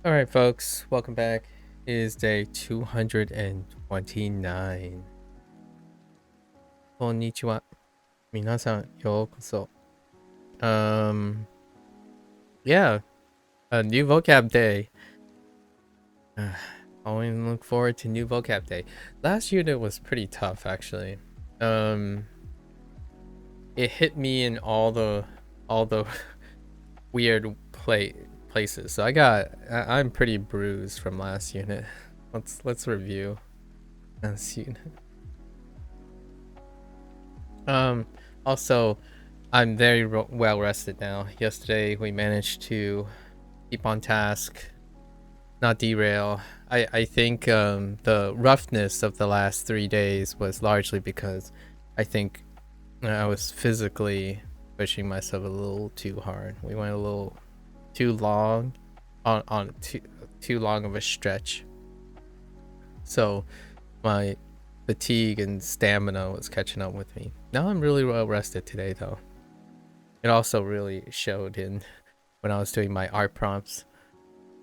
All right, folks, welcome back. It is day 229. Konnichiwa. Minasan yokoso. Yeah, a new vocab day. Always look forward to new vocab day. Last unit was pretty tough, actually. Um, it hit me in all the weird places. So I'm pretty bruised from last unit. Let's review last unit. Um, Also, I'm very well rested now. Yesterday, we managed to keep on task, not derail. I think the roughness of the last 3 days was largely because I think I was physically pushing myself a little too hard. We went a little too long on too long of a stretch. So my fatigue and stamina was catching up with me. Now I'm really well rested today, though. It also really showed in when I was doing my art prompts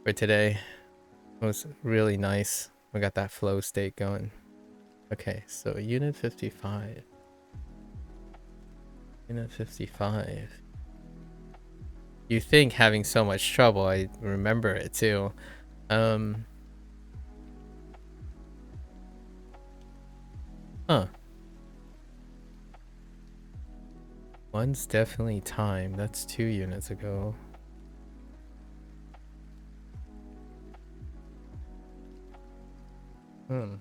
for today. It was really nice. We got that flow state going. Okay, so unit 55. Unit 55. You think having so much trouble, I remember it too. Um huh. One's definitely time. That's 2 units ago. Hmm.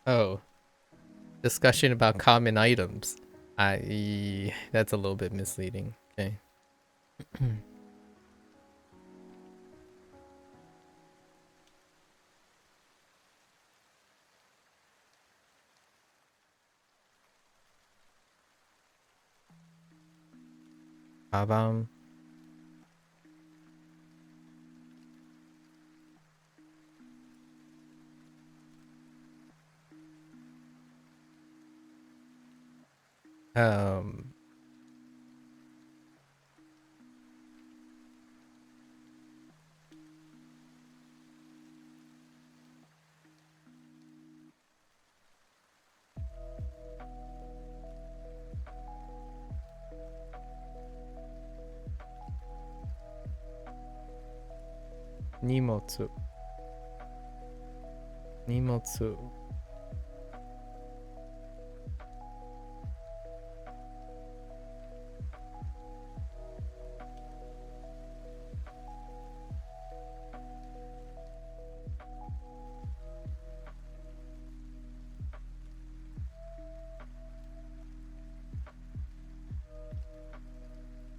Oh, discussion about common items. That's a little bit misleading. Okay. Babam. Um Nimotsu. Nimotsu.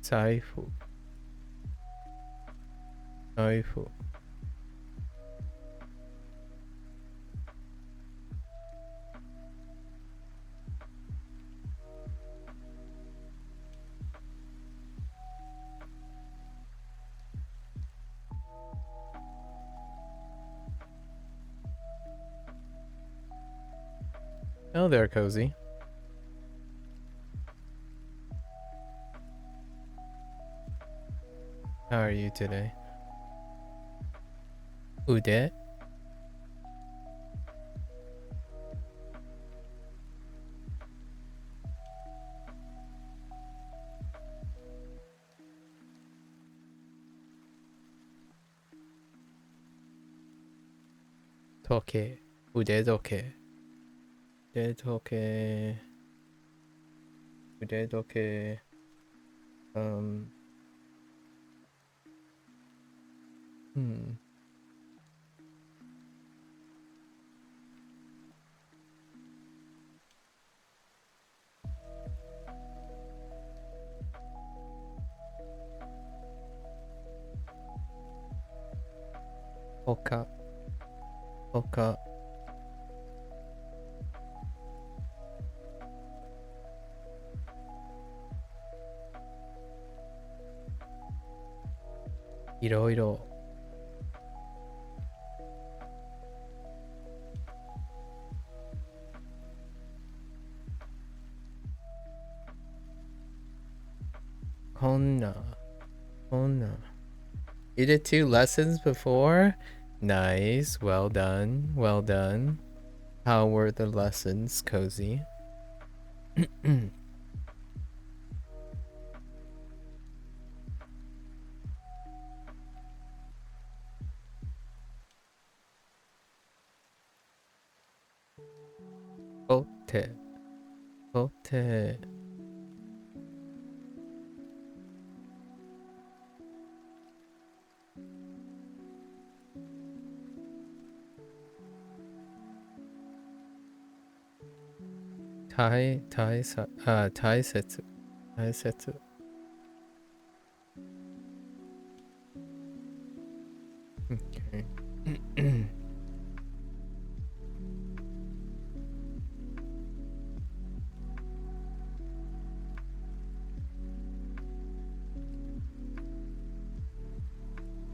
Zaifu. Zaifu. Oh there, Cozy. How are you today? Ude? Toke. Ude doke. Ude toke. Ude doke. Um. Hmm. Hoka. Hoka. Iroiro. Konna. Konna. You did 2 lessons before? Nice. Well done. Well done. How were the lessons, Cozy? Hote. Hote. Tai setsu. Tai setsu. Okay.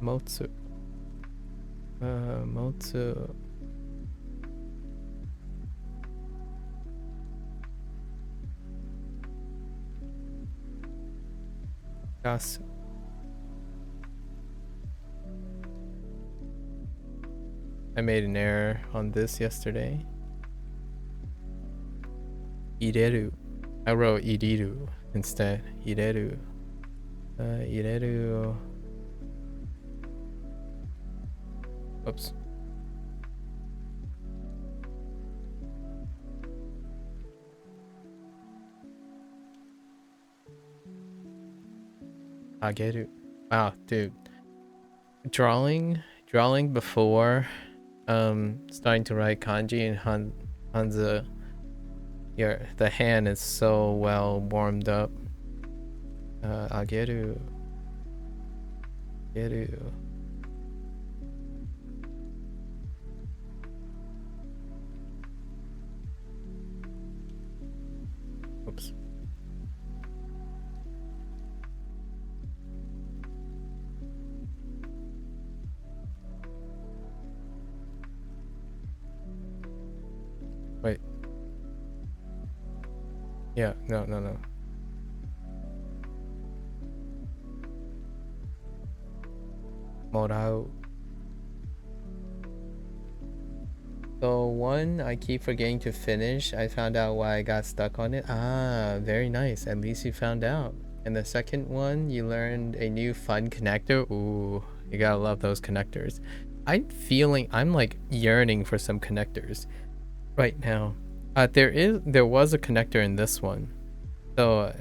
Motsu. Motsu. Gasu. I made an error on this yesterday. Ireru. I wrote iriru instead. Ireru. Ireru. Oops. Ageru. Wow, dude. Drawing before starting to write kanji and Hanzi, the hand is so well warmed up. Ageru. Ageru. Oops. Wait. Yeah, no. Morau. So one I keep forgetting to finish. I found out why I got stuck on it. Ah, very nice. At least you found out. And the second one, you learned a new fun connector. Ooh, you gotta love those connectors. I'm like yearning for some connectors right now. There was a connector in this one. So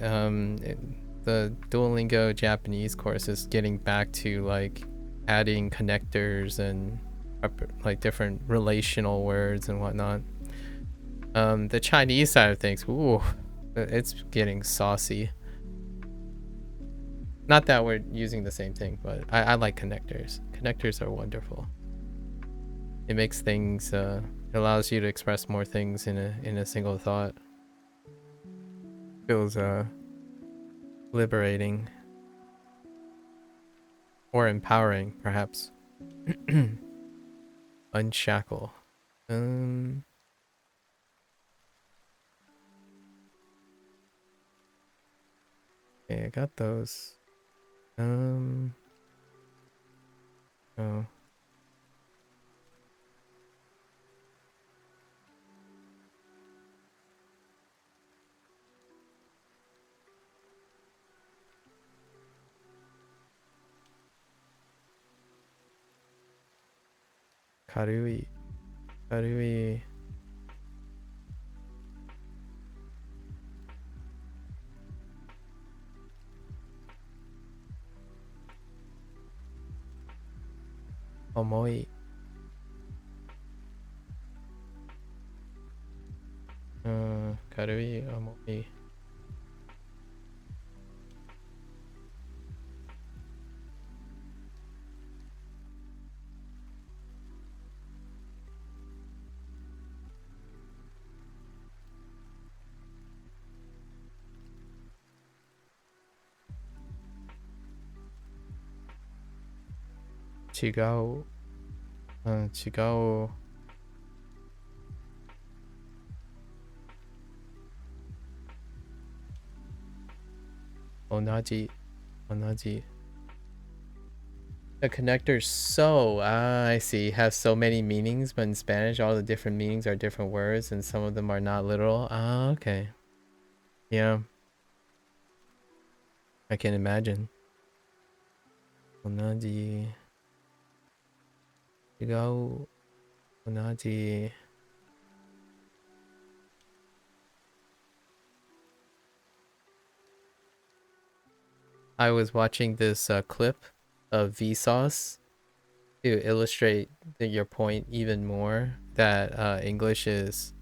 the Duolingo Japanese course is getting back to like adding connectors and like different relational words and whatnot. The Chinese side of things, ooh, it's getting saucy. Not that we're using the same thing, but I like connectors. Connectors are wonderful. It makes things it allows you to express more things in a single thought. Feels liberating or empowering, perhaps. Unshackle. Okay, I got those. Oh. Karui. Karui. Omoi. Karui, omoi. Chigao. Chigao. Onaji. Onaji. The connector so, I see, has so many meanings, but in Spanish, all the different meanings are different words, and some of them are not literal. Ah, okay. Yeah, I can imagine. Unagi, Igao, Unagi. I was watching this clip of Vsauce to illustrate your point even more that English is,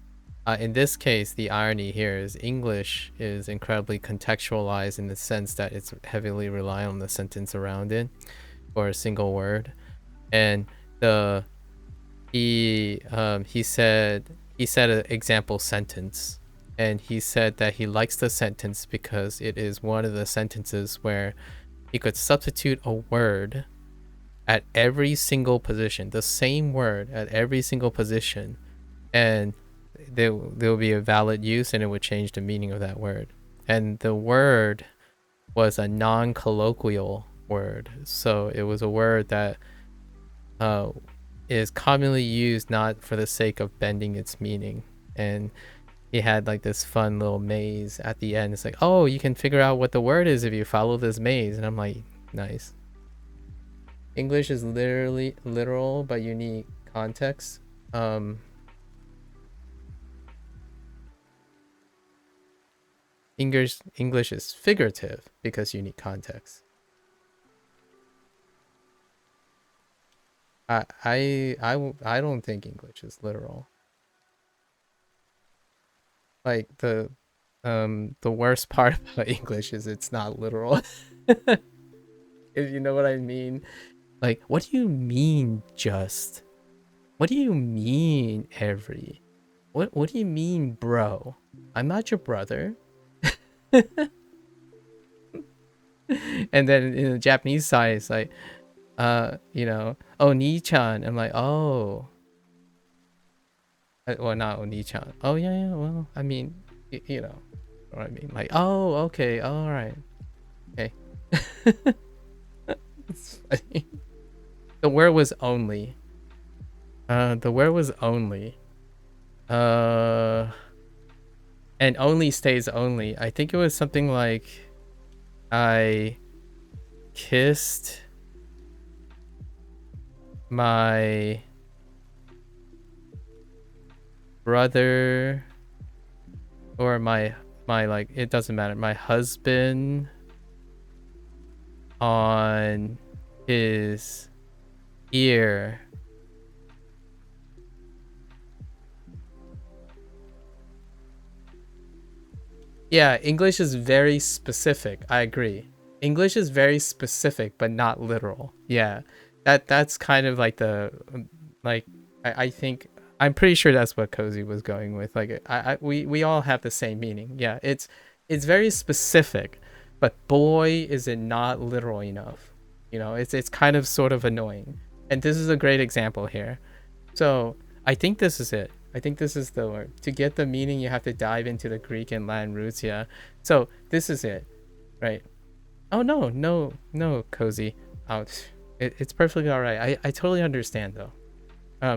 in this case, the irony here is English is incredibly contextualized in the sense that it's heavily reliant on the sentence around it or a single word. And the he said an example sentence, and he said that he likes the sentence because it is one of the sentences where he could substitute a word at every single position, the same word at every single position, and there will be a valid use, and it would change the meaning of that word. And the word was a non-colloquial word, so it was a word that uh, is commonly used not for the sake of bending its meaning. And he had like this fun little maze at the end. It's like, oh, you can figure out what the word is if you follow this maze. And I'm like, nice. English is literally literal but unique context. English is figurative because unique context. I don't think English is literal. Like the worst part about English is it's not literal. If you know what I mean. Like, what do you mean just? What do you mean every? What do you mean, bro? I'm not your brother. And then in the Japanese side, it's like, you know, Oni-chan. I'm like, oh, well, not Oni-chan. Oh yeah, yeah. Well, I mean, you know what I mean. Like, oh, okay, all right, okay. It's funny. The word was only. The word was only. And only stays only. I think it was something like, I kissed my brother, or my like, it doesn't matter, my husband on his ear. Yeah, English is very specific. I agree. English is very specific, but not literal. Yeah, that's kind of like the like I think I'm pretty sure that's what Cozy was going with. Like we all have the same meaning. Yeah, it's very specific, but boy, is it not literal enough. You know, it's kind of sort of annoying. And this is a great example here. So I think this is it. I think this is the word. To get the meaning, you have to dive into the Greek and Latin roots. Yeah. So this is it, right? Oh no, no, no, Cozy. Oh, it's perfectly all right. I totally understand though.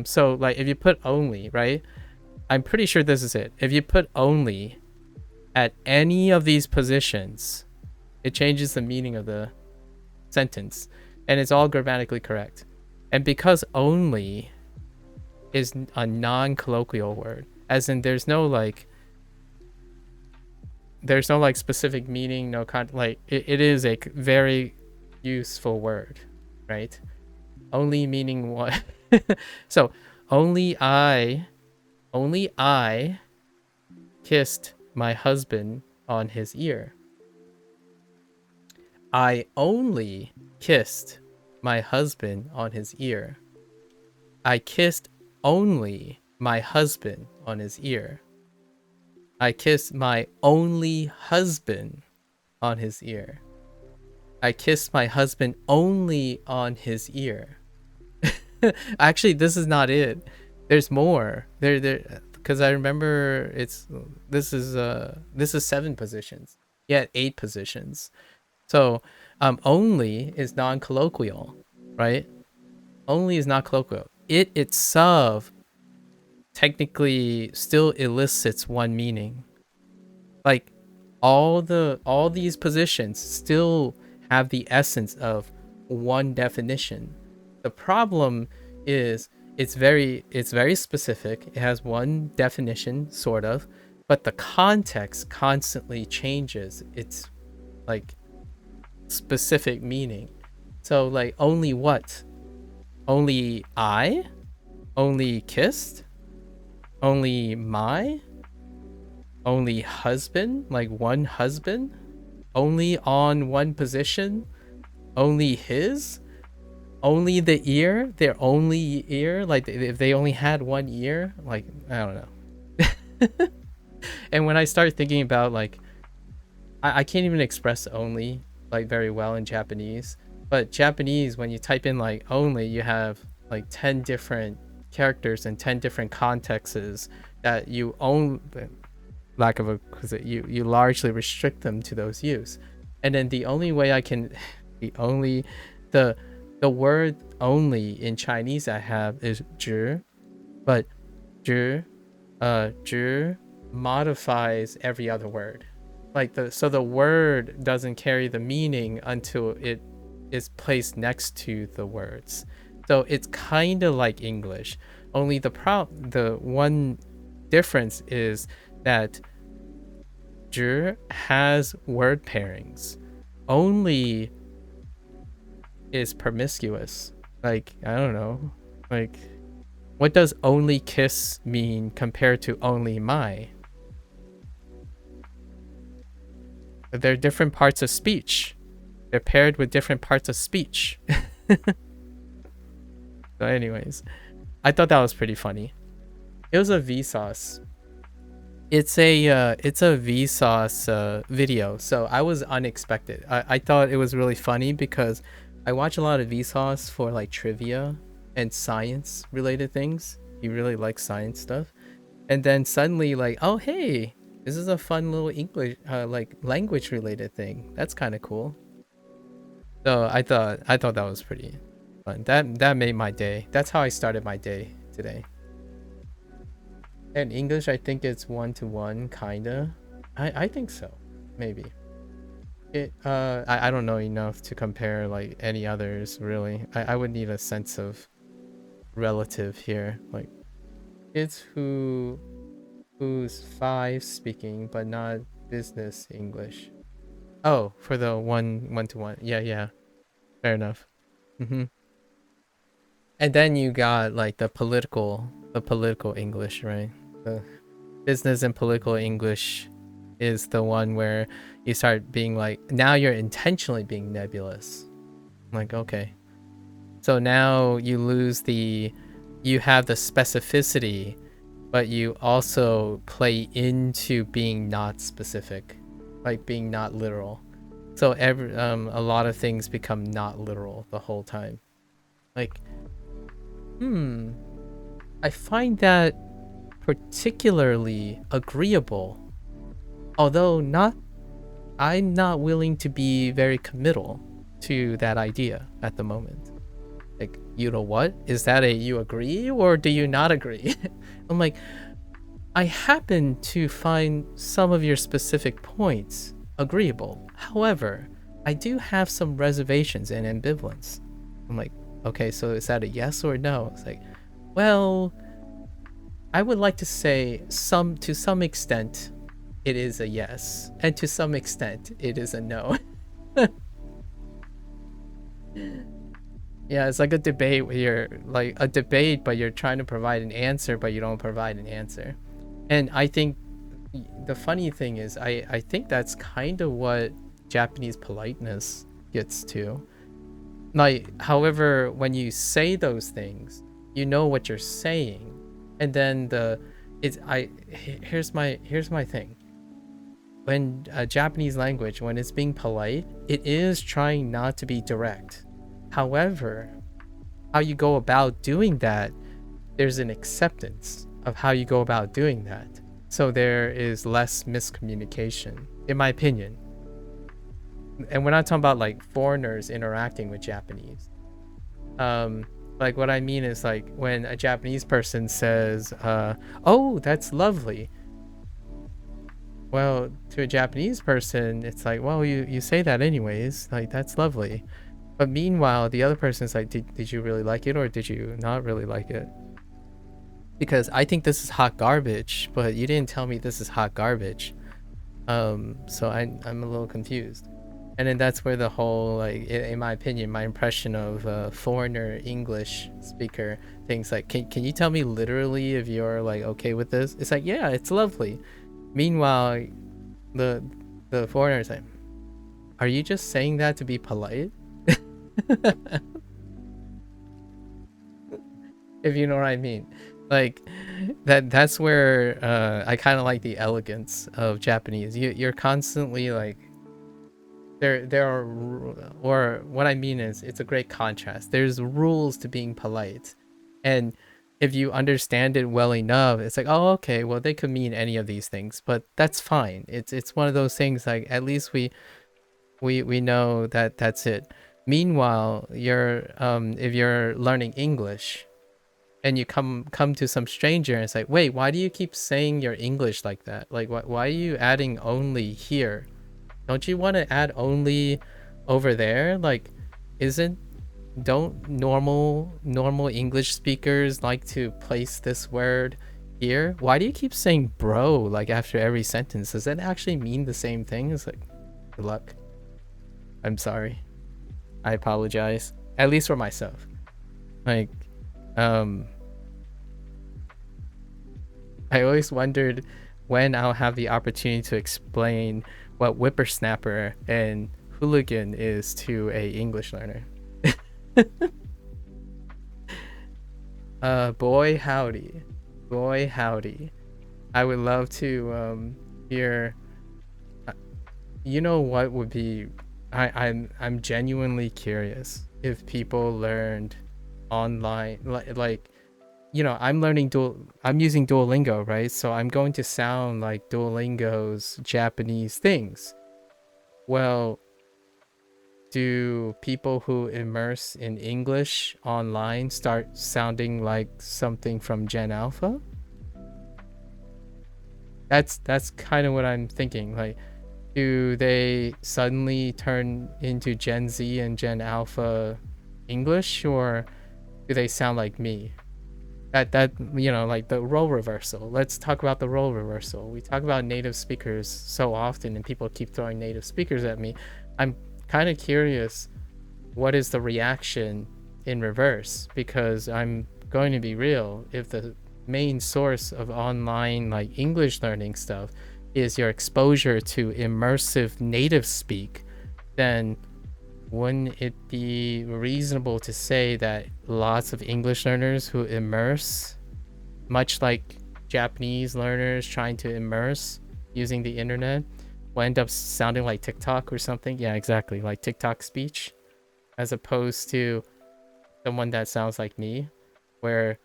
So like if you put only, right? I'm pretty sure this is it. If you put only at any of these positions, it changes the meaning of the sentence, and it's all grammatically correct. And because only is a non-colloquial word, as in there's no like specific meaning, no like it is a very useful word, right? Only meaning what? So only I kissed my husband on his ear. I only kissed my husband on his ear. I kissed only my husband on his ear. I kissed my only husband on his ear. I kissed my husband only on his ear. Actually, this is not it. There's more. There because I remember this is 7 positions. Yeah, 8 positions. So only is non-colloquial. right? Only is not colloquial. It itself technically still elicits one meaning. Like all these positions still have the essence of one definition. The problem is it's very specific. It has one definition sort of, but the context constantly changes its like specific meaning. So like only what? Only I? Only kissed? Only my? Only husband? Like one husband? Only on one position? Only his? Only the ear? Their only ear? Like if they only had one ear? Like I don't know. And when I started thinking about like I can't even express only like very well in Japanese. But Japanese, when you type in like only, you have like 10 different characters and 10 different contexts that you own, lack of a, because you largely restrict them to those use. And then the only way I can, the only, the word only in Chinese I have is 只, but 只 modifies every other word. Like the word doesn't carry the meaning until it is placed next to the words. So it's kind of like English. Only the one difference is that 只 has word pairings. Only is promiscuous. Like I don't know. Like what does only kiss mean compared to only my? They're different parts of speech. They're paired with different parts of speech. So anyways, I thought that was pretty funny. It was a Vsauce. It's a Vsauce video, so I was unexpected. I thought it was really funny because I watch a lot of Vsauce for like trivia and science related things. He really likes science stuff. And then suddenly like, oh hey, this is a fun little English like language related thing. That's kind of cool. So I thought that was pretty fun. That made my day. That's how I started my day today. And English, I think it's 1-to-1 kinda. I think so. Maybe. I don't know enough to compare like any others really. I would need a sense of relative here. Like kids who's 5 speaking but not business English. Oh, for the 1-to-1. Yeah. Fair enough. And then you got like the political English, right? The business and political English is the one where you start being like, now you're intentionally being nebulous. I'm like, okay. So now you have the specificity, but you also play into being not specific, like being not literal. So a lot of things become not literal the whole time. Like, I find that particularly agreeable, although I'm not willing to be very committal to that idea at the moment. Like, you know what? Is that a you agree or do you not agree? I'm like, I happen to find some of your specific points agreeable. However, I do have some reservations and ambivalence. I'm like, okay, so is that a yes or no? It's like, well, I would like to say to some extent it is a yes, and to some extent it is a no. Yeah, it's like a debate where you're like a debate, but you're trying to provide an answer, but you don't provide an answer. And I think the funny thing is, I think that's kind of what Japanese politeness gets to. Like, however, when you say those things, you know what you're saying, and then here's my thing. When Japanese language, when it's being polite, it is trying not to be direct. However, how you go about doing that, there's an acceptance of how you go about doing that. So there is less miscommunication, in my opinion. And we're not talking about like foreigners interacting with Japanese. Like what I mean is like when a Japanese person says, "Oh, that's lovely." Well, to a Japanese person, it's like, "Well, you say that anyways. Like that's lovely." But meanwhile, the other person's like, did you really like it or did you not really like it? Because I think this is hot garbage, but you didn't tell me this is hot garbage. So I'm a little confused. And then that's where the whole, like, in my opinion, my impression of a foreigner English speaker things like, can you tell me literally if you're like okay with this? It's like, yeah, it's lovely. Meanwhile, the the foreigner's like, are you just saying that to be polite? If you know what I mean. Like that's where I kind of like the elegance of Japanese. You're constantly like there are, or what I mean is it's a great contrast. There's rules to being polite. And if you understand it well enough, it's like, oh, okay, well they could mean any of these things, but that's fine. It's one of those things like at least we know that that's it. Meanwhile, you're if you're learning English and you come to some stranger and it's like, wait, why do you keep saying your English like that? Like why are you adding only here? Don't you want to add only over there? Like, isn't don't normal English speakers like to place this word here? Why do you keep saying bro like after every sentence? Does that actually mean the same thing? It's like, good luck. I'm sorry. I apologize. At least for myself. Like, um I always wondered when I'll have the opportunity to explain what whippersnapper and hooligan is to a English learner. Boy howdy. Boy howdy. I would love to hear, you know what would be, I'm genuinely curious if people learned online, like you know, I'm using Duolingo, right? So I'm going to sound like Duolingo's Japanese things. Well, do people who immerse in English online start sounding like something from Gen Alpha? That's kind of what I'm thinking. Like, do they suddenly turn into Gen Z and Gen Alpha English, or do they sound like me? That you know, like the role reversal. Let's talk about the role reversal. We talk about native speakers so often and people keep throwing native speakers at me. I'm kind of curious what is the reaction in reverse, because I'm going to be real. If the main source of online like English learning stuff is your exposure to immersive native speak, then wouldn't it be reasonable to say that lots of English learners who immerse, much like Japanese learners trying to immerse using the internet, will end up sounding like TikTok or something? Yeah, exactly, like TikTok speech, as opposed to someone that sounds like me, where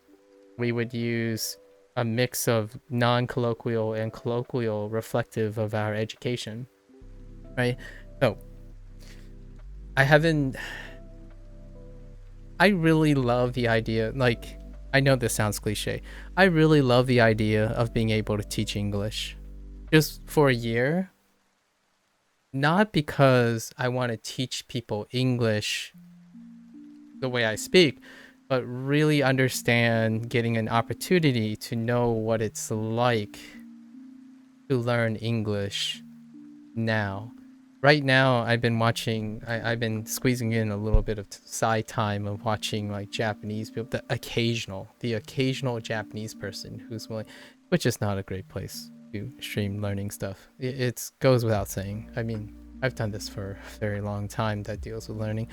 we would use a mix of non-colloquial and colloquial reflective of our education, right? So I haven't. I really love the idea. Like, I know this sounds cliche. I really love the idea of being able to teach English just for a year. Not because I want to teach people English the way I speak, but really understand getting an opportunity to know what it's like to learn English now. Right now, I've been squeezing in a little bit of side time of watching like Japanese people, the occasional Japanese person who's willing, which is not a great place to stream learning stuff. It goes without saying. I mean, I've done this for a very long time that deals with learning.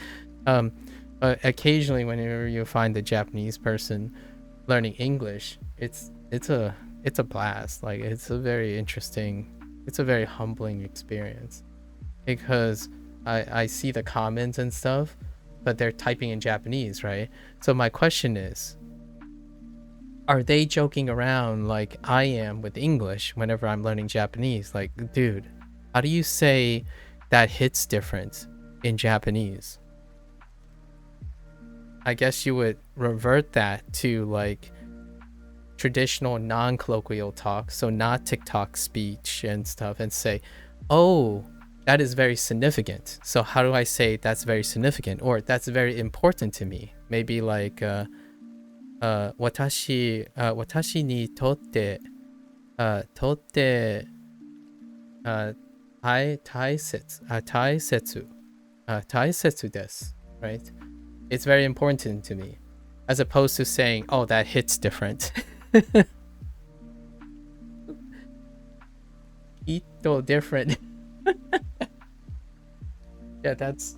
Um, but occasionally, whenever you find the Japanese person learning English, it's a blast. Like it's a very interesting, it's a very humbling experience, because I see the comments and stuff, but they're typing in Japanese, right? So my question is, are they joking around like I am with English whenever I'm learning Japanese? Like, dude, how do you say that hits different in Japanese? I guess you would revert that to like traditional non-colloquial talk, so not TikTok speech and stuff, and say, oh, that is very significant. So how do I say that's very significant, or that's very important to me? Maybe like watashi ni totte totte taisetsu taisetsu desu, right? It's very important to me, as opposed to saying, oh, that hits different. Ito different. Yeah, that's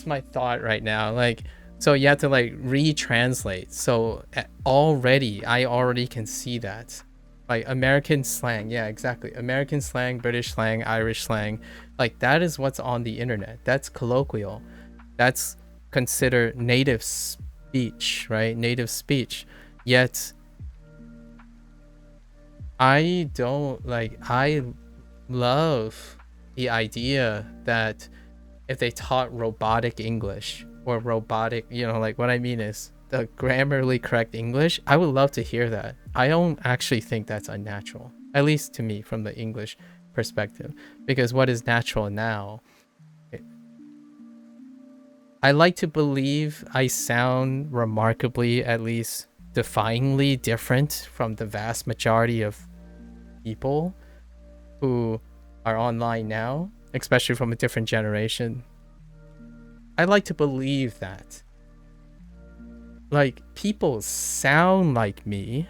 my thought right now. Like, so you have to like retranslate. So I already can see that. Like American slang, yeah, exactly. American slang, British slang, Irish slang, like that is what's on the internet. That's colloquial. That's considered native speech, right? Native speech. Yet I don't like, I love the idea that if they taught robotic English or robotic, like what I mean is the grammarly correct English, I would love to hear that. I don't actually think that's unnatural, at least to me from the English perspective, because what is natural now, I like to believe I sound remarkably, at least defyingly different from the vast majority of people who are online now, especially from a different generation. I like to believe that. Like, people sound like me.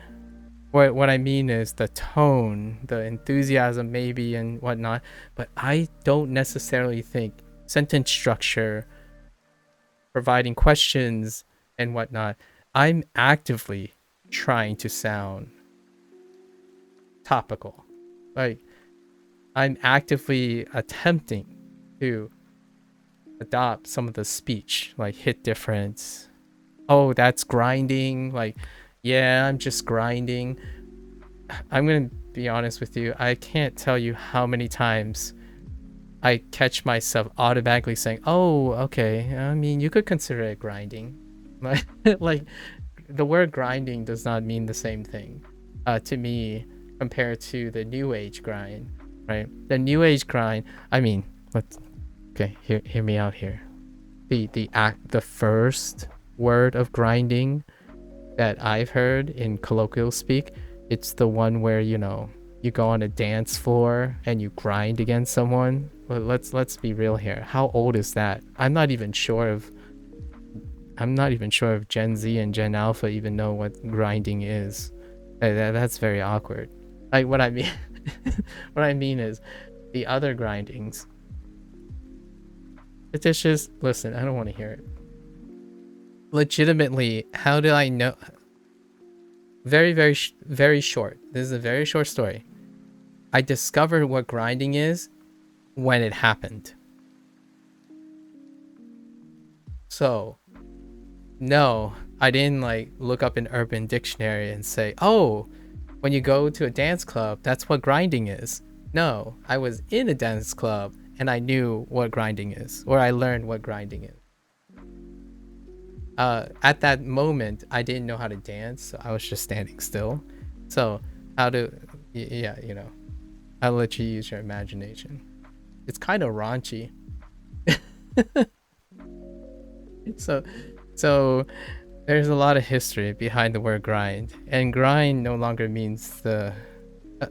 What I mean is the tone, the enthusiasm maybe and whatnot, but I don't necessarily think sentence structure, providing questions and whatnot, I'm actively trying to sound topical. Like, I'm actively attempting to adopt some of the speech, like hit difference. Oh, that's grinding. Like, yeah, I'm just grinding. I'm gonna be honest with you. I can't tell you how many times I catch myself automatically saying, oh, okay, I mean, you could consider it grinding. Like, the word grinding does not mean the same thing to me compared to the new age grind, right? The new age grind, I mean, okay, hear me out here. The first word of grinding that I've heard in colloquial speak, it's the one where, you go on a dance floor and you grind against someone. Well, let's be real here. How old is that? I'm not even sure if Gen Z and Gen Alpha even know what grinding is. That's very awkward. Like, what I mean what I mean is the other grindings. It's just, listen, I don't want to hear it. Legitimately, how did I know? Very, very, very short. This is a very short story. I discovered what grinding is when it happened. So, no, I didn't like look up an Urban Dictionary and say, oh, when you go to a dance club, that's what grinding is. No, I was in a dance club and I knew what grinding is, or I learned what grinding is. At that moment, I didn't know how to dance, so I was just standing still. So, yeah, I'll let you use your imagination. It's kind of raunchy. So there's a lot of history behind the word grind, and grind no longer means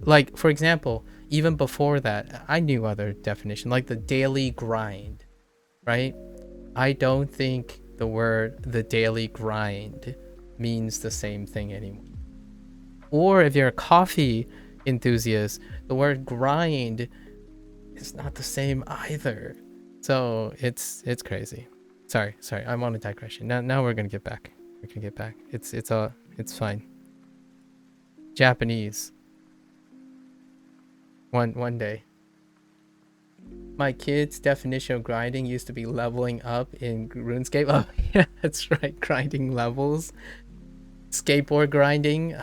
like, for example, even before that, I knew other definition, like the daily grind, right? I don't think the daily grind means the same thing anymore. Or if you're a coffee enthusiast, the word grind is not the same either. So it's crazy. Sorry, I'm on a digression. Now we're gonna get back. It's fine. Japanese. One day. My kid's definition of grinding used to be leveling up in RuneScape. Oh, yeah, that's right. Grinding levels. Skateboard grinding.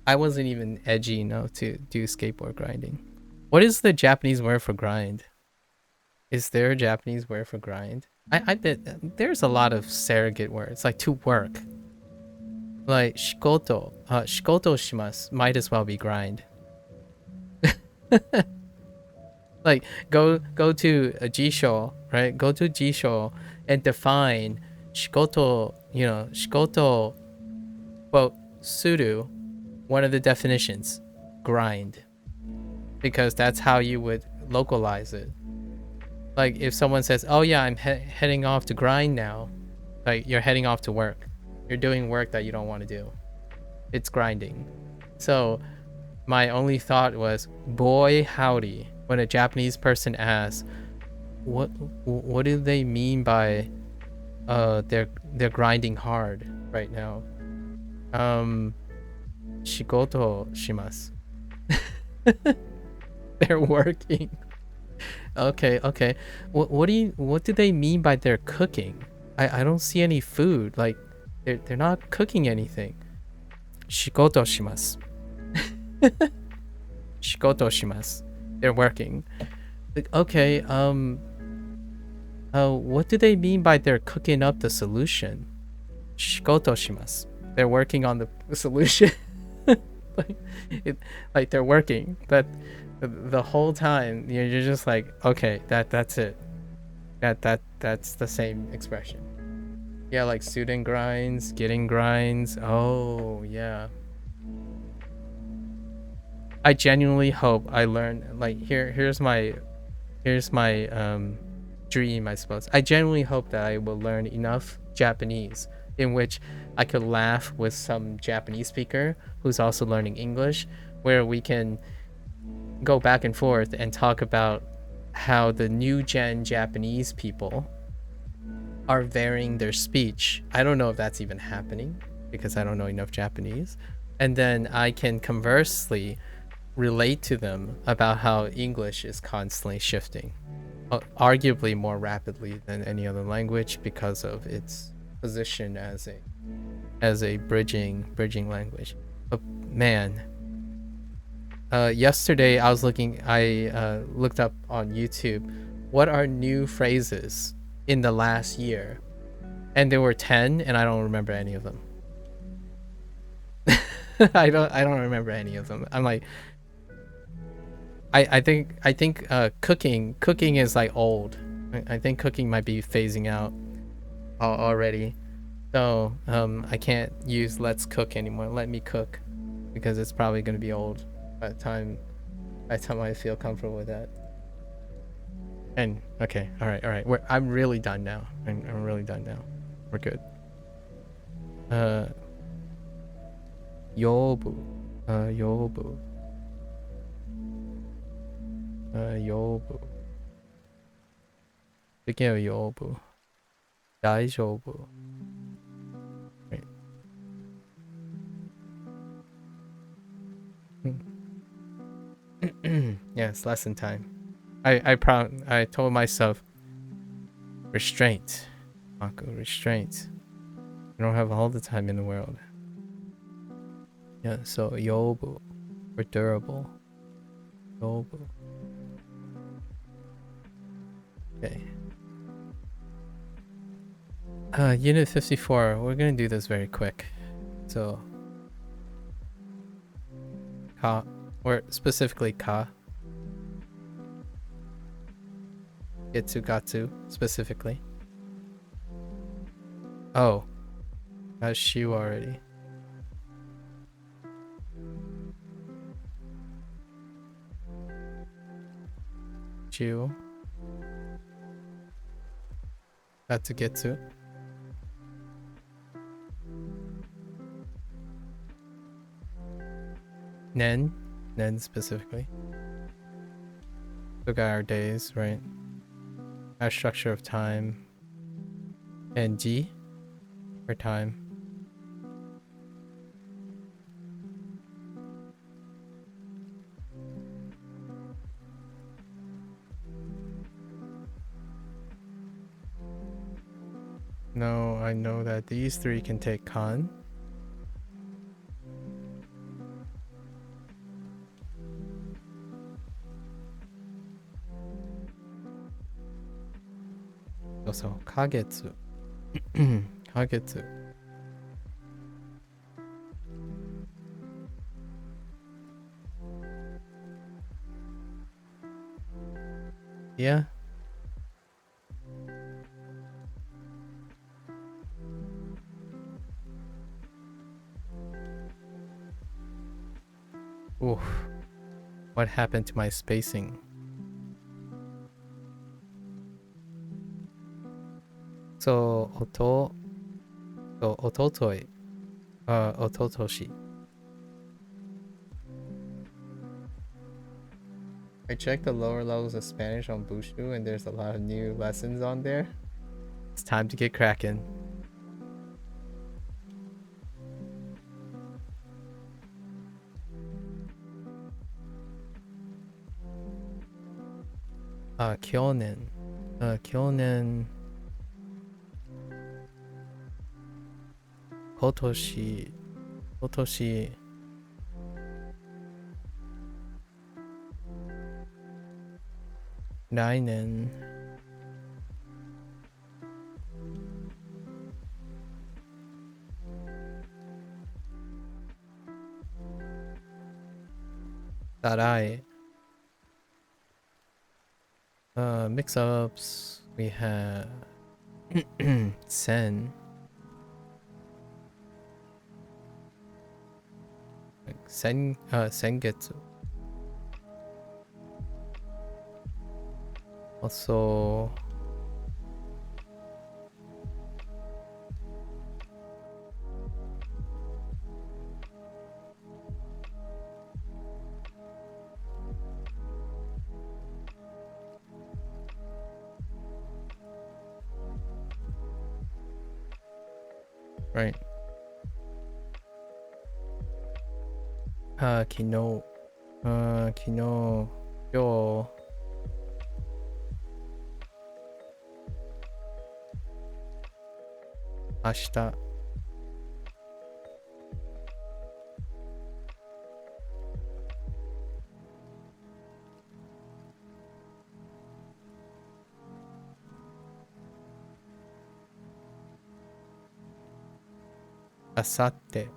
I wasn't even edgy enough to do skateboard grinding. What is the Japanese word for grind? Is there a Japanese word for grind? I bet there's a lot of surrogate words like to work. Like shikoto shimasu might as well be grind. Like go to a jisho, right? Go to jisho and define shikoto, shikoto quote suru, one of the definitions, grind. Because that's how you would localize it. Like if someone says, "Oh yeah, I'm heading off to grind now," like you're heading off to work. You're doing work that you don't want to do. It's grinding. So my only thought was, boy howdy, when a Japanese person asks, what do they mean by they're grinding hard right now? Shigoto shimasu. They're working. Okay. What do they mean by they're cooking? I don't see any food. Like they're not cooking anything. Shigoto shimasu. Shigoto shimasu. They're working. Like, okay, what do they mean by they're cooking up the solution? Shigoto shimasu. They're working on the solution. like, like they're working. But the whole time you're just like, okay, that's it. That's the same expression. Yeah, like student grinds, getting grinds. Oh yeah. I genuinely hope I learn. Like here's my dream, I suppose. I genuinely hope that I will learn enough Japanese in which I could laugh with some Japanese speaker who's also learning English, where we can go back and forth and talk about how the new gen Japanese people are varying their speech. I don't know if that's even happening because I don't know enough Japanese. And then I can conversely relate to them about how English is constantly shifting, arguably more rapidly than any other language because of its position as a bridging language. But man, yesterday I looked up on YouTube what are new phrases in the last year, and there were 10, and I don't remember any of them. I don't remember any of them. I'm like, I think cooking is like old. I think cooking might be phasing out already. So I can't use let's cook anymore. Let me cook, because it's probably gonna be old by the time I feel comfortable with that. And okay, all right. I'm really done now. I'm really done now. We're good. Yobu, yobu, yobu. Speaking of yobu, daijoubu. Right. Yeah, it's lesson time. I told myself, restraint, MAKU, restraint. You don't have all the time in the world. Yeah, so yobu, we're durable. Yobu. Okay. Unit 54, we're gonna do this very quick. So, ka, or specifically ka. Getsu gatsu, specifically. Oh, that's shu already. Shu. That's a getsu. Nen specifically. Look at our days, right? Our structure of time. And ji for time. No, I know that these three can take kan. So kagetsu. Kagetsu. Yeah. Oof. What happened to my spacing? So ototoi. Ototoshi. I checked the lower levels of Spanish on Bushu and there's a lot of new lessons on there. It's time to get cracking. Kyonen. Kyonen. Kotoshi. Kotoshi. Nainen. Sarai. Mix-ups. We have Sen. Sengetsu. Also right. Kino. Kino. Yo. Ashita. Asatte.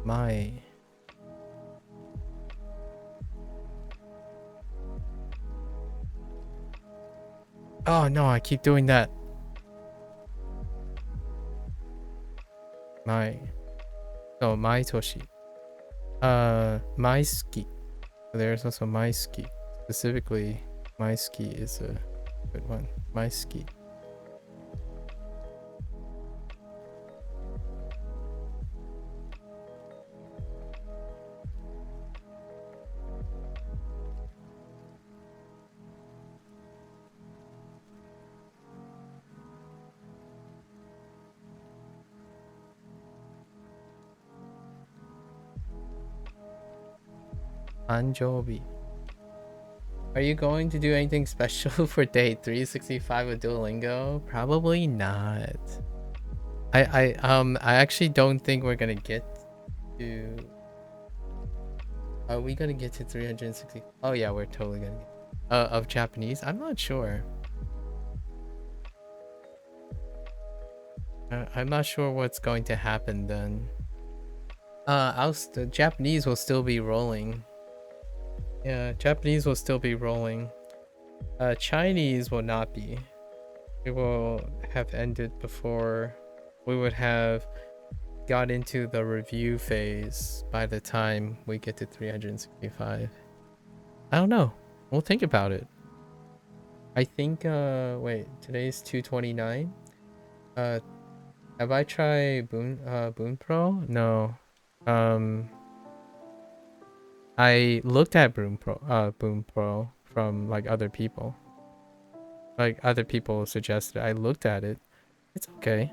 My. Oh no, I keep doing that. My. Oh, my Toshi. My ski. There's also my ski. Specifically, my ski is a good one. My ski. Anjobi. Are you going to do anything special for day 365 of Duolingo? Probably not. I actually don't think we're gonna get to. Are we gonna get to 360? Oh yeah, we're totally gonna get. Of Japanese? I'm not sure. I'm not sure what's going to happen then. The Japanese will still be rolling. Yeah, Japanese will still be rolling. Chinese will not be. It will have ended before we would have got into the review phase by the time we get to 365. I don't know. We'll think about it. I think wait, today's 229. Have I tried Boon Pro? No. I looked at Boon Pro from like other people. Like other people suggested. I looked at it. It's okay.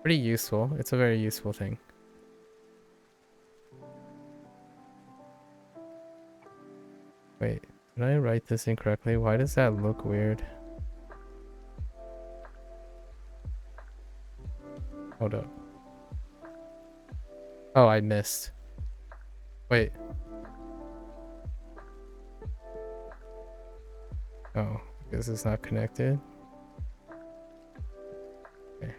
Pretty useful. It's a very useful thing. Wait, did I write this incorrectly? Why does that look weird? Hold up. Oh, I missed. Wait. Oh, because it's not connected. Okay.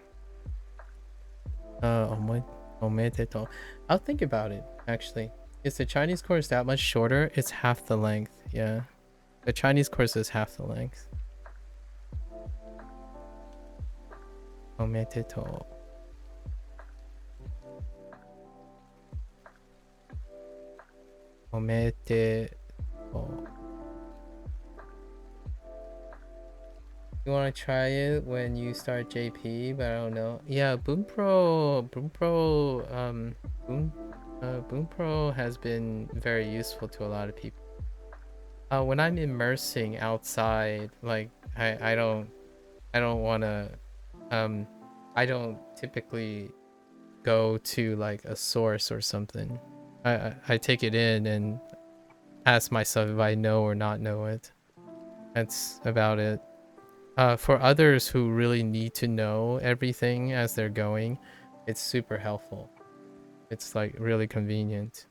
Omedeto. I'll think about it, actually. Is the Chinese course that much shorter? It's half the length, yeah. The Chinese course is half the length. Omedeto. Omedeto. You want to try it when you start JP, but I don't know. Yeah, Boom Pro, Boom Pro has been very useful to a lot of people. When I'm immersing outside, like I don't want to, I don't typically go to like a source or something. I take it in and ask myself if I know or not know it. That's about it. For others who really need to know everything as they're going, it's super helpful. It's like really convenient.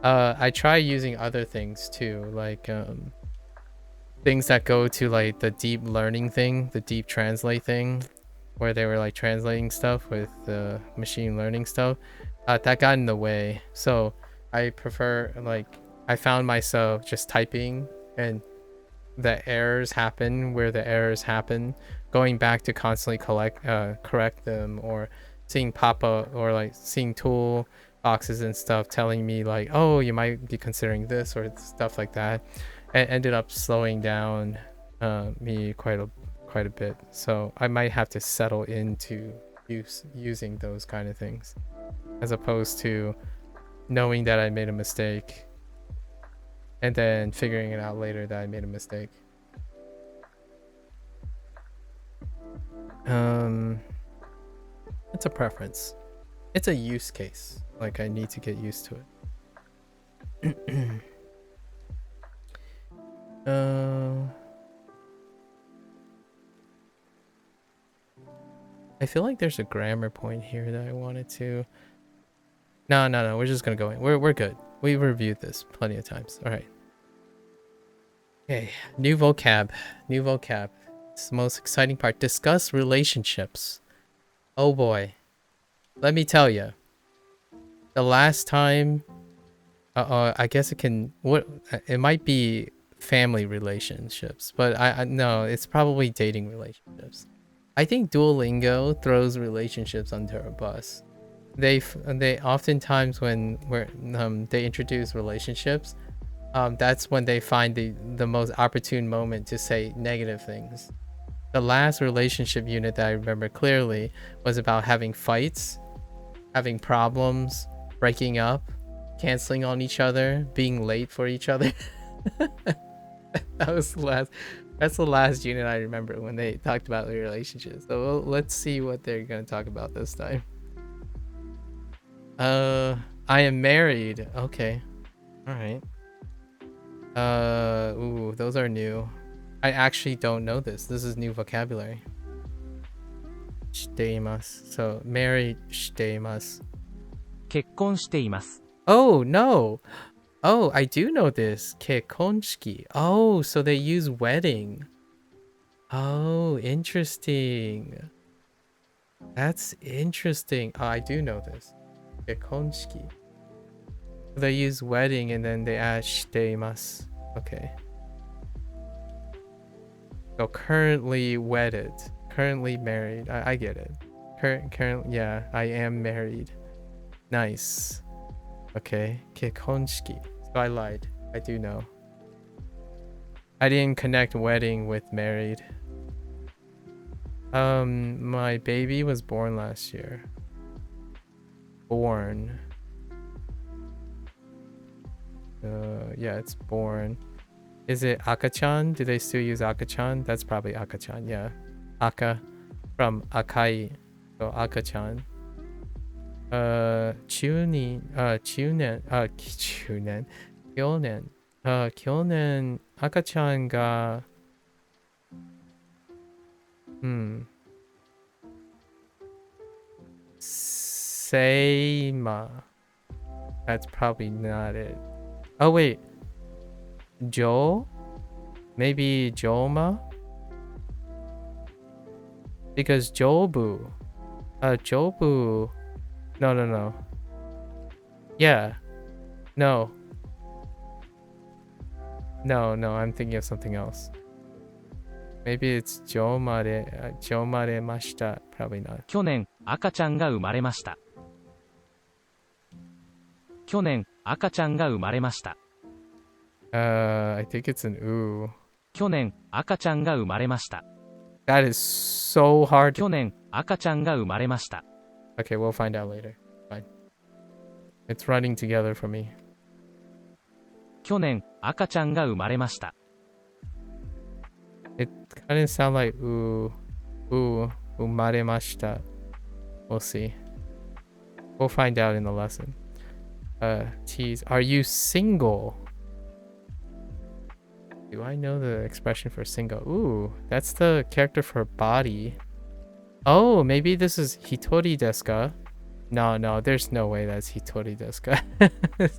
I try using other things too, like things that go to like the deep learning thing, the deep translate thing, where they were like translating stuff with the machine learning stuff. That got in the way. So I prefer, like, I found myself just typing and the errors happen where the errors happen, going back to constantly correct them, or seeing pop up, or like seeing tool boxes and stuff telling me like, oh, you might be considering this or stuff like that. It ended up slowing down me quite a bit. So I might have to settle into using those kind of things, as opposed to knowing that I made a mistake and then figuring it out later that I made a mistake. It's a preference. It's a use case. Like, I need to get used to it. I feel like there's a grammar point here that I wanted to. No. We're just gonna go in. We're good. We reviewed this plenty of times. All right. Okay. New vocab. It's the most exciting part. Discuss relationships. Oh boy. Let me tell you. The last time, I guess it might be family relationships, but I no, it's probably dating relationships. I think Duolingo throws relationships under a bus. They oftentimes when they introduce relationships, that's when they find the most opportune moment to say negative things. The last relationship unit that I remember clearly was about having fights, having problems, breaking up, canceling on each other, being late for each other. That was the last. That's the last unit I remember when they talked about the relationships. So let's see what they're gonna talk about this time. I am married. Okay, all right. Ooh, those are new. I actually don't know this. This is new vocabulary. しています. So married しています. 結婚しています. Oh no. Oh, I do know this. Kekonski. Oh, so they use wedding. Oh, interesting. That's interesting. Oh, I do know this. Kekonski. They use wedding and then they add しています. Okay. So currently wedded. Currently married. I get it. Current. Yeah, I am married. Nice. Okay. Kekonski. So I lied. I do know. I didn't connect wedding with married. My baby was born last year. Born. Yeah, it's born. Is it Akachan? Do they still use Akachan? That's probably Akachan, yeah. Aka from Akai. So Akachan. Chunin, Chunen, Chunen, Kyonen. Kyonen, Akachan ga, Seima. That's probably not it. Oh wait. Jo? Maybe Joma? Because Jobu. Jobu. No. Yeah. No, I'm thinking of something else. Maybe it's Jomaremashita. Probably not. 去年赤ちゃんが生まれました。去年赤ちゃんが生まれました。I think it's an oo. 去年赤ちゃんが生まれました。 That is so hard. 去年赤ちゃんが生まれました。 Okay, we'll find out later. Fine. It's running together for me. 去年赤ちゃんが生まれました。 It kind of sound like umaremashita. We'll see. We'll find out in the lesson. Tease. Are you single? Do I know the expression for single? Ooh, that's the character for body. Oh, maybe this is hitori desu ka? No, there's no way that's hitori desu ka.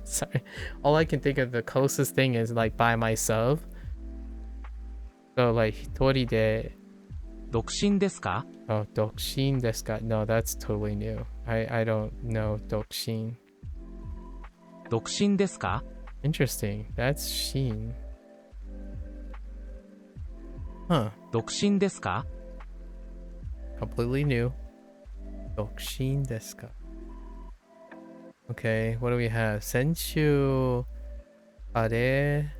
Sorry. All I can think of, the closest thing is like by myself. So like hitori de. 独身ですか？ Oh, dokushin desu ka? No, that's totally new. I don't know dokushin. 独身ですか？ Interesting. That's shin. Huh. 独身ですか？ Completely new. Dokushin desu ka? Okay, what do we have? Senshu kare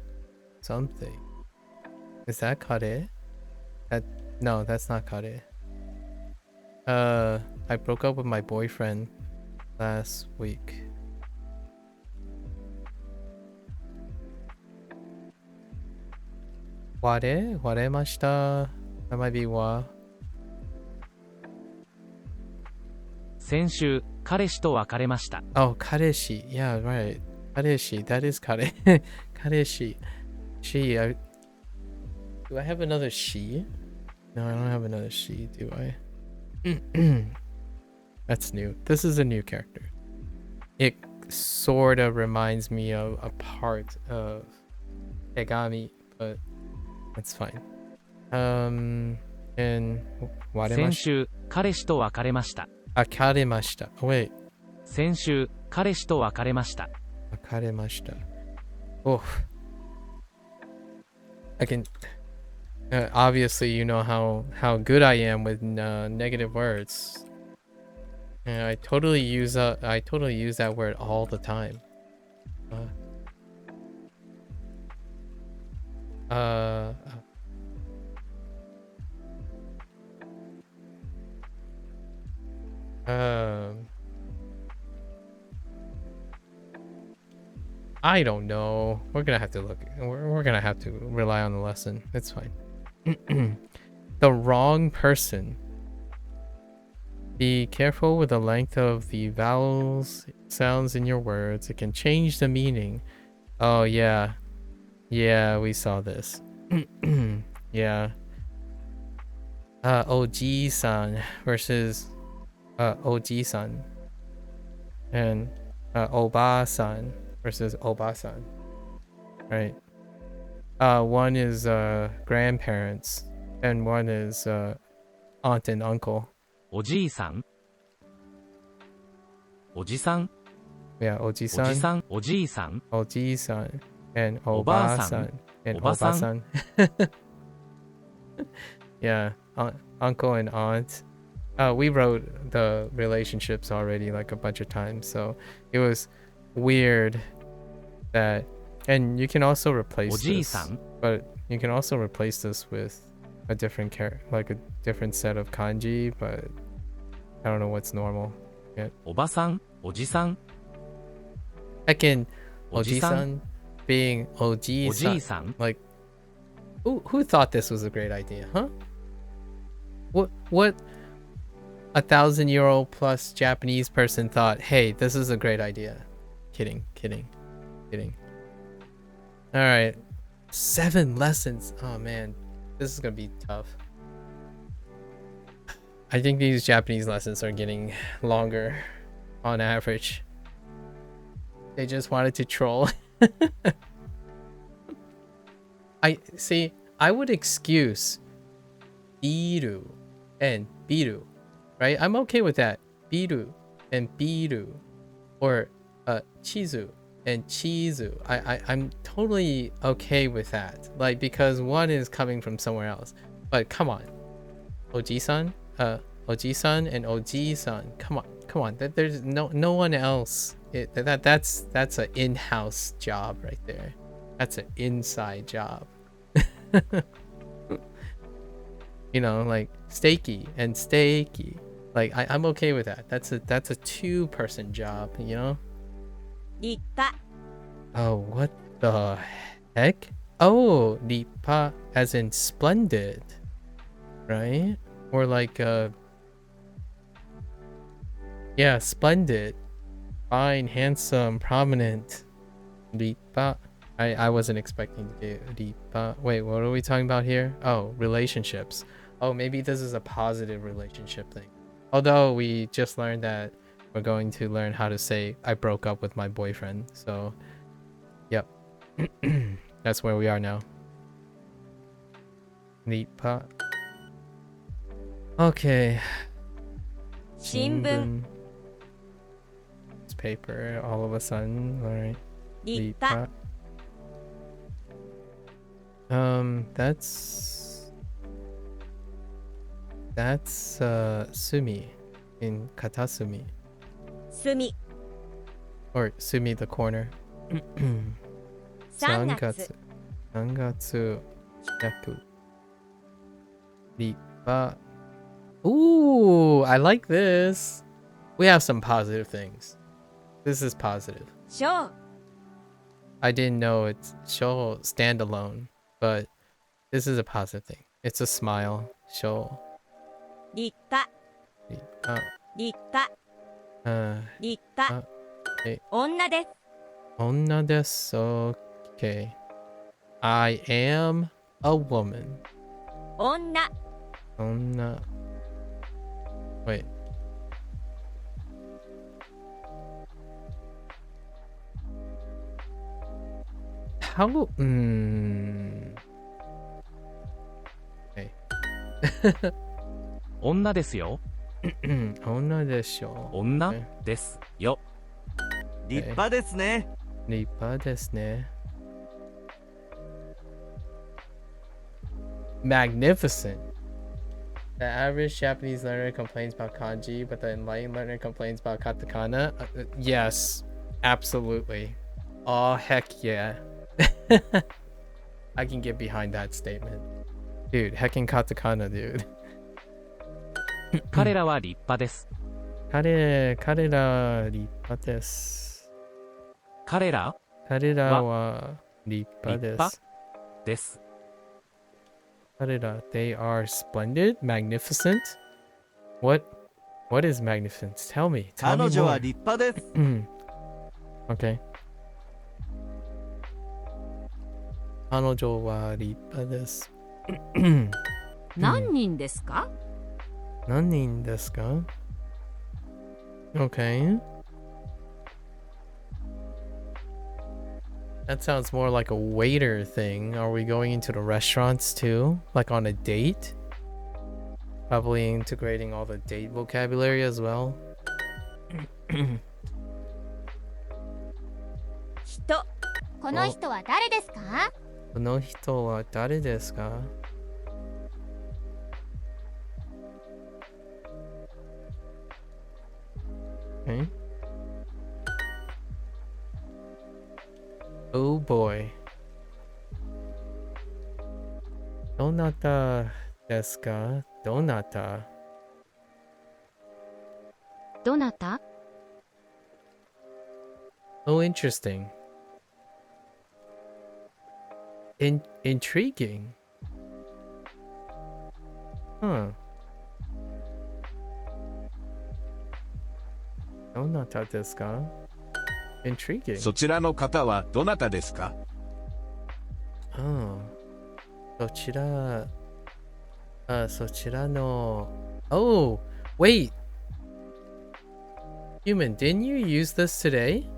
something. Is that kare? No, that's not kare. I broke up with my boyfriend last week. Waremashita. That might be wa. 先週彼氏と別れました。 Oh, kareshi. Yeah, right. Kareshi. That is kare. Kareshi. She. Do I have another she? No, I don't have another she, do I? That's new. This is a new character. It sort of reminds me of a part of Egami, but that's fine. And 先 waremashita. 週彼氏と別れました。 Akaremashita. Oh, wait. 先週彼氏と別れました。 Akaremashita. Oh. I can... obviously, you know how good I am with negative words. And I totally use that word all the time. I don't know. We're gonna have to look. We're gonna have to rely on the lesson. It's fine. The wrong person. Be careful with the length of the vowels sounds in your words. It can change the meaning. Oh yeah. Yeah, we saw this. Yeah. Oji-san versus Oji-san. And Oba-san versus Oba-san. Right. One is grandparents and one is aunt and uncle. おじいさんおじさん Yeah, おじ Oji-san, さんおじいさん Oji-san, and Oba-san, and Oba-san. Oba-san. Yeah, uncle and aunt. We wrote the relationships already like a bunch of times, so it was weird that. And you can also replace this, おじいさん but you can also replace this with a different like a different set of kanji, but I don't know what's normal yet. おばさんおじさん Heckin' Oji-san? Oji-san being おじい Oji-san. さん Like, who thought this was a great idea, huh? What 1,000-year-old plus Japanese person thought, hey, this is a great idea? Kidding. All right, 7 lessons. Oh man, this is gonna be tough. I think these Japanese lessons are getting longer. on average. They just wanted to troll. I would excuse biru and biru, right? I'm okay with that. Biru and biru, or chizu and chizu. I'm totally okay with that. Like, because one is coming from somewhere else. But come on, Oji-san, Oji-san and Oji-san. Come on. There's no one else. That's an in-house job right there. That's an inside job. You know, like steaky and steaky. Like I'm okay with that. That's a two-person job, you know? 立派 Oh, what the heck? Oh, Lipa as in splendid, right? Or like yeah, splendid, fine, handsome, prominent. Lipa. I wasn't expecting to do Lipa. Wait, what are we talking about here? Oh, relationships. Oh, maybe this is a positive relationship thing. Although we just learned that we're going to learn how to say I broke up with my boyfriend. So, yep. That's where we are now. Lipa. Okay. 新聞 It's paper all of a sudden. All right. 立派 That's sumi in katasumi, 墨 or sumi the corner. 3月 3月 yaku. Lipa. Ooh, I like this. We have some positive things. This is positive. 小 I didn't know it's show standalone, but this is a positive thing. It's a smile. Show. 立派 Lipa. 立派 立派 え女です Onna desu. Okay. I am a woman. 女 Onna. Wait. How? Okay. 女ですよ。 Onna desho. 女 Okay. ですよ。立派ですね。 Lipa desu ne. Magnificent. The average Japanese learner complains about kanji, but the enlightened learner complains about katakana. Yes, absolutely. Oh, heck yeah. I can get behind that statement. Dude, heckin' katakana, dude. 彼らは立派です。彼ら立派です。彼ら彼らは立派で立派す。です。彼ら they are splendid, magnificent. What is magnificent? Tell me. Tell 彼 me 女は more. 立派です。 Okay. 彼女は立派です。何人ですか何人ですか? Okay. That sounds more like a waiter thing. Are we going into the restaurants too? Like on a date? Probably integrating all the date vocabulary as well. 人この人は誰ですか？この人は誰ですか? Okay. Oh boy. どなたですか? どなた? どなた？ Oh, interesting. Intriguing. Huh. どなたですか? Intriguing. そちらの方はどなたですか? Oh. そちらの... Oh, wait. Human, didn't you use this today?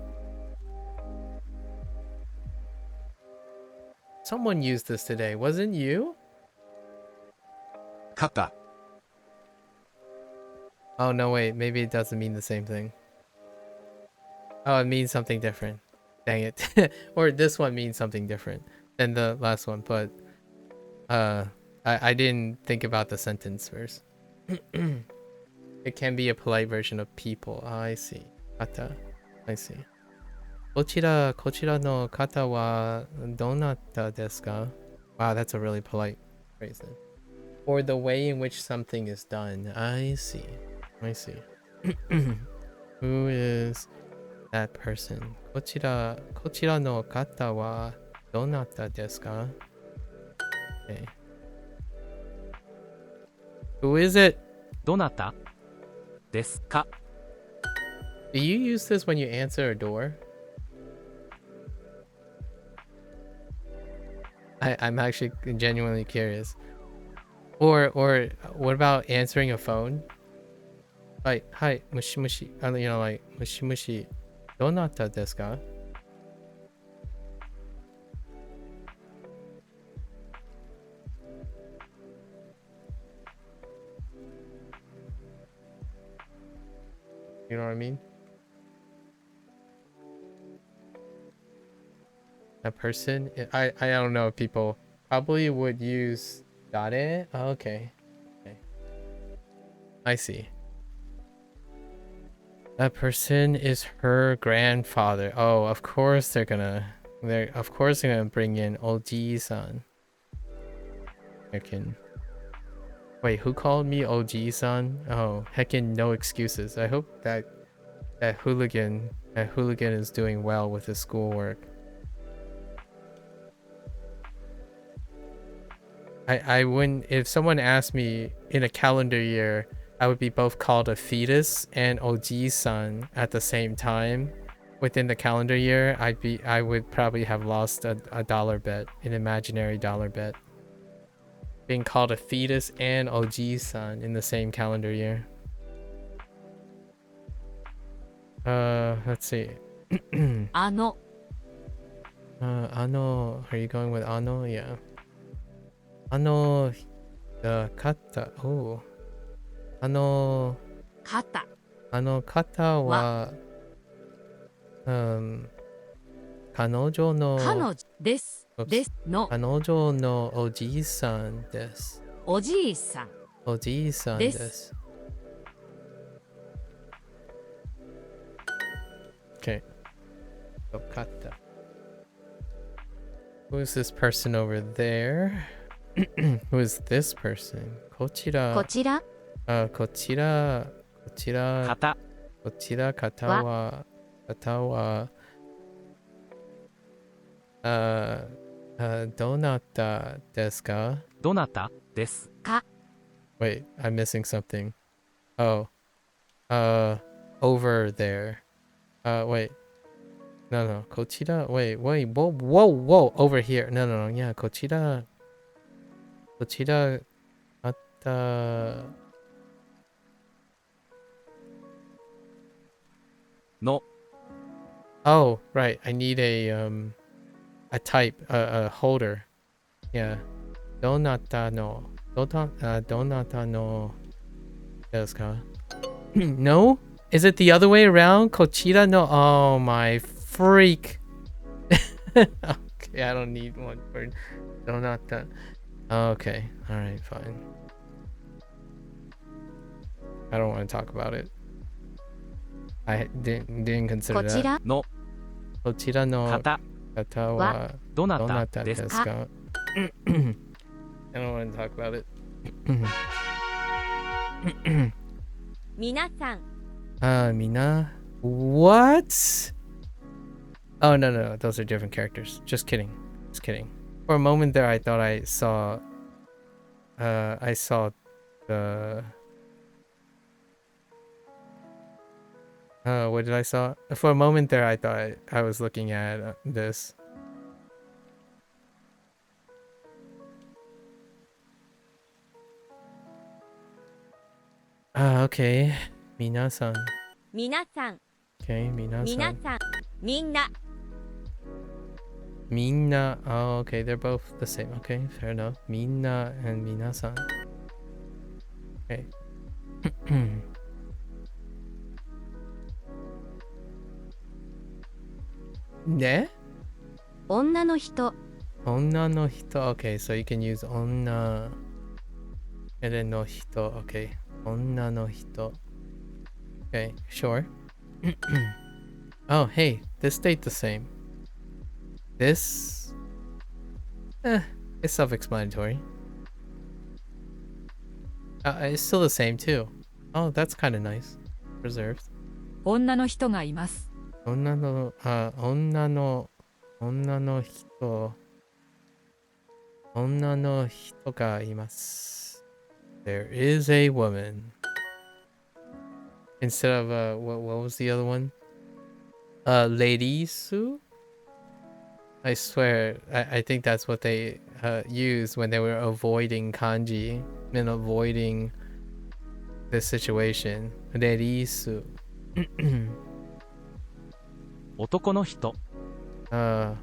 Someone used this today, wasn't you? 肩 Oh no, wait, maybe it doesn't mean the same thing. Oh, it means something different. Dang it. Or this one means something different than the last one, but I didn't think about the sentence first. It can be a polite version of people. I see. Kata. I see. こちらの方はどなたですか? Wow, that's a really polite phrase then. Or the way in which something is done. I see. I see. Who is that person? こちらの方はどなたですか? Okay. Who is it? どなたですか? Do you use this when you answer a door? I'm actually genuinely curious. Or what about answering a phone? Like, hi, mushi mushi. You know, like, mushi mushi. Donata desu ka? You know what I mean? A person? I don't know. People probably would use dare. Oh, okay. I see. That person is her grandfather. Oh, of course they're gonna bring in Oji-san. Heckin. Wait, who called me Oji-san? Oh, heckin, no excuses. I hope that hooligan is doing well with his schoolwork. I wouldn't, if someone asked me in a calendar year, I would be both called a fetus and Oji-san at the same time within the calendar year. I would probably have lost a dollar bet, an imaginary dollar bet. Being called a fetus and Oji-san in the same calendar year. Let's see. Ano. Ano, are you going with ano? Yeah. Ano, the kata. Oh. Ano 肩 kata wa 彼女の彼女ですの彼女のおじいさんです。おじいさんおじいさんです。Okay. So kata. Who is this person over there? Who is this person? こちら。こちらこちら肩方はどなたですか? どなたですか? Wait, I'm missing something. Oh. Over there. Wait. No. こちら wait, whoa, over here. No, yeah, こちら方の Oh, right. I need a type, a holder. Yeah. Donata no desu ka? No? Is it the other way around? Kochira no. Oh my freak. Okay, I don't need one for donata. Okay. All right, fine. I don't want to talk about it. I didn't consider こち that. らのこちらの方方はどなどなたでかたですすか? I don't want to talk about it. 皆さん Mina? What? Oh, no. Those are different characters. Just kidding. For a moment there, I thought I saw the... what did I saw? For a moment there, I thought I was looking at this. Okay. Mina-san. 皆さん Okay, 皆 minasan. さんみんな Minna. Oh, okay, they're both the same. Okay, fair enough. Minna and minasan. Okay. ね女の人、女の人. Okay, so you can use 女 and then の人. Okay. 女の人. Okay, sure. Oh, hey, this stayed the same. This it's self-explanatory. It's still the same too. Oh, that's kind of nice. Preserved. 女の人がいます。女の人。女の人がいます。There is a woman. Instead of what was the other one? Ladies. I swear, I think that's what they used when they were avoiding kanji and avoiding this situation. Ladies. 男の人、 otoko?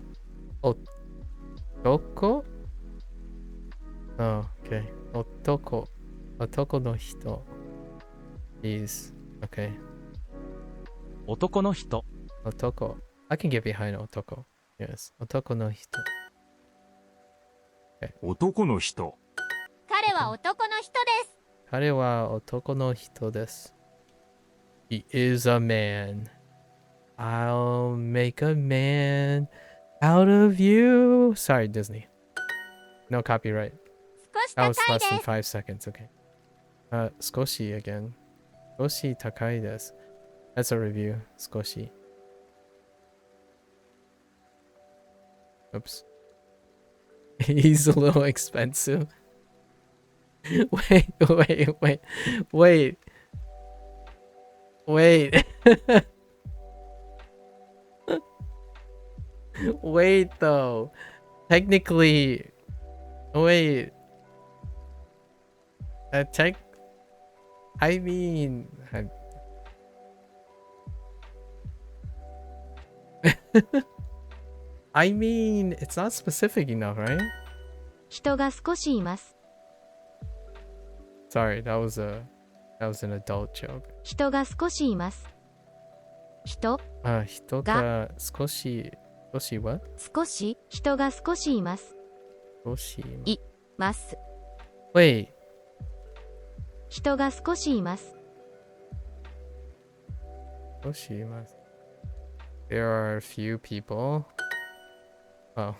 Oh, okay. Otoko. Otoko no hito. Is okay. 男の人、 Otoko. I can get behind otoko. Yes. Otoko no hito. 男の人。彼は男の人です。彼は男の人です。He is a man. I'll make a man out of you. Sorry, Disney. No copyright. 少し That was 高い less で than す。 5 seconds. Okay. 少し again. 少し高いです。That's a review. 少し. Oops. He's a little expensive. Wait. Wait though. Technically, wait. I mean, I mean, it's not specific enough, right? 人が少しいます。 Sorry, that was an adult joke. 人が少しいます。人、人が少し what? 少し、人が少しいます。少しいます。 Wait, 人が少しいます。少しいます. There are a few people. Oh,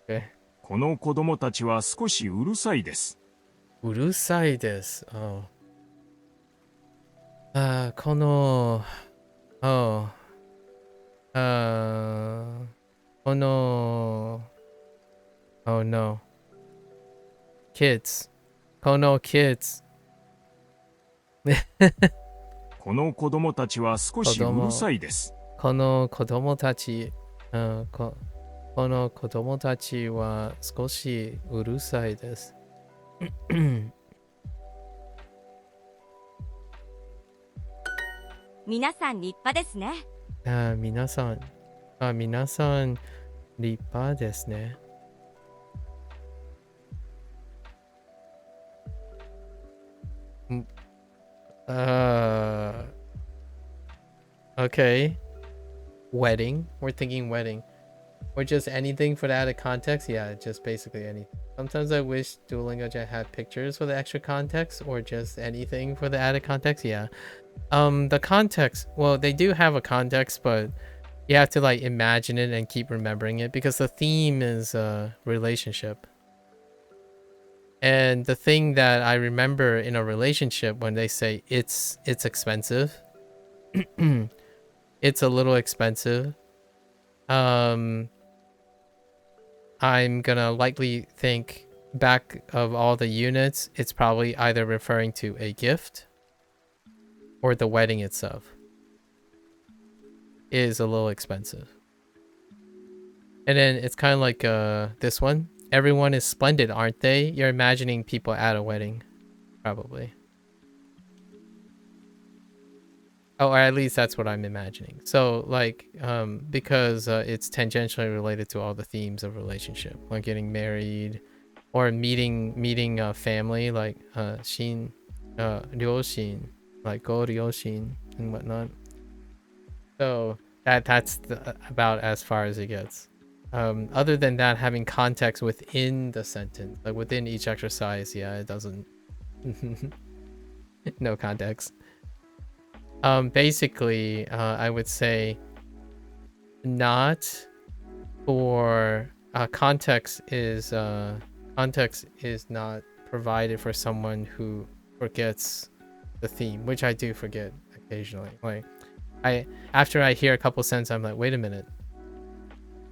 okay. この子供たちは少しうるさいです。うるさいです. Oh. この Oh. この Oh no. Kids. この kids. この子供たちは少しうるさいです。この子供たち、この子供たちは少しうるさいです。皆さん立派ですね。皆さん立派ですね。Okay. Wedding. We're thinking wedding. Or just anything for the added context? Yeah, just basically anything. Sometimes I wish Duolingo had pictures for the extra context or just anything for the added context. Yeah. The context, well, they do have a context, but you have to like imagine it and keep remembering it because the theme is relationship. And the thing that I remember in a relationship when they say it's expensive, it's a little expensive. I'm gonna likely think back of all the units, it's probably either referring to a gift or the wedding itself is a little expensive. And then it's kind of like this one. Everyone is splendid, aren't they? You're imagining people at a wedding, probably. Oh, or at least that's what I'm imagining. So like because it's tangentially related to all the themes of relationship, like getting married or meeting a family, like shin ryoshin, like go ryoshin and whatnot. So that's about as far as it gets. Other than that, having context within the sentence, like within each exercise, yeah, it doesn't. No context. Basically, I would say not for context is not provided for someone who forgets the theme, which I do forget occasionally. Like after I hear a couple sentences, I'm like, wait a minute,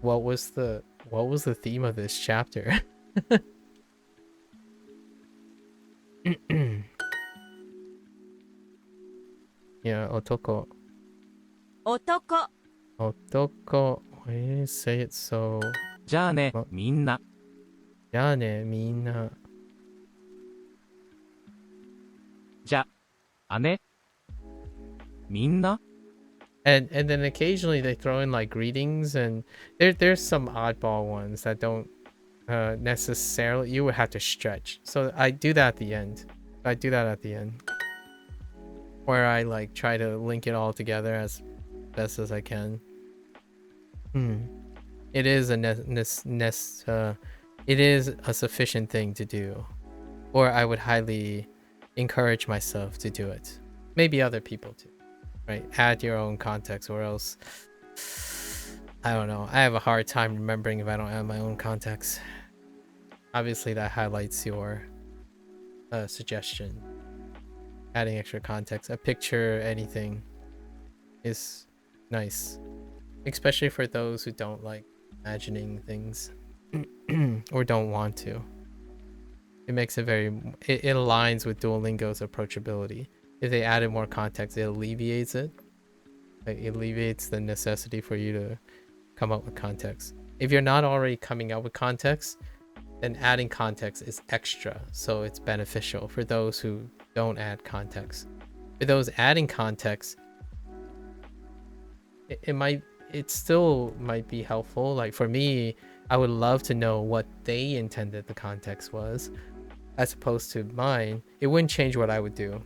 what was the theme of this chapter? Yeah, otoko. 男 Otoko. Why do you say it so? じゃあねま、みんな。じゃあね、みんな。じゃあねみんな。 And then occasionally they throw in like greetings, and there's some oddball ones that don't necessarily, you would have to stretch. So I do that at the end. Where I like try to link it all together as best as I can. It is it is a sufficient thing to do, or I would highly encourage myself to do it. Maybe other people too, right? Add your own context, or else I don't know. I have a hard time remembering if I don't add my own context. Obviously, that highlights your suggestion. Adding extra context, a picture, anything is nice, especially for those who don't like imagining things or don't want to. It makes it it aligns with Duolingo's approachability. If they added more context, it alleviates it. Like, it alleviates the necessity for you to come up with context. If you're not already coming up with context, then adding context is extra, so it's beneficial for those who don't add context. For those adding context, it still might be helpful. Like for me, I would love to know what they intended the context was, as opposed to mine. It wouldn't change what I would do.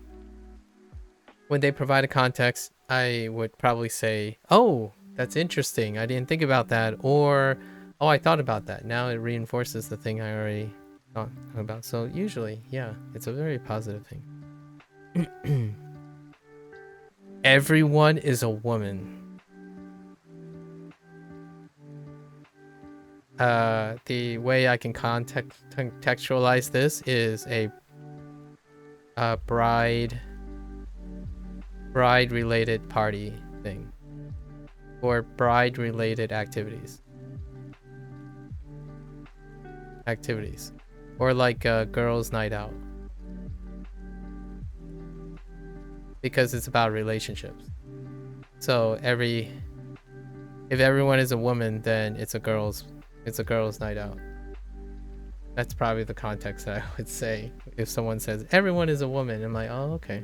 When they provide a context, I would probably say, oh, that's interesting, I didn't think about that, or oh, I thought about that. Now it reinforces the thing I already thought about. So usually, yeah, it's a very positive thing. Everyone is a woman. The way I can contextualize this is a bride related party thing, or bride related activities, or like a girls' night out, because it's about relationships. So if everyone is a woman, then it's a girls' night out. That's probably the context I would say. If someone says everyone is a woman, I'm like, oh, okay,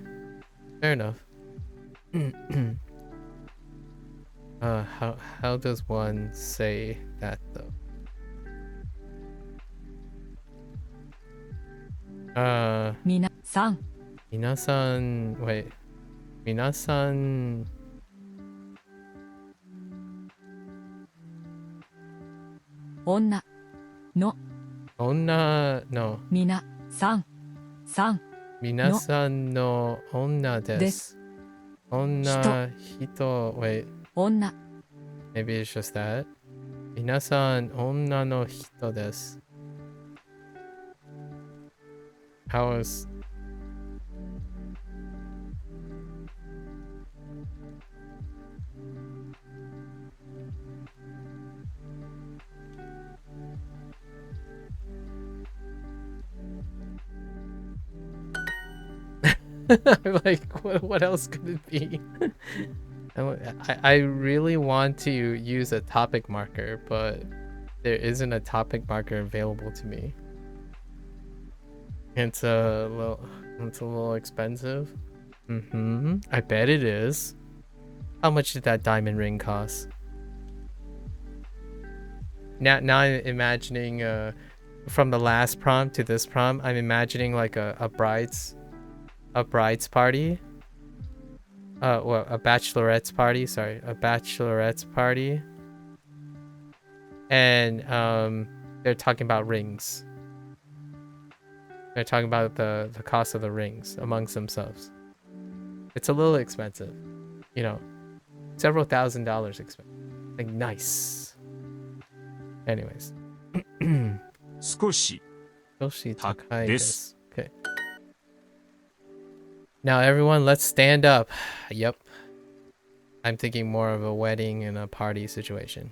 fair enough. How does one say that though? Minasan. Minasan, wait. Minasan. Onna. No. Onna, no. Minasan. San. Minasan no onna desu. Onna, hito, wait. Onna. Maybe it's just that. Minasan onna no hito desu. How is... I'm like, what else could it be? I really want to use a topic marker, but there isn't a topic marker available to me. It's a little expensive. I bet it is. How much did that diamond ring cost? Now I'm imagining from the last prom to this prom, I'm imagining like a bride's party. Well, a bachelorette's party, sorry, a bachelorette's party. And they're talking about rings. They're talking about the cost of the rings amongst themselves. It's a little expensive, you know, several $1,000s expensive. Like, nice. Anyways. 少し Yoshi Tak Takai desu. desu. Okay. Now everyone, let's stand up. Yep. I'm thinking more of a wedding and a party situation.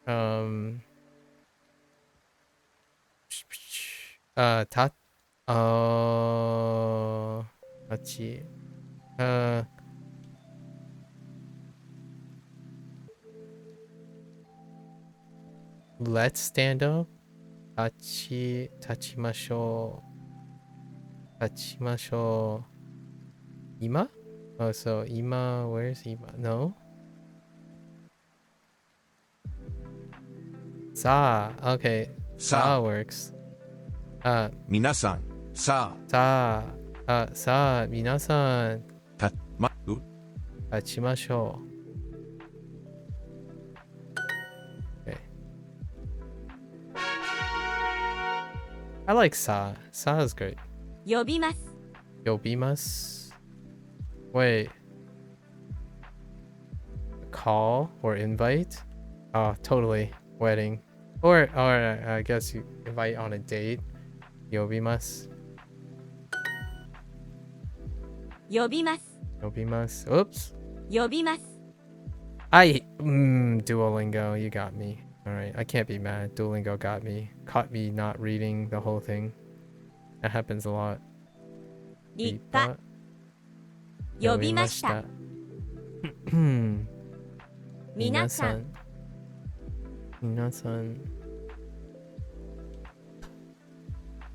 Ta. Tachi. Let's stand up. Tachimashou. Tachimashou. Ima? Oh, so Ima, where's Ima? No. Sa. Okay. Sa works. 皆さん、さ Sa. Sa. Minasan. あ、Tachimashou. Okay. I like Sa. Sa is great. 呼びます。 Yobimas. Wait. Call or invite? Oh, totally. Wedding. Or I guess you invite on a date. Yobimas. 呼びます。 Yobimas. Oops. 呼びます。 Duolingo, you got me. Alright, I can't be mad. Duolingo got me. Caught me not reading the whole thing. That happens a lot. 立派。呼びました。皆さん。皆さん。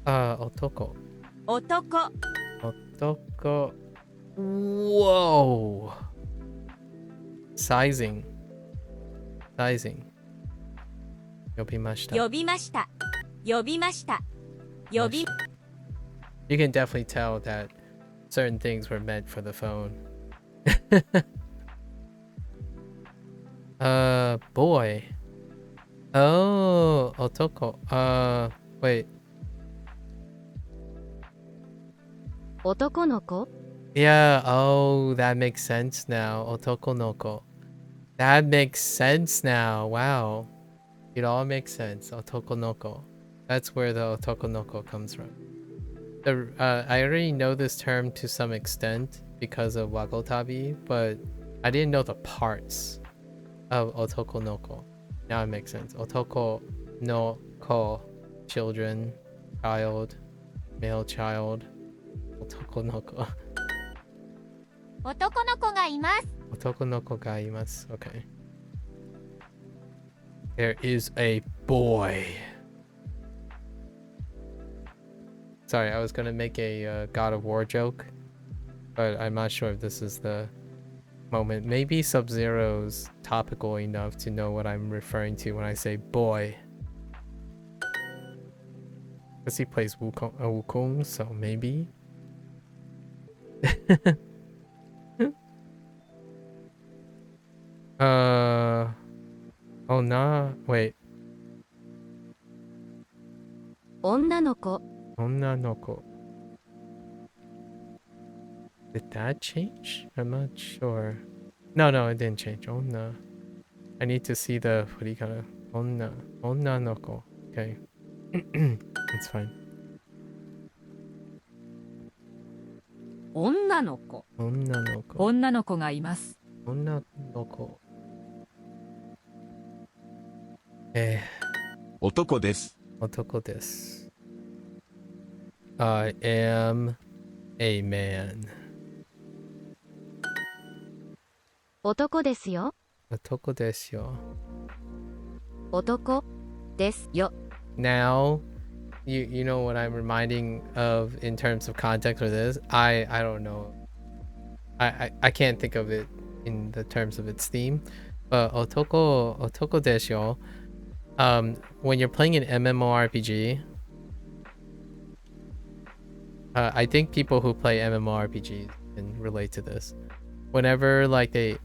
男。男。男。Whoa. Sizing. 呼びました。呼びました。呼びました。呼び。 You can definitely tell that certain things were meant for the phone. Boy. Oh, otoko. Wait. 男の子 Yeah, oh, that makes sense now. Otoko noko. That makes sense now. Wow. It all makes sense. Otoko noko. That's where the otoko noko comes from. I already know this term to some extent because of Wagotabi, but I didn't know the parts of otoko noko. Now it makes sense. Otoko no ko, children, child, male child. Otoko noko. 男の子がいます。 Otoko noko ga imasu. Okay. There is a boy. Sorry, I was gonna make a God of War joke, but I'm not sure if this is the moment. Maybe Sub-Zero's topical enough to know what I'm referring to when I say boy. Because he plays Wukong, so maybe. Oh nah, wait. 女の子 Onnanoko. Did that change? I'm not sure. No, it didn't change. Onna. I need to see the furikana. Onna. Onnanoko. Okay. That's fine. 女の子。 Onnanoko. 女の子がいます。 Onnanoko. 男です。 Otoko desu. I am a man. 男ですよ Otoko desu yo. 男ですよ Now, you know what I'm reminding of in terms of context for this? I don't know. I can't think of it in the terms of its theme. But otoko desho, when you're playing an MMORPG, I think people who play MMORPGs can relate to this. Whenever like they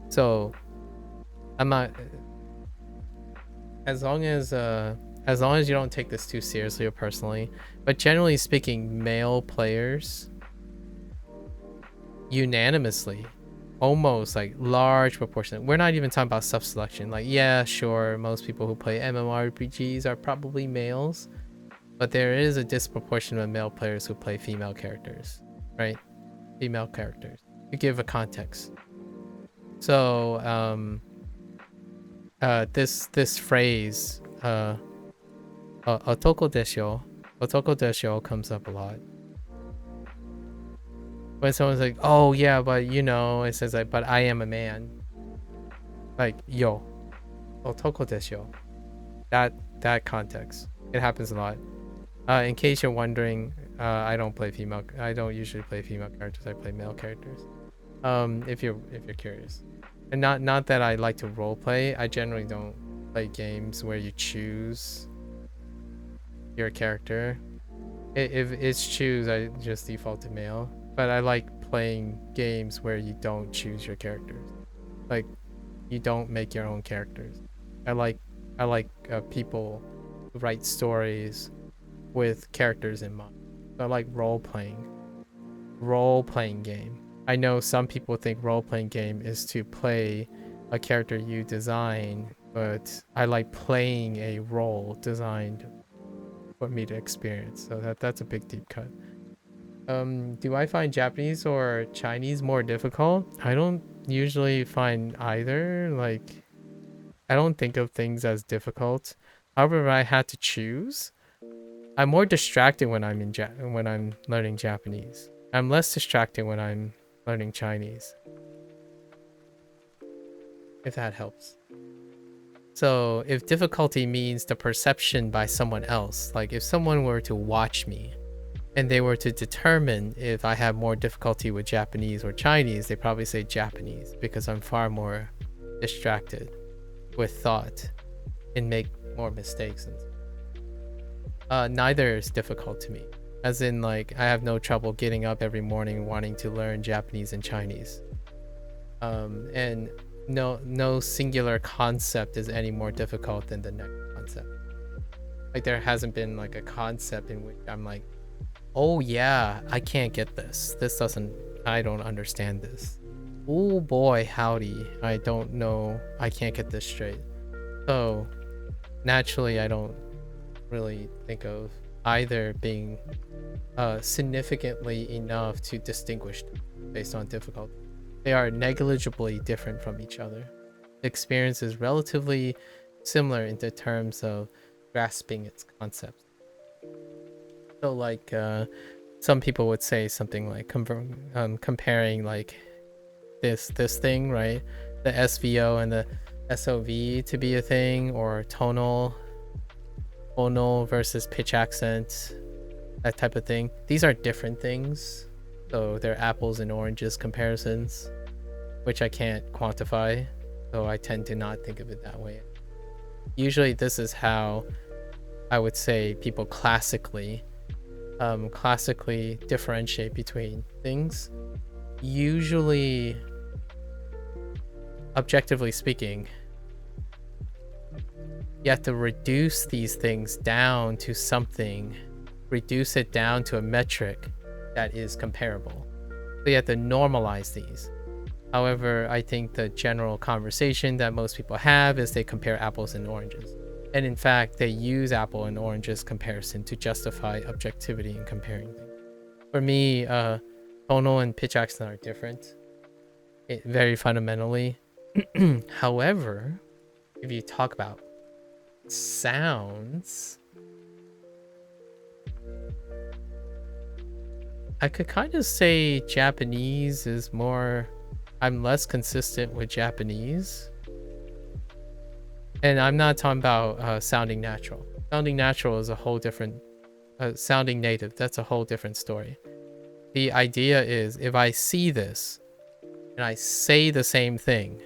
so I'm not, as long as you don't take this too seriously or personally, but generally speaking, male players unanimously, almost like large proportion, we're not even talking about self-selection, like yeah, sure, most people who play MMORPGs are probably males, but there is a disproportion of male players who play female characters, right? Female characters, to give a context. So this phrase otoko desho comes up a lot when someone's like, oh yeah, but you know, it says like, but I am a man, like yo, otoko desho, that context, it happens a lot. In case you're wondering, I don't usually play female characters, I play male characters, if you're curious. And not that I like to role play. I generally don't play games where you choose your character. If it's choose, I just default to male. But I like playing games where you don't choose your characters, like you don't make your own characters. I like people who write stories with characters in mind. So I like role playing game. I know some people think role-playing game is to play a character you design, but I like playing a role designed for me to experience. So that's a big deep cut. Do I find Japanese or Chinese more difficult? I don't usually find either. Like, I don't think of things as difficult. However, if I had to choose, I'm more distracted when I'm when I'm learning Japanese. I'm less distracted when I'm learning Chinese, if that helps. So if difficulty means the perception by someone else, like if someone were to watch me and they were to determine if I have more difficulty with Japanese or Chinese, they probably say Japanese, because I'm far more distracted with thought and make more mistakes. Neither is difficult to me. As in, like, I have no trouble getting up every morning wanting to learn Japanese and Chinese. And no singular concept is any more difficult than the next concept. Like, there hasn't been like a concept in which I'm like, oh yeah, I can't get this. I don't understand this. Oh boy, howdy. I don't know. I can't get this straight. So naturally, I don't really think of either being significantly enough to distinguish them based on difficulty. They are negligibly different from each other. The experience is relatively similar in the terms of grasping its concepts. So like some people would say something like comparing like this thing, right? The SVO and the SOV to be a thing, or tonal versus pitch accent, that type of thing. These are different things, so they're apples and oranges comparisons, which I can't quantify, so I tend to not think of it that way. Usually this is how I would say people classically differentiate between things. Usually, objectively speaking, you have to reduce these things down to something, reduce it down to a metric that is comparable. So you have to normalize these. However, I think the general conversation that most people have is they compare apples and oranges. And in fact, they use apple and oranges comparison to justify objectivity in comparing things. For me, tonal and pitch accent are different, very fundamentally. However, if you talk about sounds, I could kind of say Japanese is more, I'm less consistent with Japanese. And I'm not talking about sounding natural. Sounding natural is a whole different, sounding native, that's a whole different story. The idea is, if I see this and I say the same thing.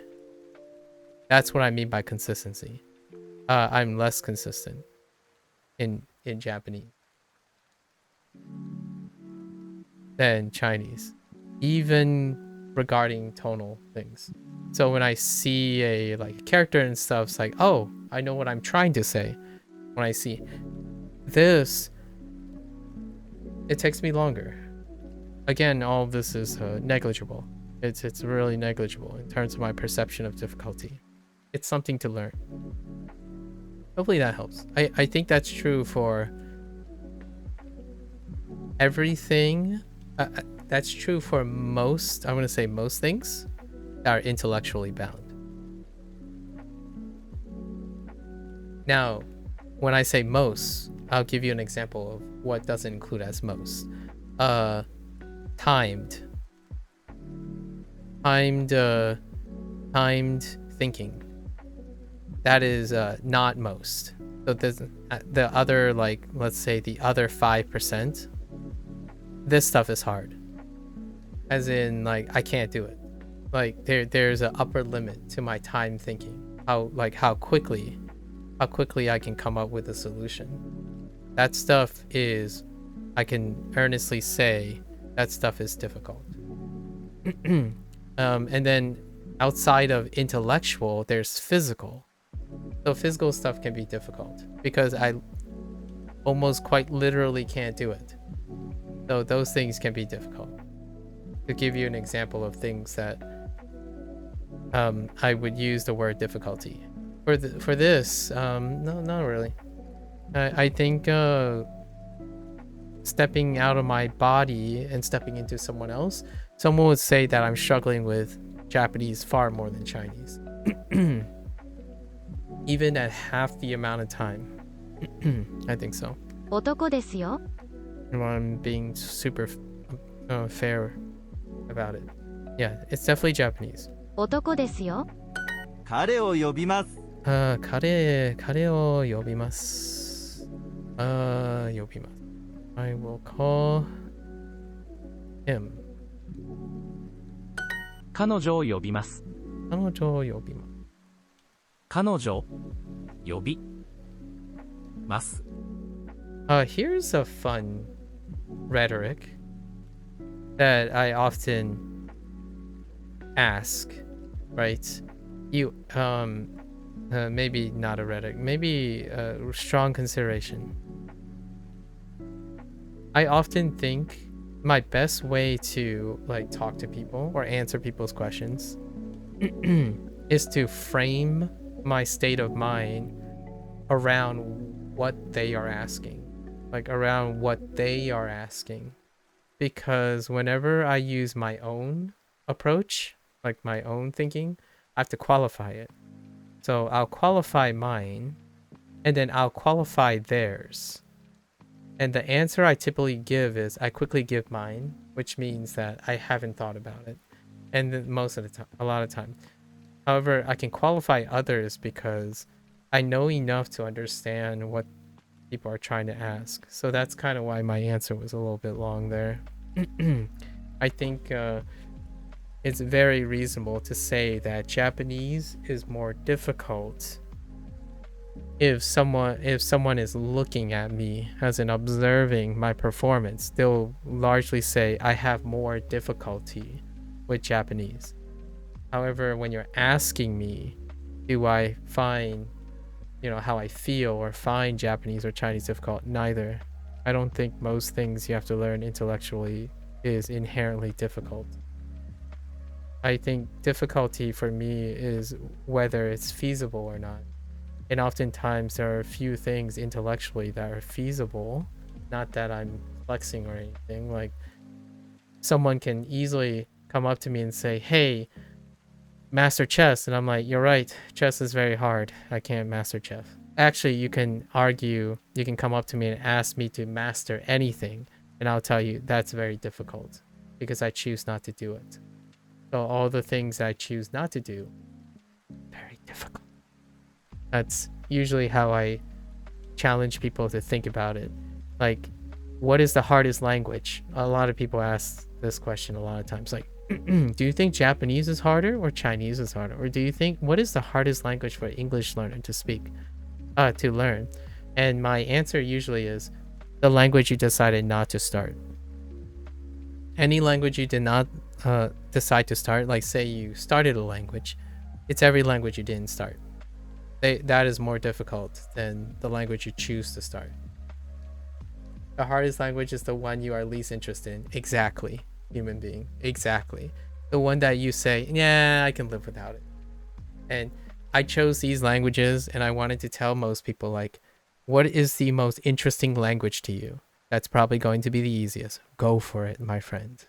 That's what I mean by consistency. I'm less consistent in Japanese than Chinese, even regarding tonal things. So when I see a like character and stuff, it's like, oh, I know what I'm trying to say. When I see this, it takes me longer. Again, all of this is negligible. It's really negligible in terms of my perception of difficulty. It's something to learn. Hopefully that helps. I think that's true for everything. That's true for most, I want to say most things that are intellectually bound. Now, when I say most, I'll give you an example of what doesn't include as most. Timed thinking. That is not most. So the other, like, let's say the other 5%, this stuff is hard. As in, like, I can't do it. Like, there's an upper limit to my time thinking. How quickly I can come up with a solution. That stuff is, I can earnestly say, that stuff is difficult. And then outside of intellectual, there's physical. So physical stuff can be difficult because I almost quite literally can't do it. So those things can be difficult. To give you an example of things that I would use the word difficulty. For this, no, not really. I think stepping out of my body and stepping into someone else, someone would say that I'm struggling with Japanese far more than Chinese. Even at half the amount of time. I think so. 男ですよ。 I'm being super fair about it. Yeah, it's definitely Japanese. 男ですよ。彼を呼びます。彼を呼びます。呼びます。I will call him. 彼女を呼びます。彼女を呼びます。彼女呼びます。Here's a fun rhetoric that I often ask, right? You maybe not a rhetoric, maybe a strong consideration. I often think my best way to like talk to people or answer people's questions is to frame my state of mind around what they are asking, because whenever I use my own approach, like my own thinking, I have to qualify it. So I'll qualify mine and then I'll qualify theirs, and the answer I typically give is I quickly give mine, which means that I haven't thought about it, and then most of the time, a lot of time. However, I can qualify others because I know enough to understand what people are trying to ask. So that's kind of why my answer was a little bit long there. I think it's very reasonable to say that Japanese is more difficult if someone is looking at me as in observing my performance. They'll largely say I have more difficulty with Japanese. However, when you're asking me, do I find, how I feel or find Japanese or Chinese difficult? Neither. I don't think most things you have to learn intellectually is inherently difficult. I think difficulty for me is whether it's feasible or not. And oftentimes there are a few things intellectually that are feasible, not that I'm flexing or anything. Like, someone can easily come up to me and say, hey, master chess, and I'm like, you're right, chess is very hard, I can't master chess. Actually, you can come up to me and ask me to master anything, and I'll tell you that's very difficult because I choose not to do it. So all the things I choose not to do, very difficult. That's usually how I challenge people to think about it. Like, what is the hardest language? A lot of people ask this question a lot of times, like, Do you think Japanese is harder or Chinese is harder? Or do you think, what is the hardest language for English learner to speak, to learn? And my answer usually is the language you decided not to start. Any language you did not decide to start, like say you started a language, it's every language you didn't start. That is more difficult than the language you choose to start. The hardest language is the one you are least interested in. Exactly, human being. Exactly. The one that you say, yeah, I can live without it. And I chose these languages and I wanted to tell most people, like, what is the most interesting language to you? That's probably going to be the easiest. Go for it, my friend.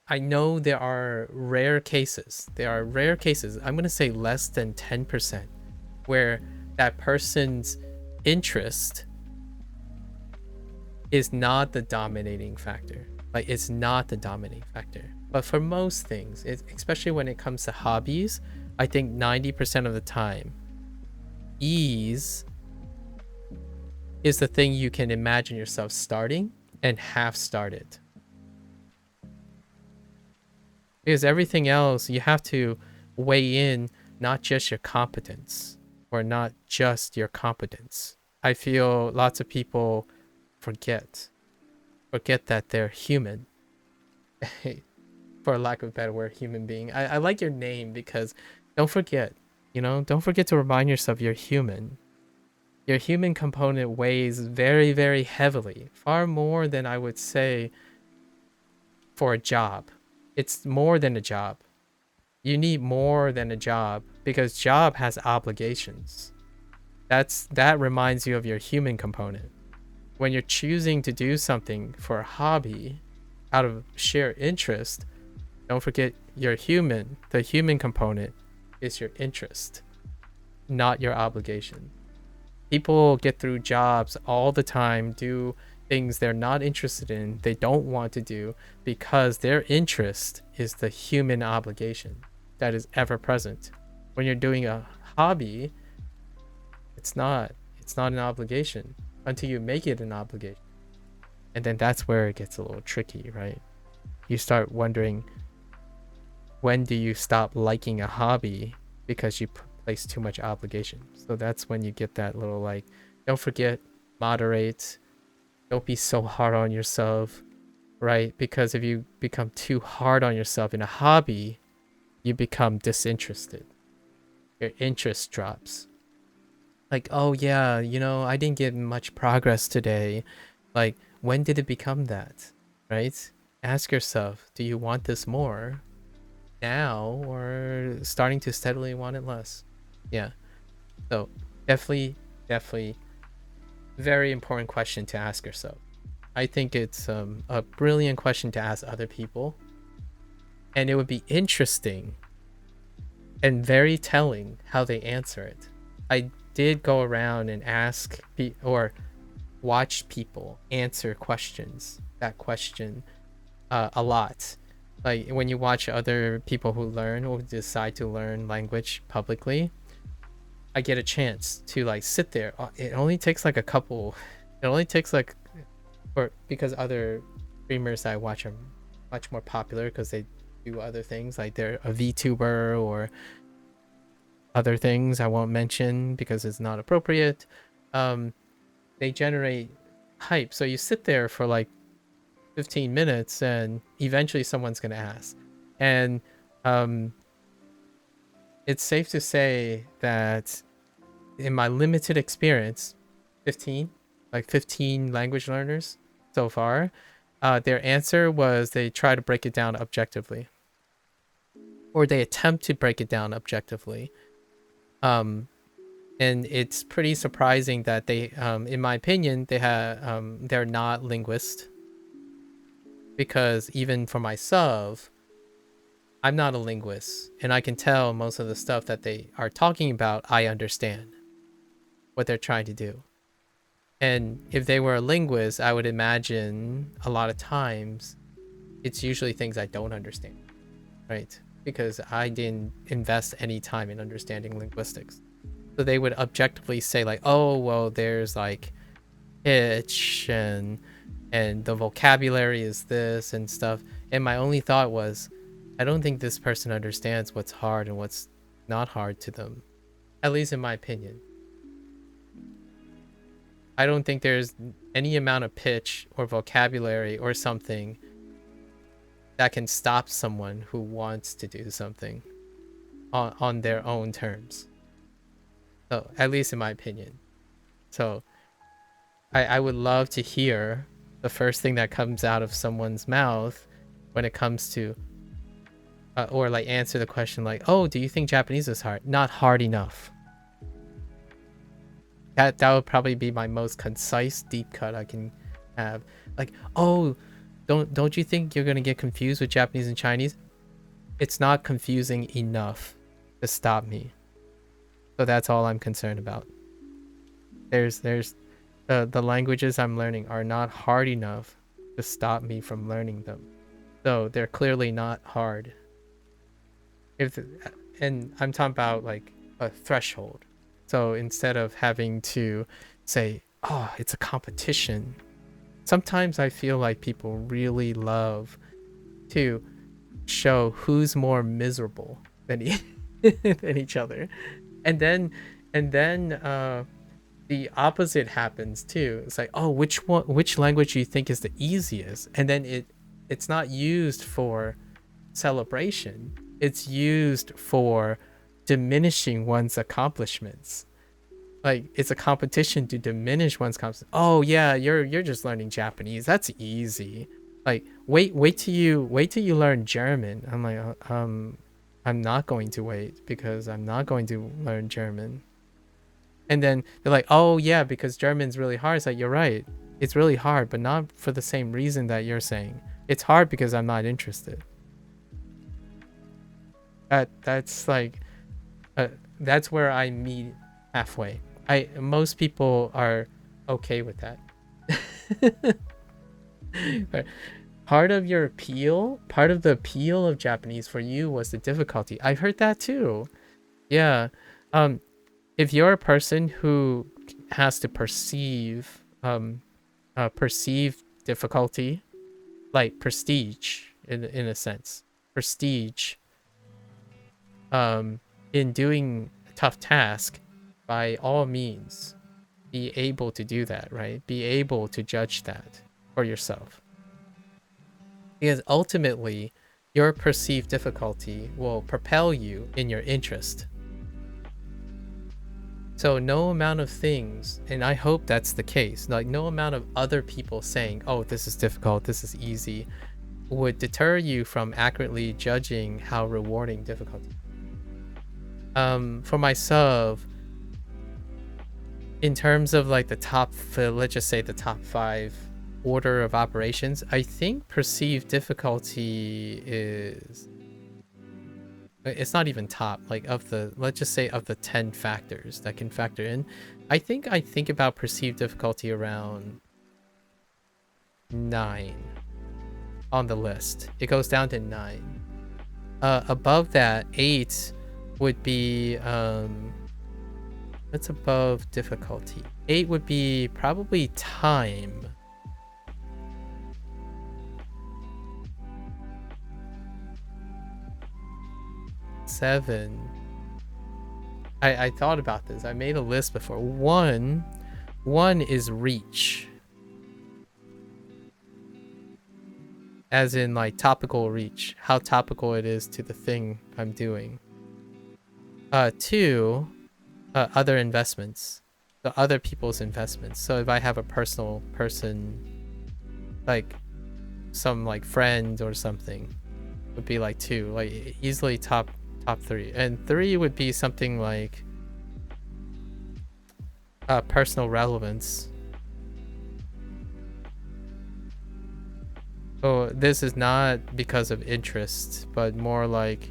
I know there are rare cases. I'm going to say less than 10%, where that person's interest is not the dominating factor. Like, it's not the dominating factor. But for most things, especially when it comes to hobbies, I think 90% of the time, ease is the thing you can imagine yourself starting and have started. Because everything else, you have to weigh in not just your competence, or not just your competence. I feel lots of people forget that they're human. For lack of a better word, human being. I like your name because don't forget to remind yourself you're human. Your human component weighs very, very heavily, far more than I would say for a job. It's more than a job. You need more than a job because job has obligations. That reminds you of your human component. When you're choosing to do something for a hobby out of sheer interest, don't forget you're human. The human component is your interest, not your obligation. People get through jobs all the time, do things they're not interested in, they don't want to do, because their interest is the human obligation that is ever present. When you're doing a hobby, it's not an obligation until you make it an obligation. And then that's where it gets a little tricky, right? You start wondering, when do you stop liking a hobby because you place too much obligation? So that's when you get that little, like, don't forget, moderate, don't be so hard on yourself, right? Because if you become too hard on yourself in a hobby, you become disinterested. Your interest drops. Like, oh yeah, I didn't get much progress today. Like, when did it become that, right? Ask yourself, do you want this more now, or starting to steadily want it less? Yeah. So definitely very important question to ask yourself. I think it's a brilliant question to ask other people, and it would be interesting and very telling how they answer it. I did go around and ask or watch people answer that question a lot. Like when you watch other people who learn or decide to learn language publicly, I get a chance to like sit there. It only takes like because other streamers I watch are much more popular because they do other things, like they're a VTuber or other things I won't mention because it's not appropriate. They generate hype, so you sit there for like 15 minutes and eventually someone's gonna ask. And it's safe to say that in my limited experience, 15 language learners so far, their answer was they try to break it down objectively, or they attempt to break it down objectively. And it's pretty surprising that they, in my opinion, they're not linguists, because even for myself, I'm not a linguist, and I can tell most of the stuff that they are talking about, I understand what they're trying to do. And if they were a linguist, I would imagine a lot of times it's usually things I don't understand, right? Because I didn't invest any time in understanding linguistics. So they would objectively say like, oh, well, there's like pitch and the vocabulary is this and stuff. And my only thought was, I don't think this person understands what's hard and what's not hard to them, at least in my opinion. I don't think there's any amount of pitch or vocabulary or something that can stop someone who wants to do something on their own terms. So, at least in my opinion. So, I would love to hear the first thing that comes out of someone's mouth when it comes to, or like answer the question like, oh, do you think Japanese is hard? Not hard enough. That would probably be my most concise deep cut I can have. Like, oh, don't you think you're gonna get confused with Japanese and Chinese? It's not confusing enough to stop me. So that's all I'm concerned about. There's the languages I'm learning are not hard enough to stop me from learning them. So they're clearly not hard. And I'm talking about like a threshold. So instead of having to say, oh, it's a competition, sometimes I feel like people really love to show who's more miserable than than each other. And then the opposite happens too. It's like, oh, which language do you think is the easiest? And then it's not used for celebration. It's used for diminishing one's accomplishments. Like, it's a competition to diminish one's accomplishments. Oh yeah, you're just learning Japanese. That's easy. Like, wait till you learn German. I'm like, I'm not going to wait because I'm not going to learn German. And then they're like, oh yeah, because German's really hard. It's like, you're right. It's really hard, but not for the same reason that you're saying. It's hard because I'm not interested. That's like, that's where I meet halfway. Most people are okay with that. But part of the appeal of Japanese for you was the difficulty. I've heard that too. Yeah. If you're a person who has to perceive difficulty, like prestige in a sense, prestige in doing a tough task, by all means be able to do that, right? Be able to judge that for yourself, because ultimately your perceived difficulty will propel you in your interest. So no amount of things, and I hope that's the case, like no amount of other people saying, oh, this is difficult, this is easy, would deter you from accurately judging how rewarding difficulty. For myself, in terms of like the top, let's just say the top 5 order of operations, I think perceived difficulty is, it's not even top, like of the, let's just say of the 10 factors that can factor in, I think about perceived difficulty around 9 on the list. It goes down to 9. Above that, 8 would be that's above difficulty. 8 would be probably time. 7. I thought about this. I made a list before. 1 is reach. As in like topical reach. How topical it is to the thing I'm doing. 2, other investments. So other people's investments. So if I have a personal person, like some like friend or something, would be like 2. Like easily top 3. And 3 would be something like personal relevance. So this is not because of interest, but more like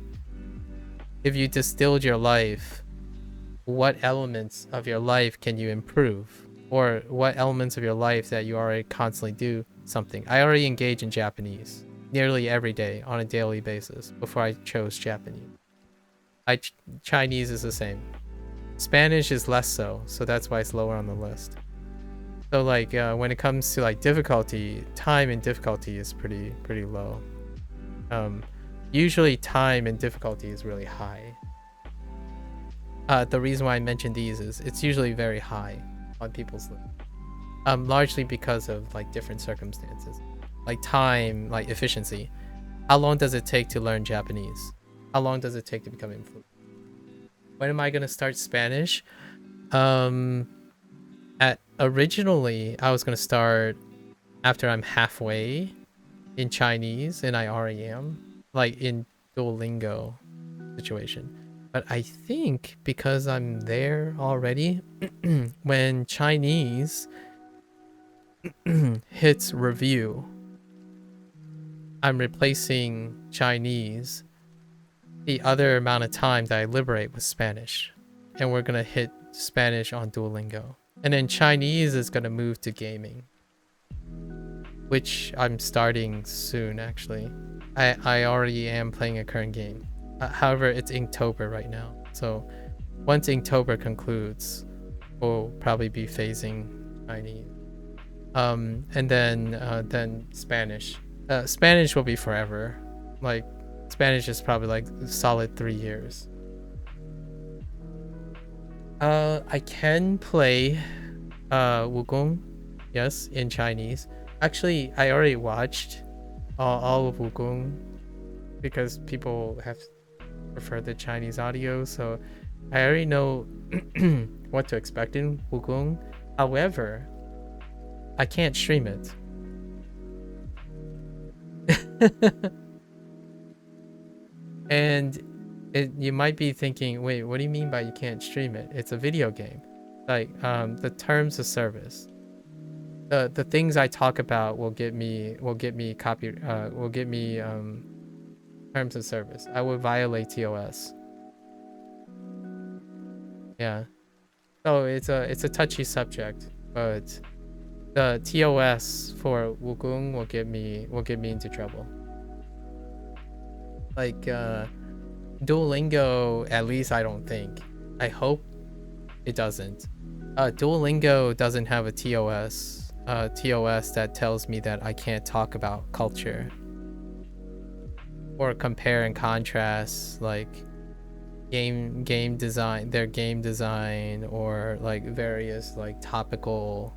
if you distilled your life, what elements of your life can you improve? Or what elements of your life that you already constantly do something. I already engage in Japanese nearly every day on a daily basis before I chose Japanese. Chinese is the same. Spanish is less so that's why it's lower on the list. So like when it comes to like difficulty, time and difficulty is pretty low. Usually time and difficulty is really high. The reason why I mention these is it's usually very high on people's list. Largely because of like different circumstances, like time, like efficiency. How long does it take to learn Japanese? How long does it take to become fluent? When am I gonna start Spanish? Originally I was gonna start after I'm halfway in Chinese, and I already am, like in Duolingo situation. But I think because I'm there already, when Chinese hits review, I'm replacing Chinese the other amount of time that I liberate with Spanish. And we're gonna hit Spanish on Duolingo. And then Chinese is gonna move to gaming, which I'm starting soon actually. I already am playing a current game. However, it's Inktober right now. So once Inktober concludes, we'll probably be phasing Chinese. And then Spanish. Spanish will be forever. Like Spanish is probably like solid 3 years. I can play Wukong, yes, in Chinese. Actually, I already watched all of Wukong because people have preferred the Chinese audio, so I already know what to expect in Wukong. However, I can't stream it. And you might be thinking, wait, what do you mean by you can't stream it? It's a video game. Like the terms of service, the things I talk about will get me terms of service. I would violate TOS. Yeah. So it's a touchy subject, but the TOS for Wukong will get me into trouble. Like Duolingo, at least I don't think. I hope it doesn't. Duolingo doesn't have a TOS that tells me that I can't talk about culture or compare and contrast like game design, their game design, or like various like topical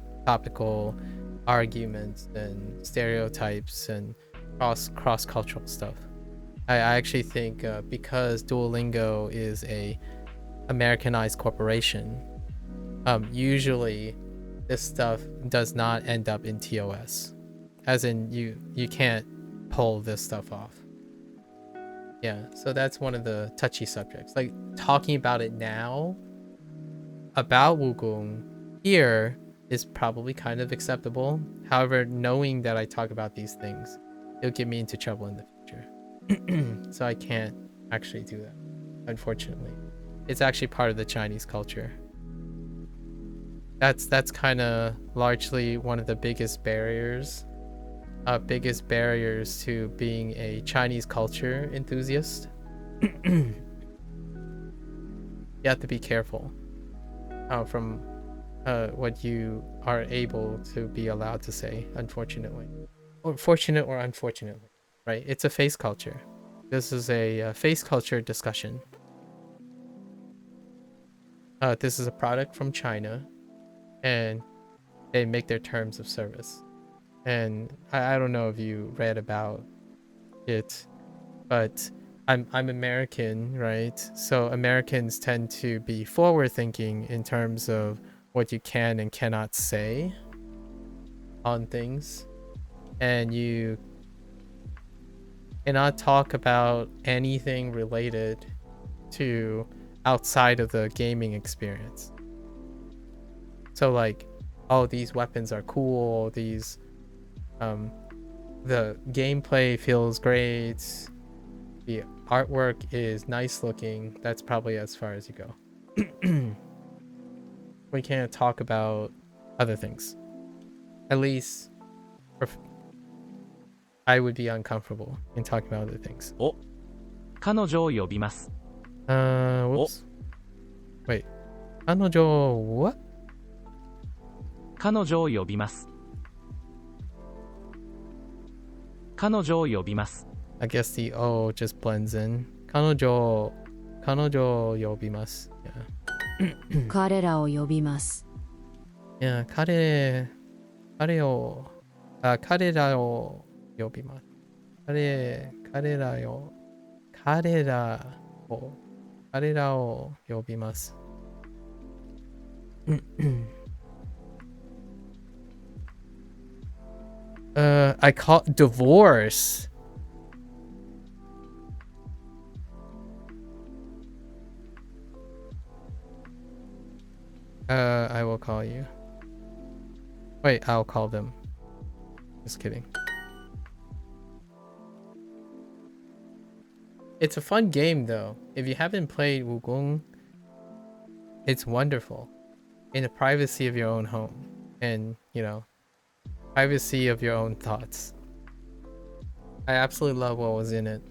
arguments and stereotypes and cross-cultural stuff. I actually think because Duolingo is a Americanized corporation, usually this stuff does not end up in TOS, as in you can't pull this stuff off. Yeah, so that's one of the touchy subjects. Like talking about it now about Wukong here is probably kind of acceptable. However, knowing that I talk about these things, it'll get me into trouble in the future. So I can't actually do that, unfortunately. It's actually part of the Chinese culture. That's kind of largely one of the biggest barriers to being a Chinese culture enthusiast. You have to be careful from what you are able to be allowed to say, unfortunately, or fortunate or unfortunately, right? It's a face culture. This is a face culture discussion. This is a product from China, and they make their terms of service. And I don't know if you read about it, but I'm American, right? So Americans tend to be forward thinking in terms of what you can and cannot say on things, and you cannot talk about anything related to outside of the gaming experience. So like, oh, these weapons are cool, these the gameplay feels great, the artwork is nice looking. That's probably as far as you go. We can't talk about other things. At least I would be uncomfortable in talking about other things. お、彼女を呼びます。 Whoops. Wait. 彼女 what? 彼女を呼びます。彼女を呼びます。I guess the O just blends in. 彼女呼びます. Yeah. 彼らを呼びます Yeah, 彼らを呼びます。彼らを呼びます。I call divorce. I will call you. Wait, I'll call them. Just kidding. It's a fun game though. If you haven't played Wukong, it's wonderful. In the privacy of your own home. And, you know, privacy of your own thoughts. I absolutely love what was in it.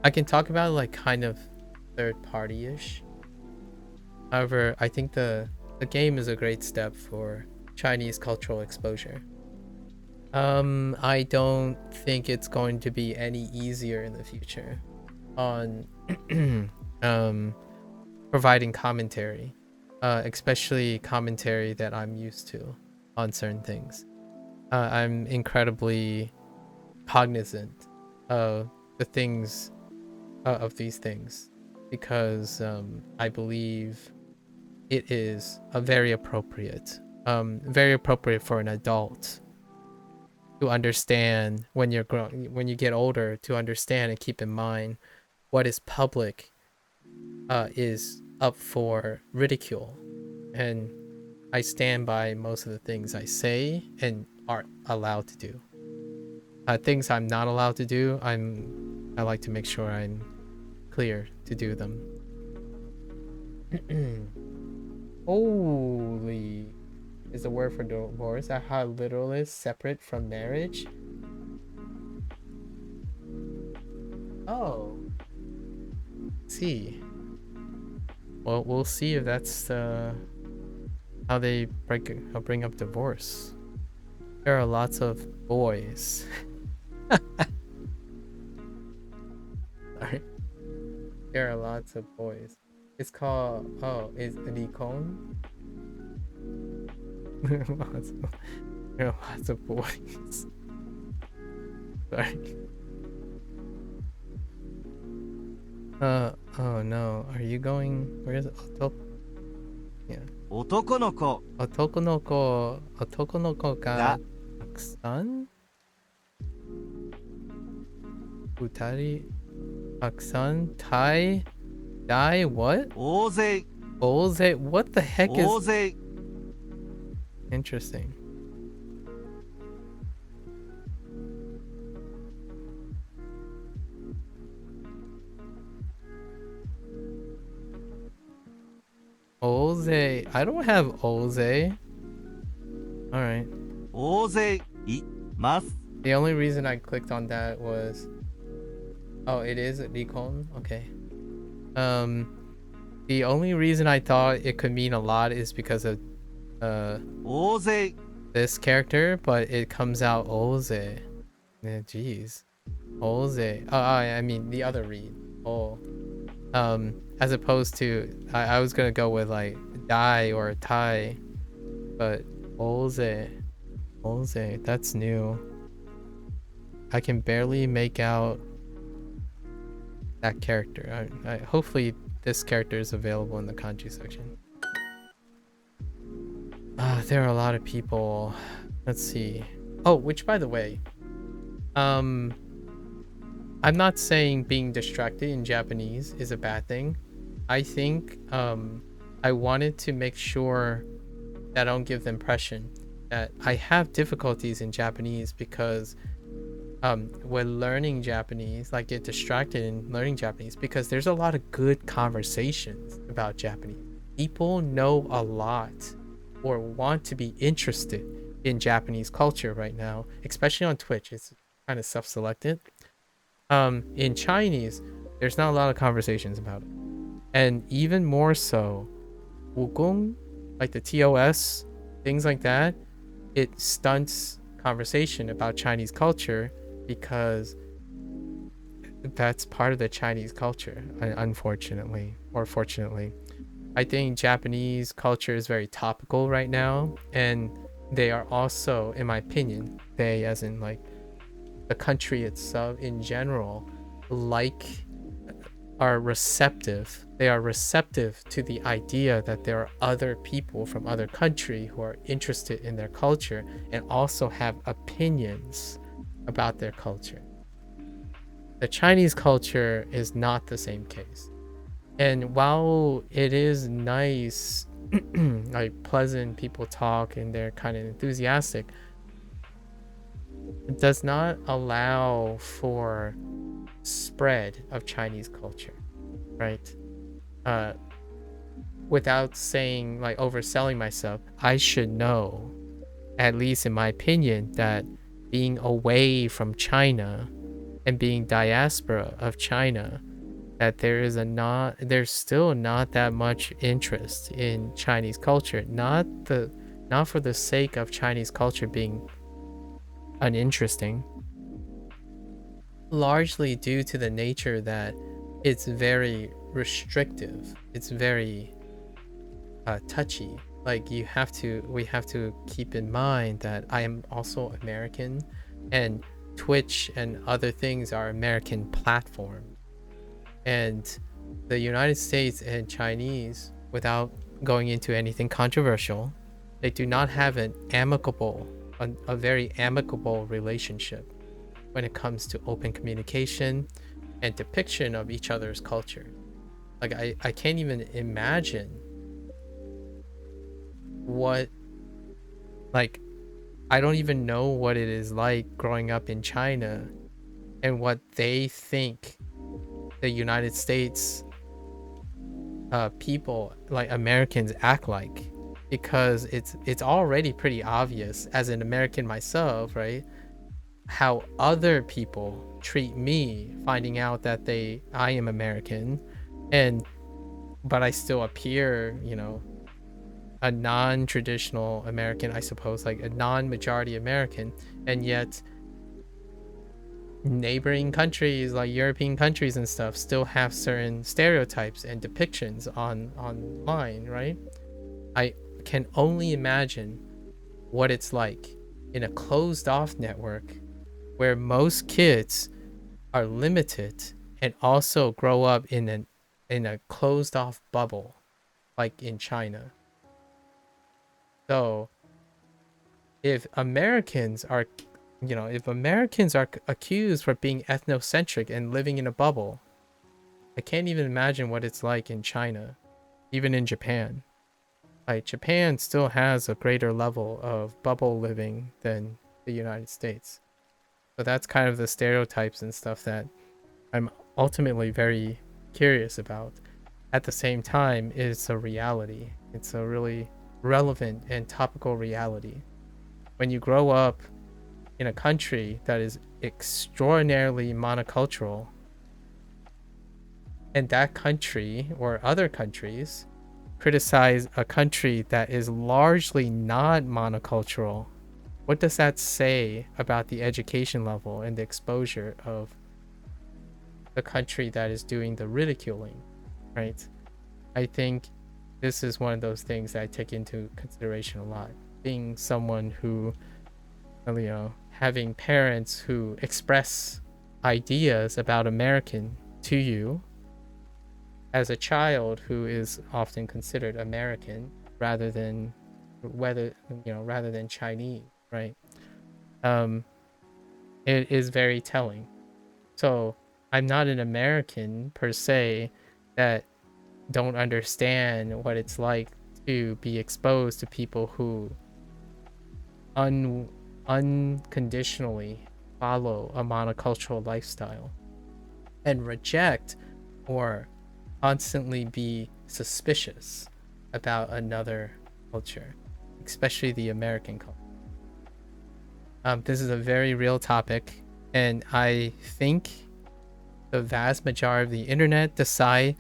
I can talk about it like kind of third party-ish. However, I think the game is a great step for Chinese cultural exposure. I don't think it's going to be any easier in the future on providing commentary, especially commentary that I'm used to on certain things. I'm incredibly cognizant of the things of these things because I believe it is very appropriate for an adult to understand when you get older, to understand and keep in mind what is public is up for ridicule, and I stand by most of the things I say and are allowed to do. Things I'm not allowed to do, I like to make sure I'm clear to do them. Holy is the word for divorce. How literal is separate from marriage? Oh. See. Well, we'll see if that's how they bring up divorce. There are lots of boys. Sorry. There are lots of boys. It's called, is Nikon? There are lots of boys. Sorry. Oh no. Are you going? Where is it? Yeah. 男の子男の子がたくさん二人たくさんdie what? 大勢 What the heck 大 is 勢 interesting? Oze. I don't have Oze. Alright. 大勢います The only reason I clicked on that was... Oh, it is Recon? Okay. The only reason I thought it could mean a lot is because of 大勢 this character, but it comes out Oze. Yeah, jeez. Oze. Oh, I mean the other read. Oh. As opposed to I was gonna go with like die or tie, but Oze, that's new. I can barely make out that character. I hopefully this character is available in the kanji section. There are a lot of people. Let's see. Oh, which by the way, I'm not saying being distracted in Japanese is a bad thing. I think I wanted to make sure that I don't give the impression that I have difficulties in Japanese because when learning Japanese, like get distracted in learning Japanese because there's a lot of good conversations about Japanese. People know a lot or want to be interested in Japanese culture right now, especially on Twitch. It's kind of self-selected. In Chinese, there's not a lot of conversations about it. And even more so, Wukong, like the TOS, things like that, it stunts conversation about Chinese culture because that's part of the Chinese culture, unfortunately or fortunately. I think Japanese culture is very topical right now, and they are also, in my opinion, they as in like the country itself in general, like are receptive. They are receptive to the idea that there are other people from other country who are interested in their culture and also have opinions about their culture. The Chinese culture is not the same case. And while it is nice, like pleasant, people talk and they're kind of enthusiastic, it does not allow for spread of Chinese culture, right? Without saying, like, overselling myself, I should know, at least in my opinion, that being away from China and being diaspora of China, that there's still not that much interest in Chinese culture. Not for the sake of Chinese culture being uninteresting, largely due to the nature that it's very restrictive. It's very touchy. Like we have to keep in mind that I am also American, and Twitch and other things are American platform, and the United States and Chinese, without going into anything controversial, they do not have a very amicable relationship when it comes to open communication and depiction of each other's culture. Like I can't even imagine what, like, I don't even know what it is like growing up in China and what they think the United States people, like Americans, act like, because it's already pretty obvious as an American myself, right, how other people treat me, finding out that I am American, but I still appear, a non-traditional American, I suppose, like a non-majority American, and yet neighboring countries like European countries and stuff still have certain stereotypes and depictions online, right? I can only imagine what it's like in a closed off network where most kids are limited and also grow up in a closed off bubble like in China. So if Americans are accused for being ethnocentric and living in a bubble, I can't even imagine what it's like in China, even in Japan. Like Japan still has a greater level of bubble living than the United States. So that's kind of the stereotypes and stuff that I'm ultimately very curious about. At the same time, it's a reality. It's a really relevant and topical reality. When you grow up in a country that is extraordinarily monocultural, and that country or other countries criticize a country that is largely not monocultural, what does that say about the education level and the exposure of the country that is doing the ridiculing, right? I think this is one of those things that I take into consideration a lot. Being someone who, having parents who express ideas about American to you as a child who is often considered American rather than Chinese, right? It is very telling. So I'm not an American per se that don't understand what it's like to be exposed to people who unconditionally follow a monocultural lifestyle and reject or constantly be suspicious about another culture, especially the American culture. This is a very real topic, and I think the vast majority of the internet decide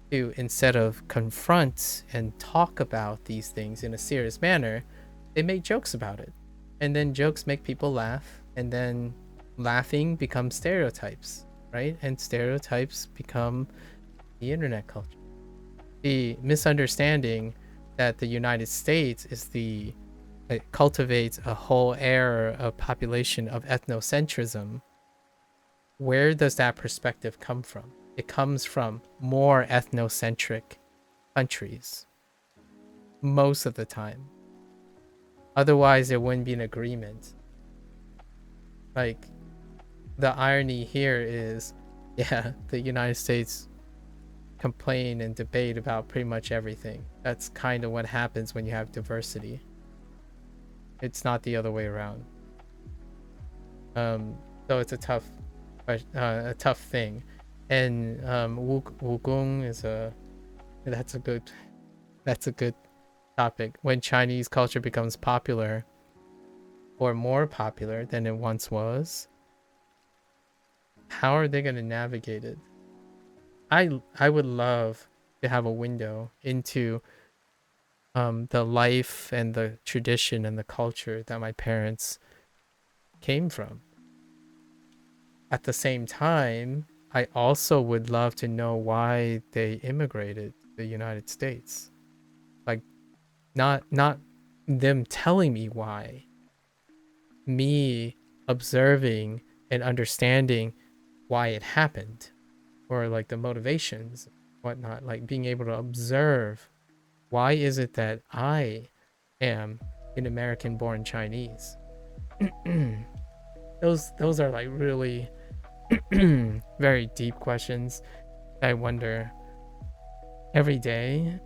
to, instead of confront and talk about these things in a serious manner, they make jokes about it. And then jokes make people laugh, and then laughing becomes stereotypes. right? And stereotypes become the internet culture. The misunderstanding that the United States is it cultivates a whole era of population of ethnocentrism. Where does that perspective come from? It comes from more ethnocentric countries most of the time. Otherwise, there wouldn't be an agreement. Like, the irony here is, yeah, the United States complain and debate about pretty much everything. That's kind of what happens when you have diversity. It's not the other way around. So it's a tough thing. And Wukong is that's a good topic. When Chinese culture becomes popular, or more popular than it once was, how are they going to navigate it? I would love to have a window into the life and the tradition and the culture that my parents came from. At the same time, I also would love to know why they immigrated to the United States. Like, not them telling me why. Me observing and understanding why it happened, or like the motivations, whatnot. Like being able to observe, why is it that I am an American-born Chinese? Those are like really very deep questions I wonder every day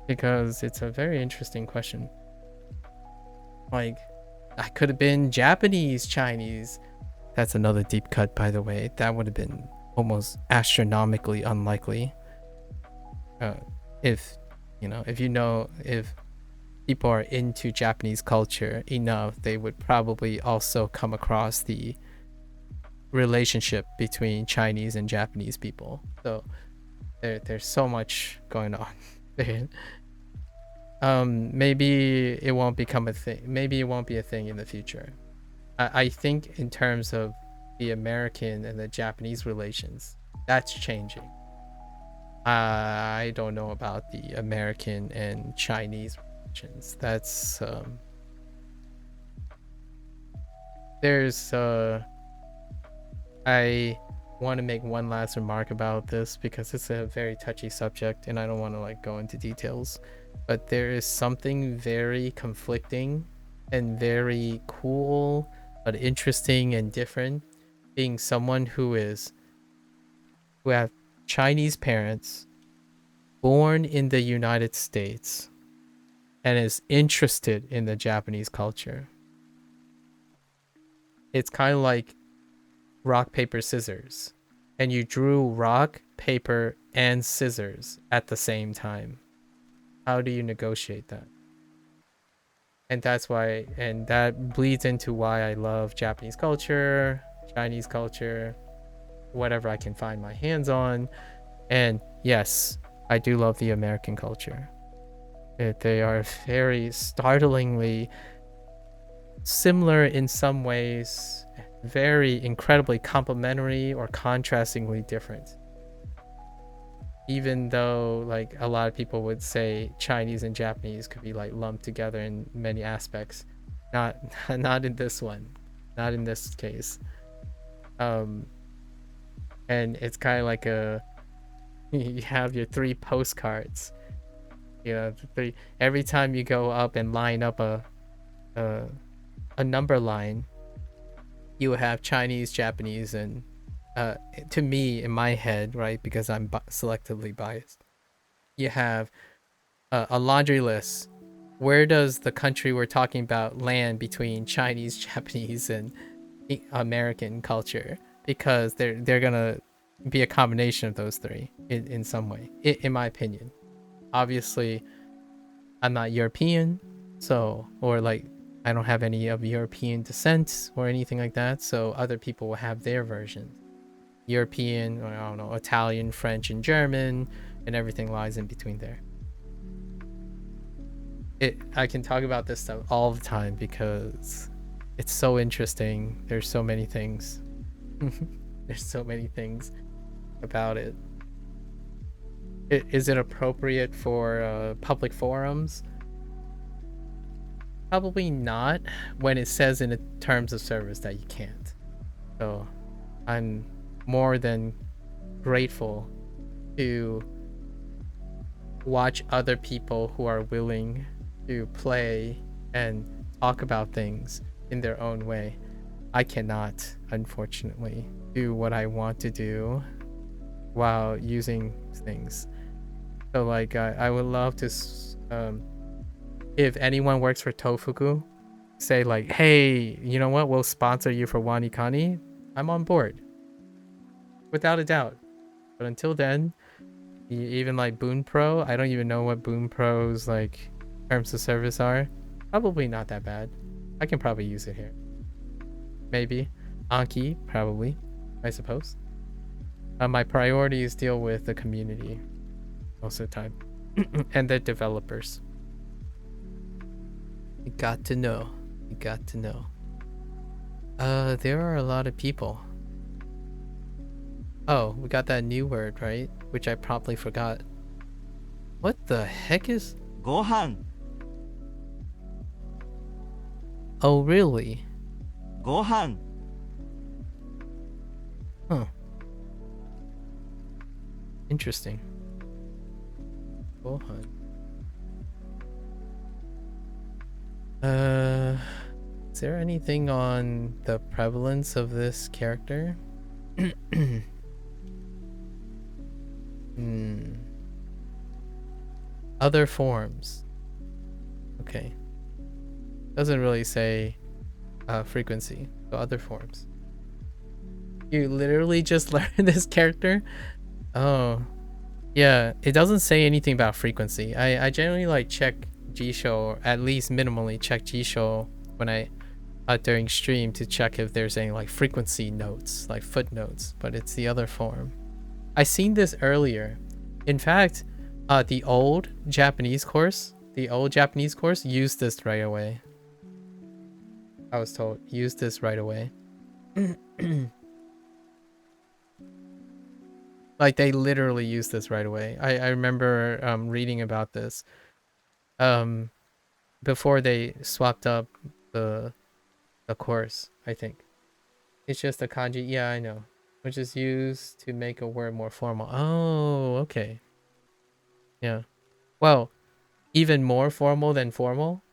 because it's a very interesting question. Like, I could have been Japanese Chinese. That's another deep cut, by the way. That would have been almost astronomically unlikely. If people are into Japanese culture enough, they would probably also come across the relationship between Chinese and Japanese people. So there's so much going on there. Maybe it won't become a thing. Maybe it won't be a thing in the future. I think in terms of the American and the Japanese relations, that's changing. I don't know about the American and Chinese relations. That's there's I want to make one last remark about this because it's a very touchy subject and I don't want to like go into details, but there is something very conflicting and very cool but interesting and different being someone who have Chinese parents, born in the United States, and is interested in the Japanese culture. It's kind of like rock, paper, scissors, and you drew rock, paper, and scissors at the same time. How do you negotiate that? And that's why, and that bleeds into why I love Japanese culture, Chinese culture, whatever I can find my hands on. And yes, I do love the American culture. They are very startlingly similar in some ways, very incredibly complementary or contrastingly different. Even though like a lot of people would say Chinese and Japanese could be like lumped together in many aspects, not in this one, not in this case. And it's kind of like you have your 3 postcards, every time you go up and line up a number line, you have Chinese, Japanese, and to me, in my head, right, because I'm selectively biased, you have a laundry list. Where does the country we're talking about land between Chinese, Japanese, and American culture? Because they're gonna be a combination of those 3 in some way, in my opinion. Obviously, I'm not European, or like I don't have any of European descent or anything like that, so other people will have their version. European, or I don't know, Italian, French, and German, and everything lies in between there. I can talk about this stuff all the time because it's so interesting. There's so many things. There's so many things about it. Is it appropriate for public forums? Probably not when it says in the terms of service that you can't. So I'm more than grateful to watch other people who are willing to play and talk about things in their own way. I cannot, unfortunately, do what I want to do while using things. So like I would love to if anyone works for Tofuku, say like, hey, you know what, we'll sponsor you for WaniKani. I'm on board, without a doubt. But until then, even like Boon Pro, I don't even know what Boon Pro's like terms of service are. Probably not that bad. I can probably use it here. Maybe. Anki, probably, I suppose. My priorities deal with the community most of the time. And the developers. You got to know. You got to know. There are a lot of people. Oh, we got that new word, right? Which I promptly forgot. What the heck is... ご飯 Oh, really? ご飯 Huh. Interesting. Gohan. Is there anything on the prevalence of this character? Other forms. Okay. Doesn't really say frequency. So other forms. You literally just learned this character? Oh. Yeah, it doesn't say anything about frequency. I generally like check Jisho, or at least minimally check Jisho when I during stream to check if there's any like frequency notes, like footnotes, but it's the other form. I seen this earlier. In fact, the old Japanese course used this right away. I was told, use this right away. Like they literally used this right away. I remember reading about this before they swapped up the course, I think. It's just a kanji, yeah, I know, which is used to make a word more formal. Oh, okay. Yeah. Well, even more formal than formal?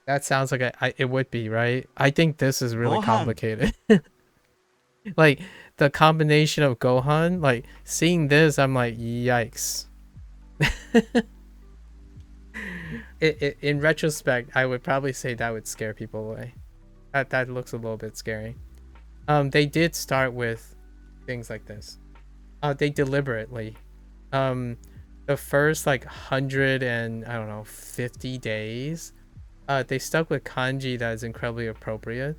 That sounds like it would be, right? I think this is really Gohan. complicated. Like, the combination of Gohan, like, seeing this, I'm like, yikes. In retrospect, I would probably say that would scare people away. That looks a little bit scary. They did start with things like this. They deliberately, the first like 100 and I don't know 50 days, they stuck with kanji that is incredibly appropriate.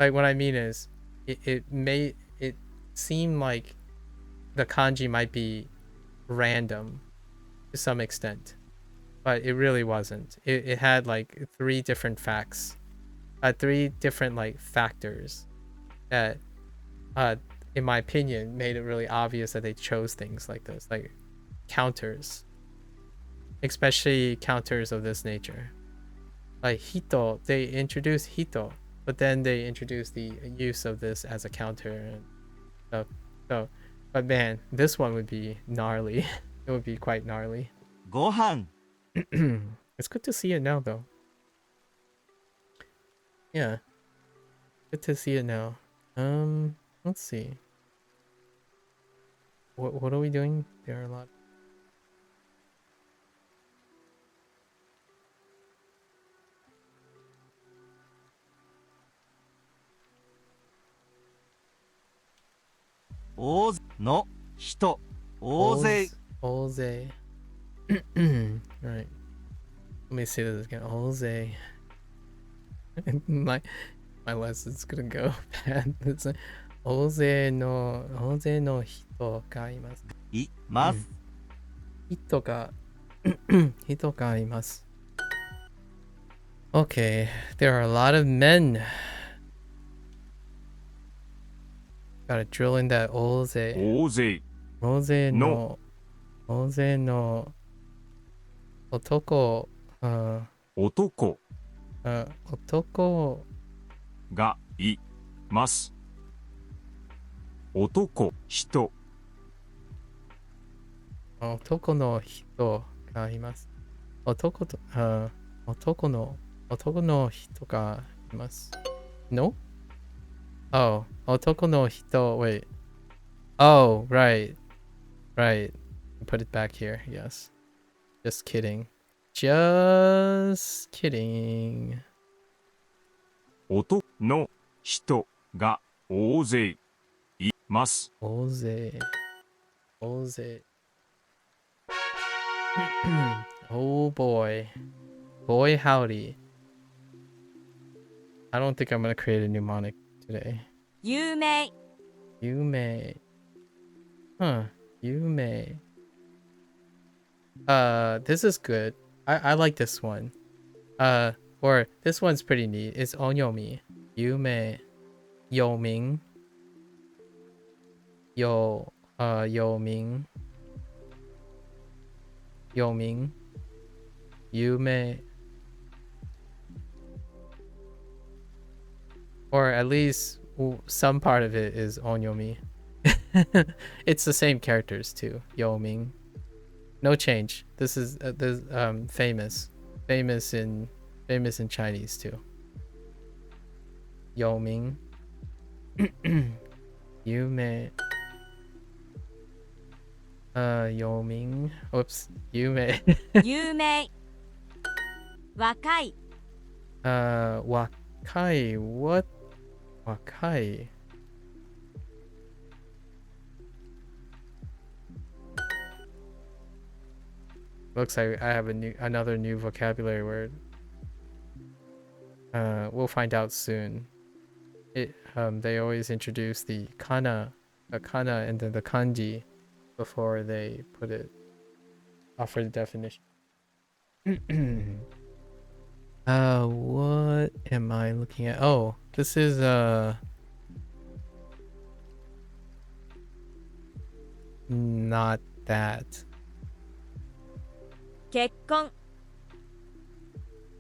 Like what I mean is, it made it seem like the kanji might be random to some extent, but it really wasn't. It had like three different facts, three different like factors that in my opinion made it really obvious that they chose things like this, like counters, especially counters of this nature. Like hito, they introduced hito, but then they introduced the use of this as a counter and stuff. So, but man, this one would be gnarly. It would be quite gnarly. ご飯 It's good to see it now, though. Yeah, good to see it now. Let's see. What are we doing? There are a lot.大勢の人大勢 Oze. Right. Let me say this again. Oze. my lesson's gonna go bad. It's like, Oze no hito ga imasu. います Hito ga hito ga imasu. Okay, there are a lot of men Gotta drill in that 大勢。大勢、大勢の、大勢の男、男男がいます。男、人、男の人がいます。男の人がいます。No? Oh, 男の人, wait. Oh, right. Right. Put it back here, yes. Just kidding. Just kidding. 男の人が大勢います。大勢。大勢。Oh boy. Boy howdy. I don't think I'm gonna create a mnemonic today. 有名 You may. Huh. You may. This is good. I like this one. Or this one's pretty neat. It's onyomi. You may. Yo Ming. Yo Ming. Yo Ming. You may. Or at least some part of it is onyomi. It's the same characters too. Yo Ming. No change. This is famous in Chinese too. Yo Ming. You may. Yo Ming. Oops. You may. 有名若い Wakai. What? Wakai. Looks like I have another new vocabulary word. We'll find out soon. They always introduce the kana, and then the kanji before they offer the definition. What am I looking at? Oh, this is not that. 結婚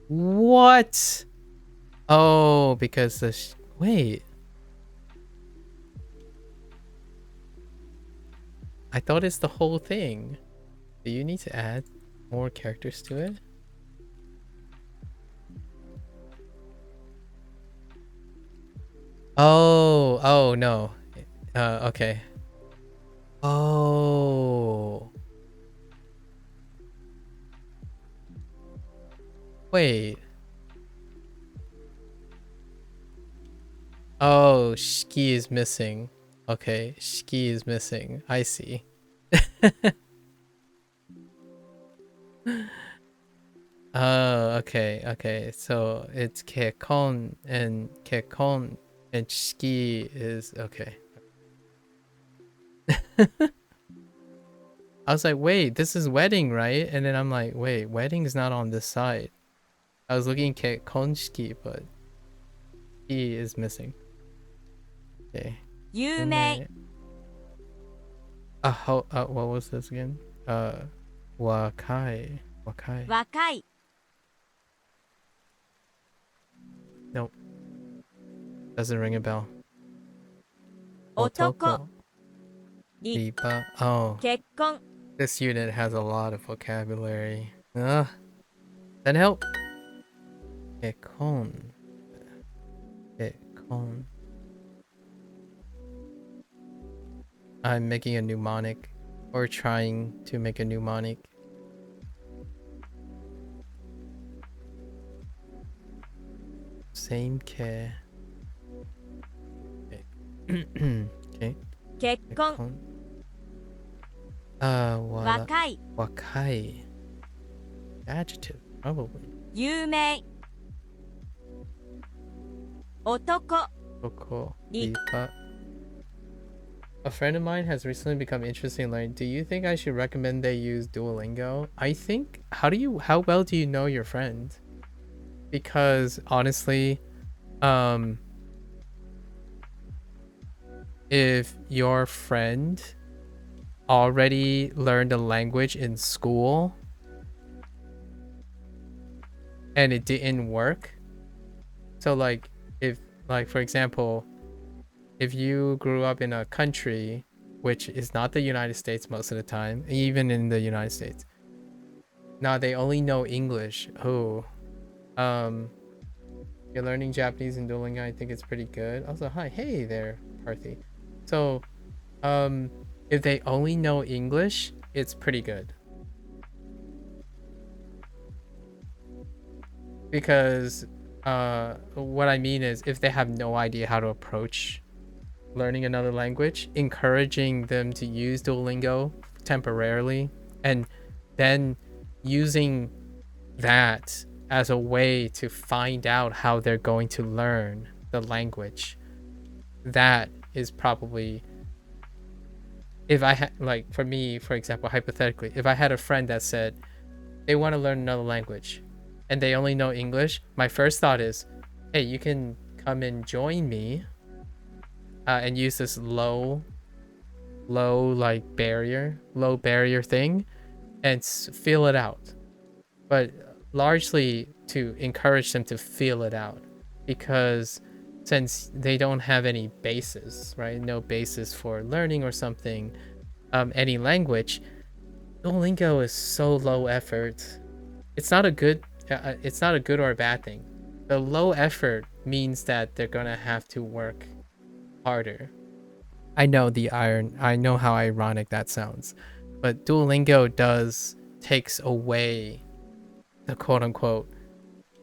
What? Oh, because wait. I thought it's the whole thing. Do you need to add more characters to it? Oh no. Okay. Oh. Wait. Oh, shiki is missing. Okay, shiki is missing. I see. Oh, okay. So it's kekon and shiki is okay. I was like, wait, this is wedding, right? And then I'm like, wait, wedding is not on this side. I was looking at konshiki, but he is missing. Okay. 有名 What was this again? Wakai. 若い Nope. Doesn't ring a bell. 男 り Riba. Oh, 結婚 this unit has a lot of vocabulary. Then help. Kekon. I'm making a mnemonic, or trying to make a mnemonic. Same care. Okay. Okay. 結婚 What? 若い Wakai. Adjective, probably. 有名男 Koko. Li- Lipa. A friend of mine has recently become interested in learning. Do you think I should recommend they use Duolingo? I think. How well do you know your friend? Because honestly, if your friend already learned a language in school and it didn't work. So like if like for example, if you grew up in a country which is not the United States most of the time, even in the United States. Now they only know English. Oh. You're learning Japanese in Duolingo. I think it's pretty good. Also, hi, hey there, Parthy. So, if they only know English, it's pretty good. Because, what I mean is, if they have no idea how to approach learning another language, encouraging them to use Duolingo temporarily, and then using that as a way to find out how they're going to learn the language. That is probably, if I had, like, for me, for example, hypothetically, if I had a friend that said they want to learn another language and they only know English, my first thought is, hey, you can come and join me and use this low barrier thing and feel it out. But largely to encourage them to feel it out, because since they don't have any basis, right? No basis for learning or something, any language, Duolingo is so low effort. It's not a good or a bad thing. The low effort means that they're gonna have to work harder. I know how ironic that sounds, but Duolingo takes away the quote unquote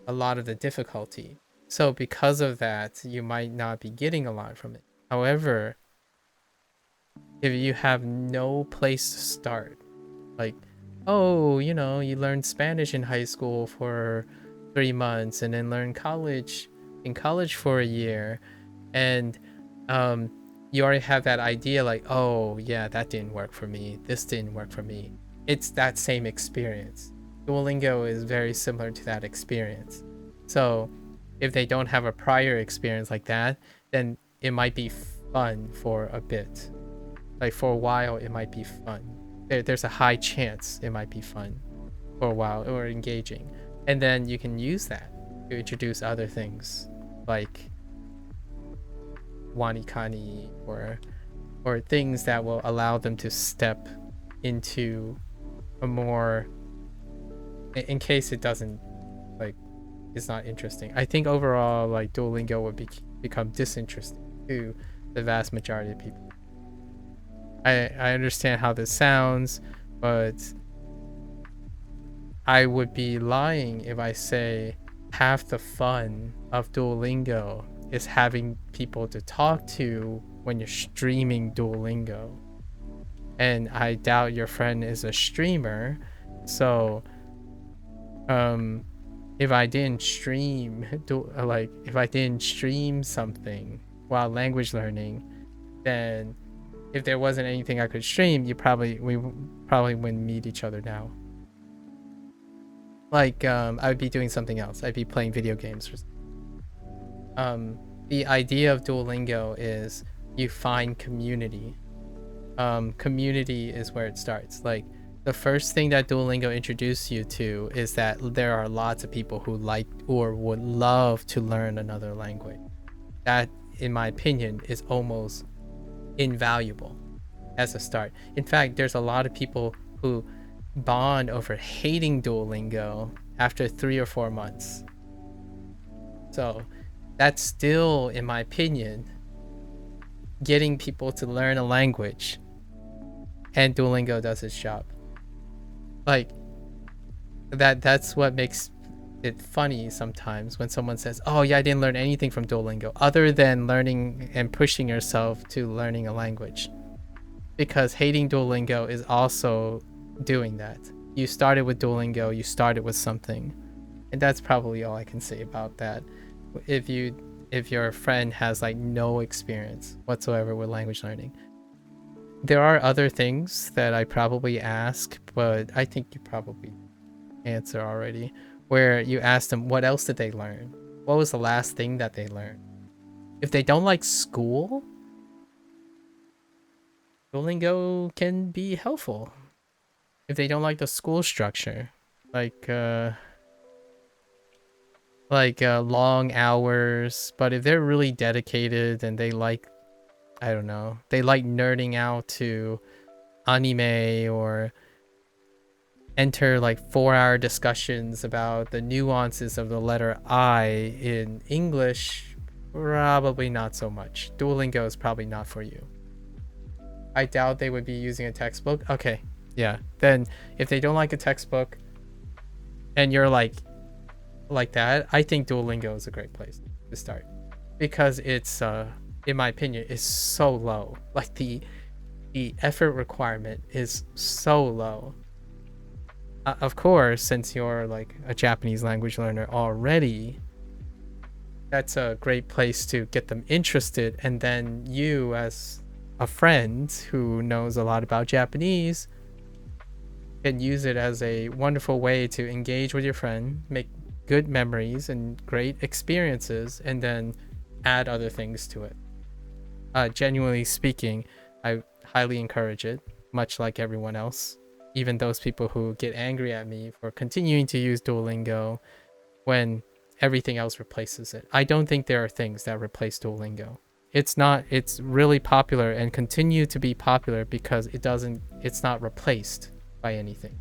a lot of the difficulty. So because of that, you might not be getting a lot from it. However, if you have no place to start, like, oh, you learned Spanish in high school for 3 months and then learn in college for a year, and you already have that idea like, oh yeah, that didn't work for me, this didn't work for me. It's that same experience. Duolingo is very similar to that experience. So if they don't have a prior experience like that, then it might be fun for a bit. Like for a while, it might be fun. There's a high chance it might be fun for a while or engaging. And then you can use that to introduce other things like wanikani or things that will allow them to step into a more, in case it doesn't, like, it's not interesting. I think overall, like, Duolingo would become disinteresting to the vast majority of people. I understand how this sounds, but I would be lying if I say half the fun of Duolingo is having people to talk to when you're streaming Duolingo. And I doubt your friend is a streamer, so if I didn't stream something while language learning, then if there wasn't anything I could stream, we probably wouldn't meet each other now. Like, I would be doing something else. I'd be playing video games or something. The idea of Duolingo is you find community. Community is where it starts. Like, the first thing that Duolingo introduced you to is that there are lots of people who like or would love to learn another language. That, in my opinion, is almost invaluable as a start. In fact, there's a lot of people who bond over hating Duolingo after 3 or 4 months. So that's still, in my opinion, getting people to learn a language, and Duolingo does its job. Like, that's what makes it funny sometimes when someone says, oh yeah, I didn't learn anything from Duolingo other than learning and pushing yourself to learning a language. Because hating Duolingo is also doing that. You started with Duolingo, you started with something. And that's probably all I can say about that. If your friend has like no experience whatsoever with language learning. There are other things that I probably ask, but I think you probably answer already, where you ask them what else did they learn? What was the last thing that they learned? If they don't like school, Duolingo can be helpful if they don't like the school structure, like long hours. But if they're really dedicated and they like, I don't know, they like nerding out to anime or enter like 4-hour discussions about the nuances of the letter I in English, probably not so much. Duolingo is probably not for you. I doubt they would be using a textbook. Okay, yeah. Then if they don't like a textbook and you're like that, I think Duolingo is a great place to start, because it's in my opinion is so low. Like the effort requirement is so low. Of course, since you're like a Japanese language learner already, that's a great place to get them interested, and then you as a friend who knows a lot about Japanese can use it as a wonderful way to engage with your friend, make good memories and great experiences, and then add other things to it. Genuinely speaking, I highly encourage it, much like everyone else. Even those people who get angry at me for continuing to use Duolingo when everything else replaces it. I don't think there are things that replace Duolingo. It's really popular and continue to be popular because it's not replaced by anything.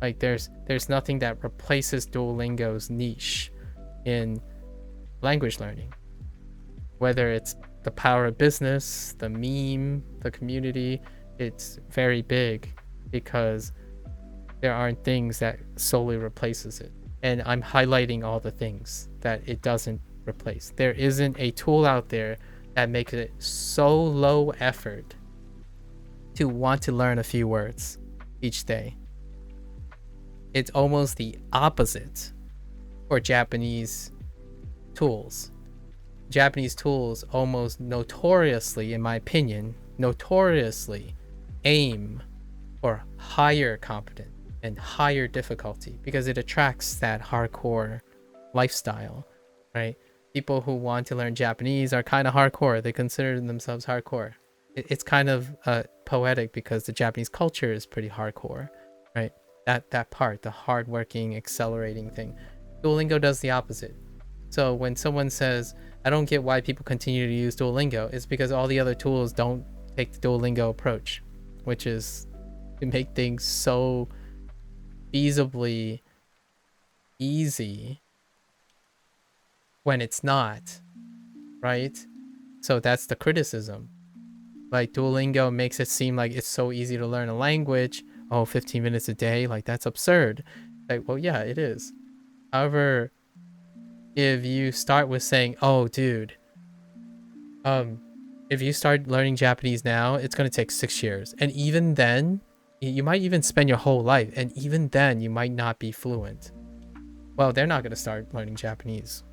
Like there's nothing that replaces Duolingo's niche in language learning. Whether it's the power of business, the meme, the community, it's very big because there aren't things that solely replaces it. And I'm highlighting all the things that it doesn't replace. There isn't a tool out there that makes it so low effort to want to learn a few words each day. It's almost the opposite for Japanese tools. Japanese tools almost notoriously, in my opinion, aim for higher competence and higher difficulty because it attracts that hardcore lifestyle, right? People who want to learn Japanese are kind of hardcore. They consider themselves hardcore. It's kind of poetic because the Japanese culture is pretty hardcore, right? That part, the hardworking, accelerating thing. Duolingo does the opposite. So when someone says, I don't get why people continue to use Duolingo, it's because all the other tools don't take the Duolingo approach, which is to make things so feasibly easy when it's not, right? So that's the criticism. Like Duolingo makes it seem like it's so easy to learn a language. Oh, 15 minutes a day, like that's absurd. Like, well, yeah, it is. However, if you start with saying, oh, dude, if you start learning Japanese now, it's going to take 6 years. And even then, you might even spend your whole life. And even then, you might not be fluent. Well, they're not going to start learning Japanese.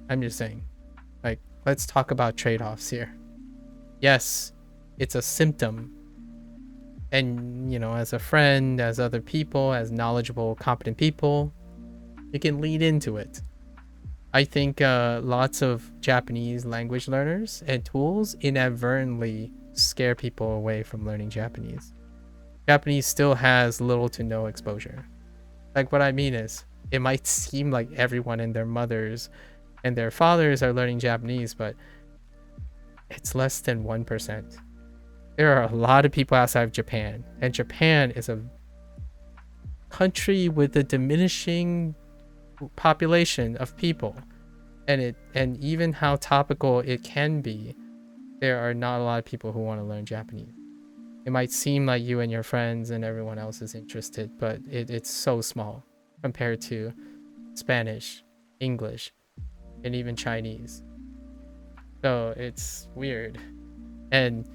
I'm just saying. Like, let's talk about trade-offs here. Yes, it's a symptom. And, you know, as a friend, as other people, as knowledgeable, competent people, you can lead into it. I think lots of Japanese language learners and tools inadvertently scare people away from learning Japanese. Japanese still has little to no exposure. Like what I mean is, it might seem like everyone and their mothers and their fathers are learning Japanese, but it's less than 1%. There are a lot of people outside of Japan, and Japan is a country with a diminishing population of people, and even how topical it can be, there are not a lot of people who want to learn Japanese. It might seem like you and your friends and everyone else is interested, but it's so small compared to Spanish, English, and even Chinese. So it's weird. And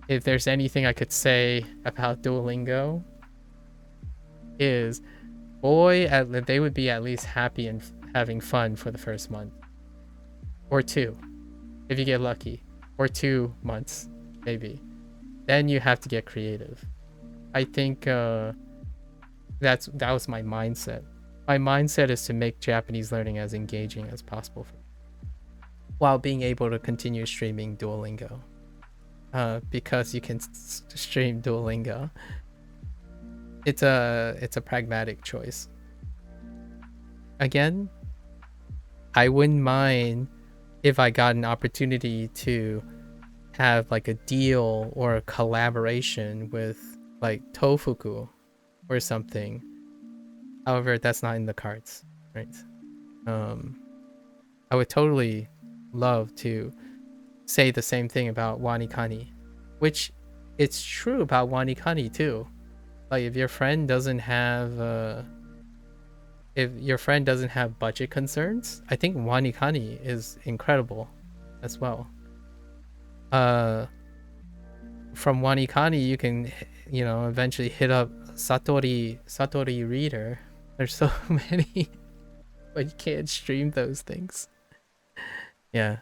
if there's anything I could say about Duolingo, is they would be at least happy and having fun for the first month or 2, if you get lucky, or 2 months maybe. Then you have to get creative. I think that was my mindset. My mindset is to make Japanese learning as engaging as possible while being able to continue streaming Duolingo. because you can stream Duolingo. It's a pragmatic choice. Again, I wouldn't mind if I got an opportunity to have like a deal or a collaboration with like Tofuku or something. However, that's not in the cards, right? I would totally love to say the same thing about Wanikani, which it's true about Wanikani too. Like if your friend doesn't have budget concerns, I think Wanikani is incredible as well. From Wanikani you can, you know, eventually hit up Satori Reader. There's so many, but you can't stream those things. Yeah.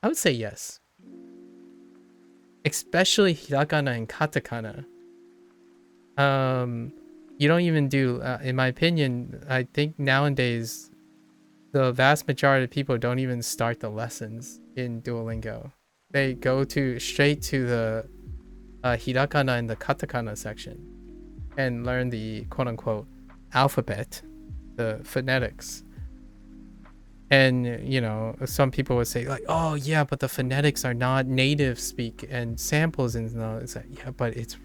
I would say yes. Especially hiragana and katakana. You don't even do, in my opinion, I think nowadays the vast majority of people don't even start the lessons in Duolingo. They go straight to the hiragana and the katakana section and learn the quote-unquote alphabet, the phonetics. And, you know, some people would say like, oh yeah, but the phonetics are not native speak and samples, and it's like, yeah, but it's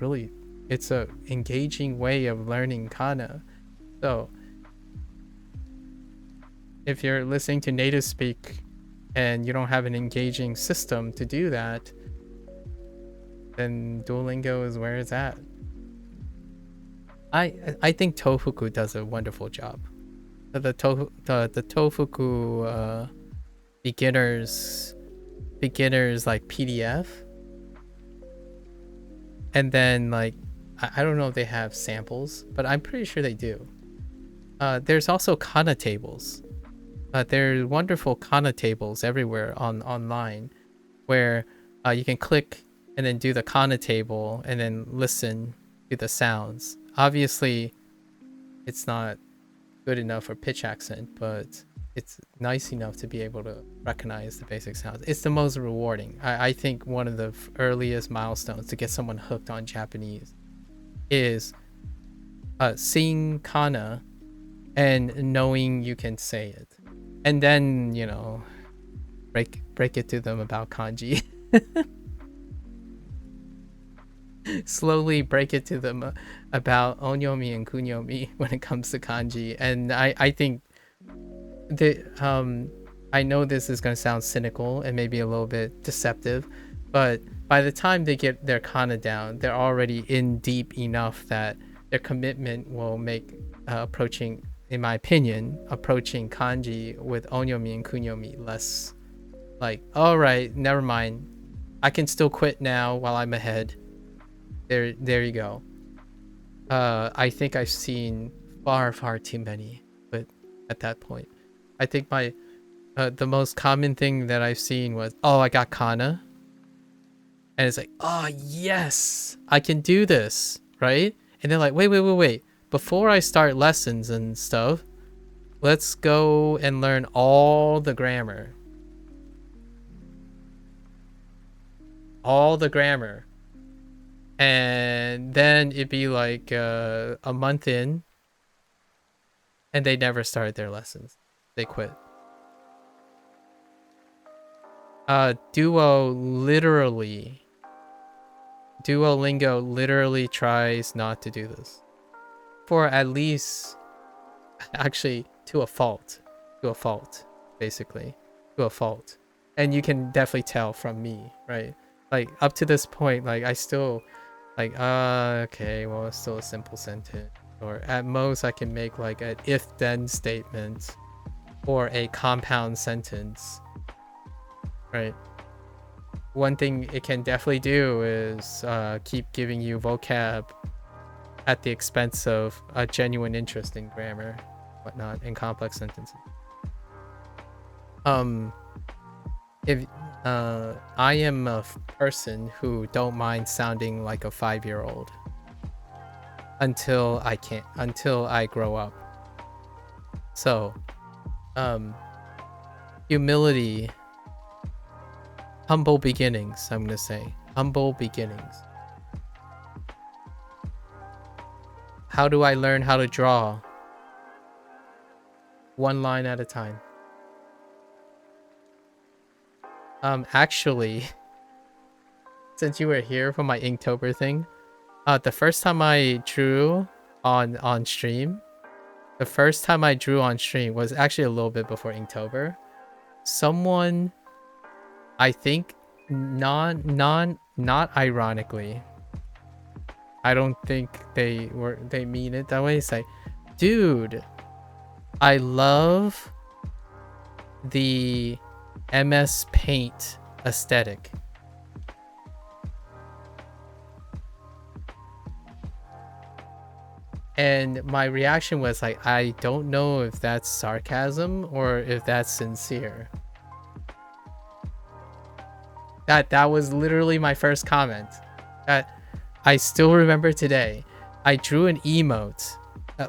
a engaging way of learning kana. So if you're listening to native speak and you don't have an engaging system to do that, then Duolingo is where it's at. I think Tofuku does a wonderful job. The Tofuku beginners like PDF, and then like I don't know if they have samples, but I'm pretty sure they do. There's also kana tables. There are wonderful kana tables everywhere online, where you can click and then do the kana table and then listen to the sounds. Obviously, it's not good enough for pitch accent, but it's nice enough to be able to recognize the basic sounds. It's the most rewarding. I think one of the earliest milestones to get someone hooked on Japanese is seeing kana and knowing you can say it, and then, you know, break it to them about kanji. Slowly break it to them about onyomi and kunyomi when it comes to kanji. And I think that I know this is going to sound cynical and maybe a little bit deceptive, but by the time they get their kana down, they're already in deep enough that their commitment will make approaching, in my opinion, approaching kanji with onyomi and kunyomi less like, all right, never mind, I can still quit now while I'm ahead. There you go. I think I've seen far too many, but at that point, I think my the most common thing that I've seen was, oh, I got kana, and it's like, oh yes, I can do this, right? And they're like, wait, before I start lessons and stuff, let's go and learn all the grammar. And then it'd be like a month in, and they never started their lessons. They quit. Duolingo literally tries not to do this, for at least, actually, to a fault, basically, to a fault. And you can definitely tell from me, right? Like up to this point, like I still like, okay, well, it's still a simple sentence, or at most I can make like an if-then statement or a compound sentence, right? One thing it can definitely do is keep giving you vocab at the expense of a genuine interest in grammar, whatnot, in complex sentences. If I am a person who don't mind sounding like a 5-year-old until I grow up. So, humility Humble beginnings, I'm gonna say. Humble beginnings. How do I learn how to draw? One line at a time. Actually, since you were here for my Inktober thing, the first time I drew on stream, was actually a little bit before Inktober. Someone, I think, not ironically, I don't think they mean it that way. It's like, dude, I love the MS Paint aesthetic. And my reaction was like, I don't know if that's sarcasm or if that's sincere. That was literally my first comment. That I still remember today. I drew an emote.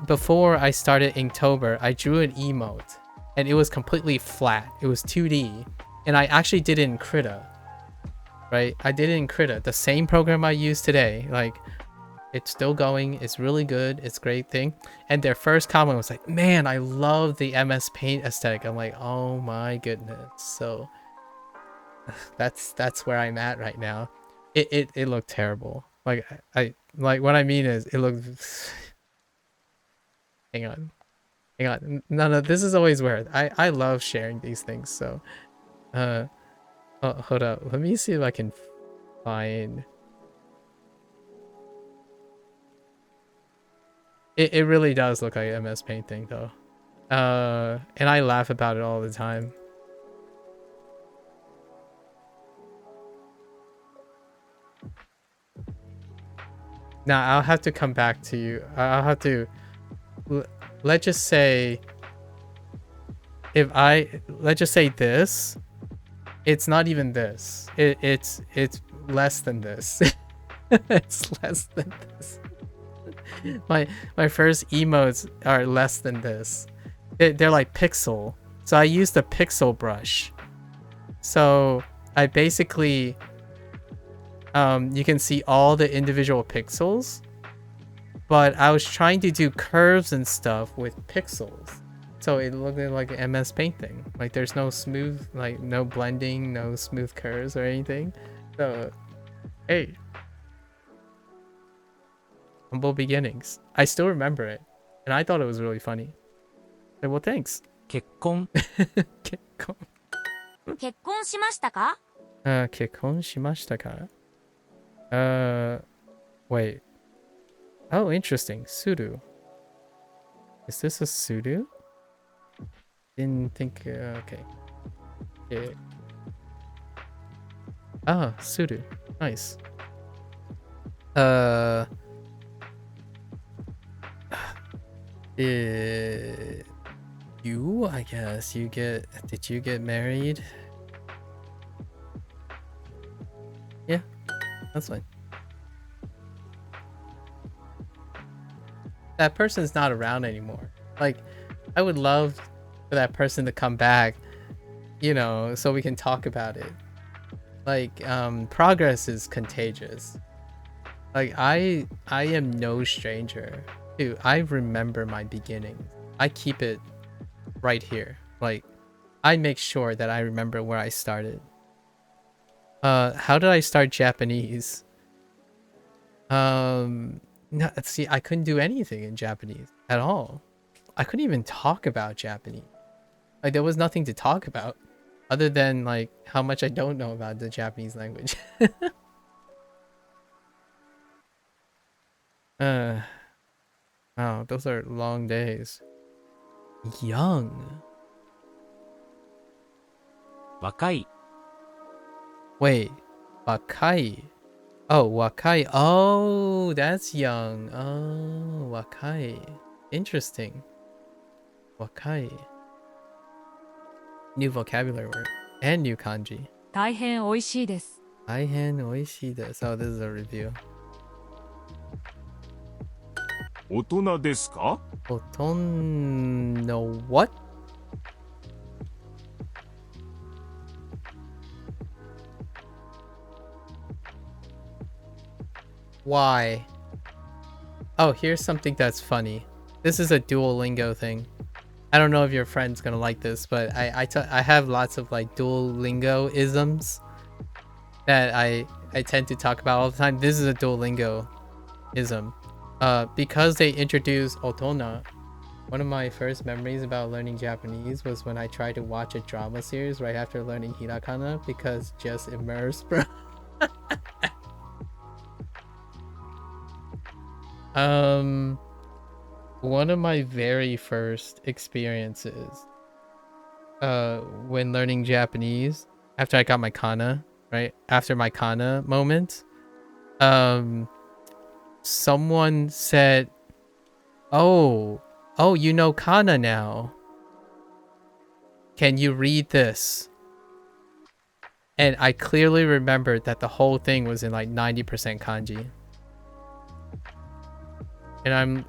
Before I started Inktober, I drew an emote. And it was completely flat. It was 2D. And I actually did it in Krita. Right? I did it in Krita. The same program I use today. Like, it's still going. It's really good. It's a great thing. And their first comment was like, man, I love the MS Paint aesthetic. I'm like, oh my goodness. So that's where I'm at right now. It looked terrible. Like what I mean is it looked hang on. No, this is always weird. I love sharing these things. So oh, hold up. Let me see if I can find. It really does look like MS Paint thing though. And I laugh about it all the time. Now I'll have to come back to you. I'll have to. Let's just say. Let's just say this. It's not even this. It's less than this. It's less than this. My first emotes are less than this. They're like pixel. So I used a pixel brush. So I basically you can see all the individual pixels, but I was trying to do curves and stuff with pixels. So it looked like an MS Paint thing. Like there's no smooth, like no blending, no smooth curves or anything. So hey. Humble beginnings. I still remember it. And I thought it was really funny. So, well, thanks. 結婚 結婚結婚しましたか？結婚しましたか? Wait. Oh, interesting. Sudo. Is this a sudo? Didn't think. Okay. Yeah. Ah, sudo. Nice. You, I guess, did you get married? Yeah, that's fine. That person's not around anymore. Like, I would love for that person to come back, you know, so we can talk about it. Like, progress is contagious. Like, I am no stranger. Dude, I remember my beginnings. I keep it right here. Like, I make sure that I remember where I started. How did I start Japanese? No, see, I couldn't do anything in Japanese at all. I couldn't even talk about Japanese. Like, there was nothing to talk about other than, like, how much I don't know about the Japanese language. Wow, those are long days. Young. 若い Wait, wakai. Oh, wakai. Oh, that's young. Oh, wakai. Interesting. Wakai. New vocabulary word. And new kanji. 大変美味しいです。大変美味しいです. Oh, this is a review. 大人ですか？大人 what? Why? Oh, here's something that's funny. This is a Duolingo thing. I don't know if your friend's gonna like this, but I have lots of like Duolingo isms that I tend to talk about all the time. This is a Duolingo ism. Because they introduced otona, one of my first memories about learning Japanese was when I tried to watch a drama series right after learning hiragana because just immersed, bro. One of my very first experiences when learning Japanese after I got my kana, right? After my kana moment, someone said, "Oh, you know kana now. Can you read this?" And I clearly remembered that the whole thing was in like 90% kanji. And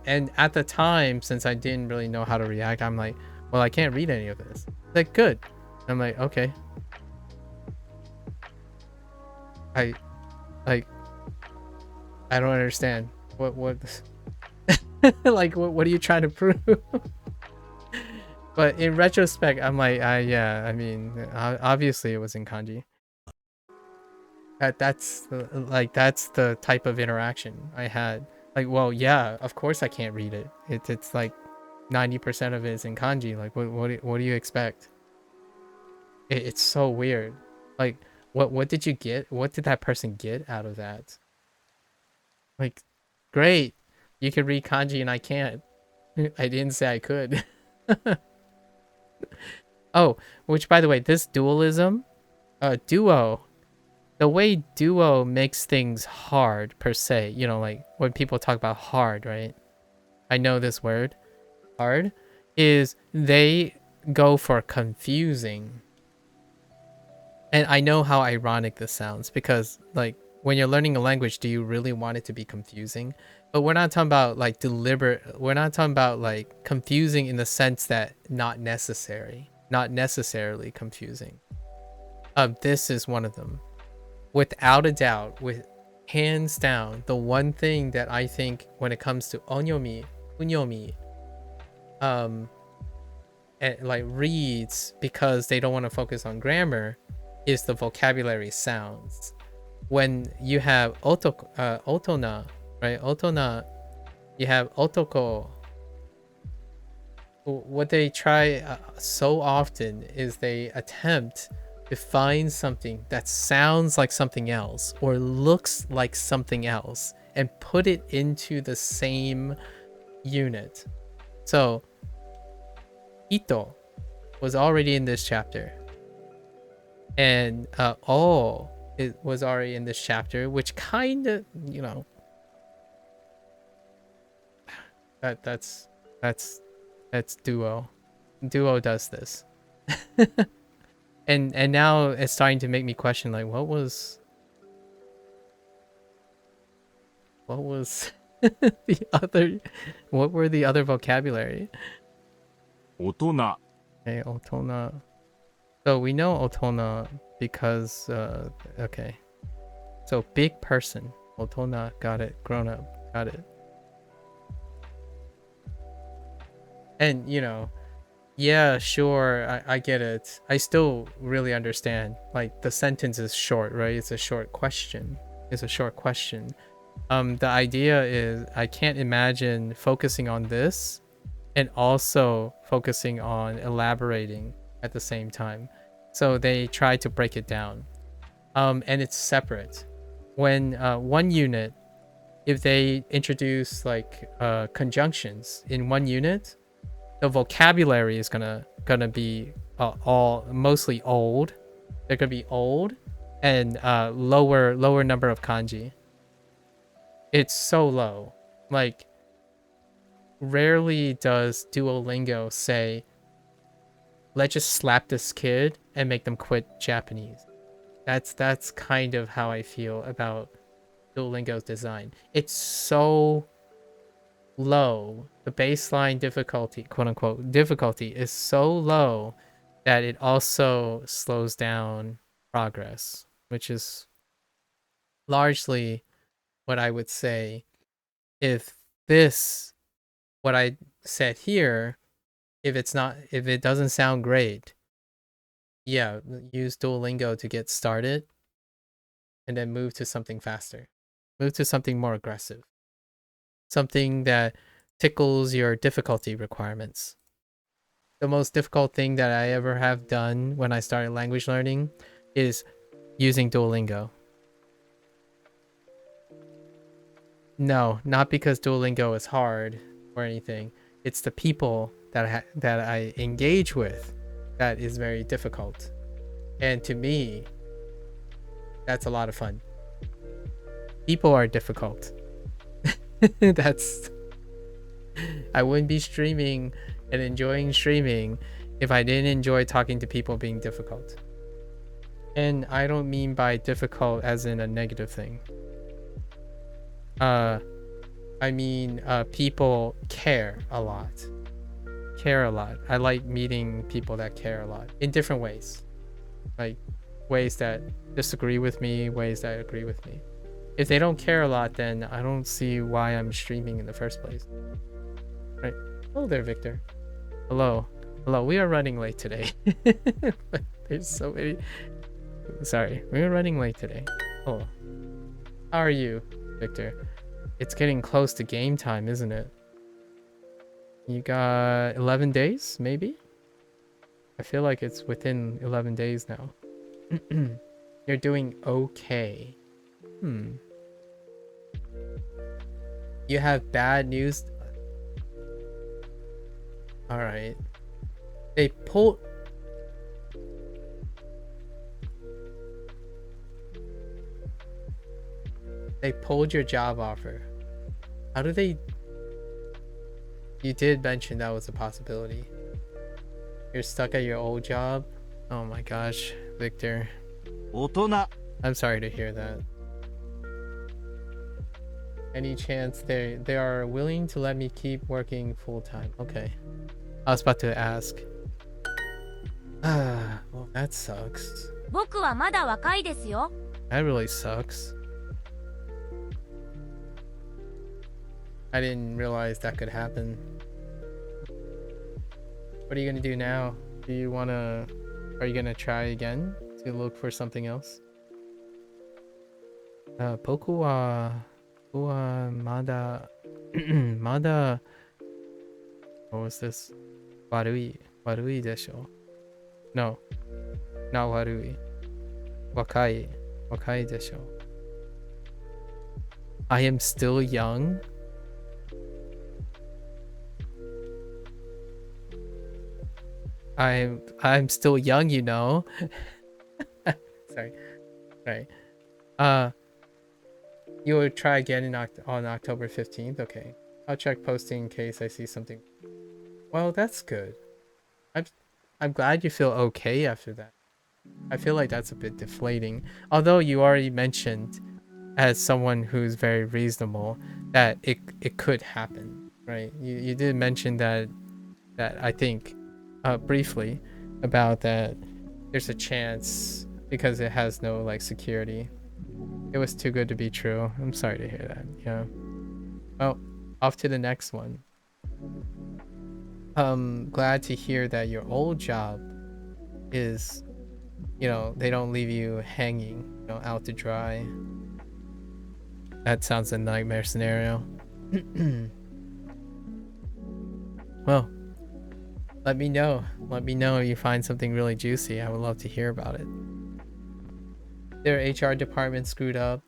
and at the time, since I didn't really know how to react, I'm like, well, I can't read any of this. Like, good. I'm like, okay. I don't understand. What like what are you trying to prove? But in retrospect, I'm like, yeah, I mean, obviously it was in kanji. That's the type of interaction I had. Like, well, yeah, of course I can't read it. It's like 90% of it is in kanji. Like, what do you expect? It's so weird. Like, what did you get? What did that person get out of that? Like, great, you can read kanji and I can't. I didn't say I could. Oh, which by the way, this dualism, duo, the way duo makes things hard per se, you know, like when people talk about hard, right? I know this word, hard, is they go for confusing. And I know how ironic this sounds because like when you're learning a language, do you really want it to be confusing? But we're not talking about like deliberate, we're not talking about like confusing in the sense that not necessarily confusing. This is one of them. Without a doubt, with hands down, the one thing that I think when it comes to onyomi, kunyomi, and like reads because they don't want to focus on grammar, is the vocabulary sounds. When you have otona, right? Otona, you have otoko. What they try so often is they attempt to find something that sounds like something else or looks like something else and put it into the same unit. So ito was already in this chapter, and o it was already in this chapter, which kind of, you know, that's duo. Duo does this. And now it's starting to make me question, like, what was the other, what were the other vocabulary? 大人 Okay, otona. So we know otona because okay, so big person, otona, got it. Grown up, got it. And you know, yeah, sure, I get it. I still really understand. Like the sentence is short, right? It's a short question. It's a short question. The idea is I can't imagine focusing on this and also focusing on elaborating at the same time. So they try to break it down. And it's separate. When one unit, if they introduce like conjunctions in one unit, the vocabulary is gonna be all mostly old. They're gonna be old and lower number of kanji. It's so low. Like rarely does Duolingo say, let's just slap this kid and make them quit Japanese. That's kind of how I feel about Duolingo's design. It's so low. The baseline difficulty, quote unquote, difficulty is so low that it also slows down progress, which is largely what I would say if this, what I said here, if it doesn't sound great, yeah, use Duolingo to get started and then move to something faster. Move to something more aggressive. Something that tickles your difficulty requirements. The most difficult thing that I ever have done when I started language learning is using Duolingo. No, not because Duolingo is hard or anything. It's the people that I engage with that is very difficult. And to me, that's a lot of fun. People are difficult. I wouldn't be streaming and enjoying streaming if I didn't enjoy talking to people being difficult. And I don't mean by difficult as in a negative thing. I mean people care a lot. Care a lot. I like meeting people that care a lot in different ways. Like ways that disagree with me, ways that agree with me. If they don't care a lot, then I don't see why I'm streaming in the first place. Right. Hello there, Victor. Hello. Hello. We are running late today. There's so many. Sorry. We are running late today. Oh. How are you, Victor? It's getting close to game time, isn't it? You got 11 days, maybe? I feel like it's within 11 days now. You're doing okay. You have bad news? Alright. They pulled your job offer. How do they... You did mention that was a possibility. You're stuck at your old job? Oh my gosh, Victor. 大人 I'm sorry to hear that. Any chance they are willing to let me keep working full time? Okay. I was about to ask. Well, that sucks. 僕はまだ若いですよ。 That really sucks. I didn't realize that could happen. What are you gonna do now? Are you gonna try again to look for something else? 僕はまだWhat was this? 悪いでしょ No, not 悪い。若いでしょ I am still young? I'm still young, you know. Sorry. Right. You will try again on October 15th? Okay. I'll check posting in case I see something. Well, that's good. I'm glad you feel okay after that. I feel like that's a bit deflating. Although you already mentioned, as someone who's very reasonable, that it could happen, right? You did mention that I think briefly about that there's a chance because it has no like security. It was too good to be true. I'm sorry to hear that. Yeah. Well, off to the next one. Glad to hear that your old job is, they don't leave you hanging, out to dry. That sounds a nightmare scenario. Well, let me know if you find something really juicy. I would love to hear about it. Their HR department screwed up.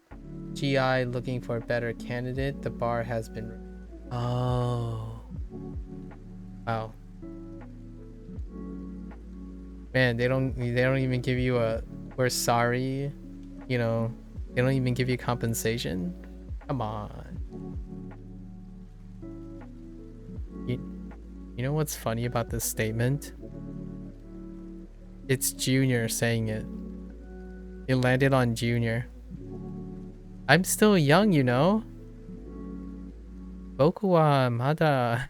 GI looking for a better candidate. The bar has been... Oh. Wow. Man, they don't even give you a we're sorry, they don't even give you compensation. Come on. You know what's funny about this statement? It's Junior saying it. It landed on Junior. I'm still young, Boku wa mada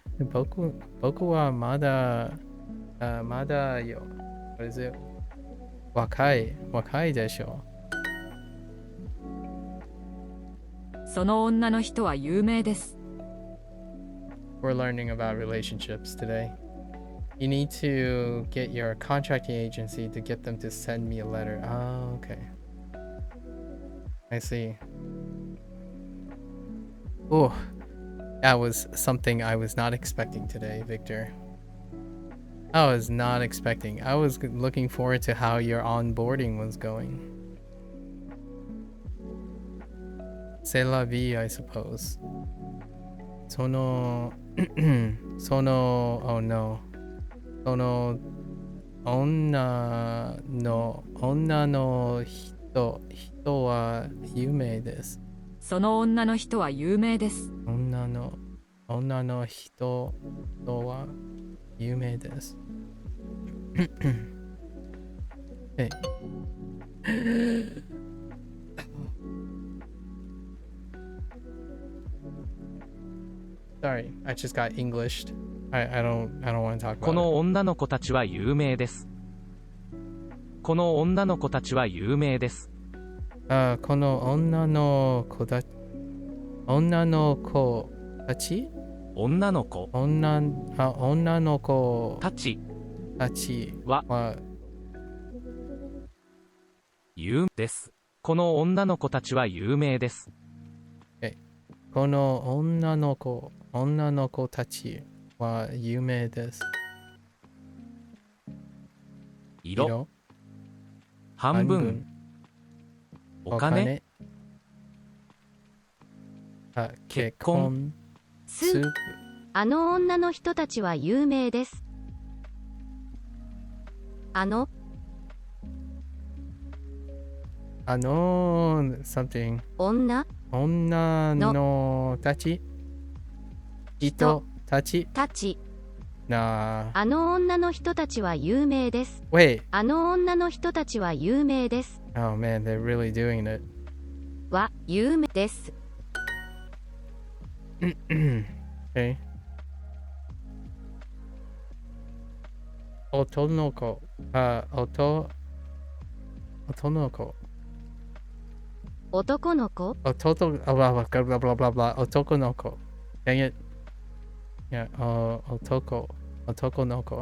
mada yo. What is it? Wakai desho. その女の人は有名です。 We're learning about relationships today. You need to get your contracting agency to get them to send me a letter. Oh, okay. I see. Oh, that was something I was not expecting today, Victor. I was not expecting. I was looking forward to how your onboarding was going. C'est la vie, I suppose. Sono... oh no. その女の人は有名です。その女の人は有名です。女の人は有名です。Hey. Sorry, I just got Englished. I don't want to talk about この女の子たちは有名です。この女の子たちは有名です。この女の子たち女の子たち女の子たちは有名です。この女の子たちは有名です。この女の子たちは有名です。色半分お金結婚すあの女の人たちは有名です。あの something 女のたち人たちなあの女の人たちは有名です。Wait. あの女の人たちは有名です。Oh man, they're really doing it. は有名です。Okay. 男の子男の子男の子男の子 Dang it. Yeah, 男の子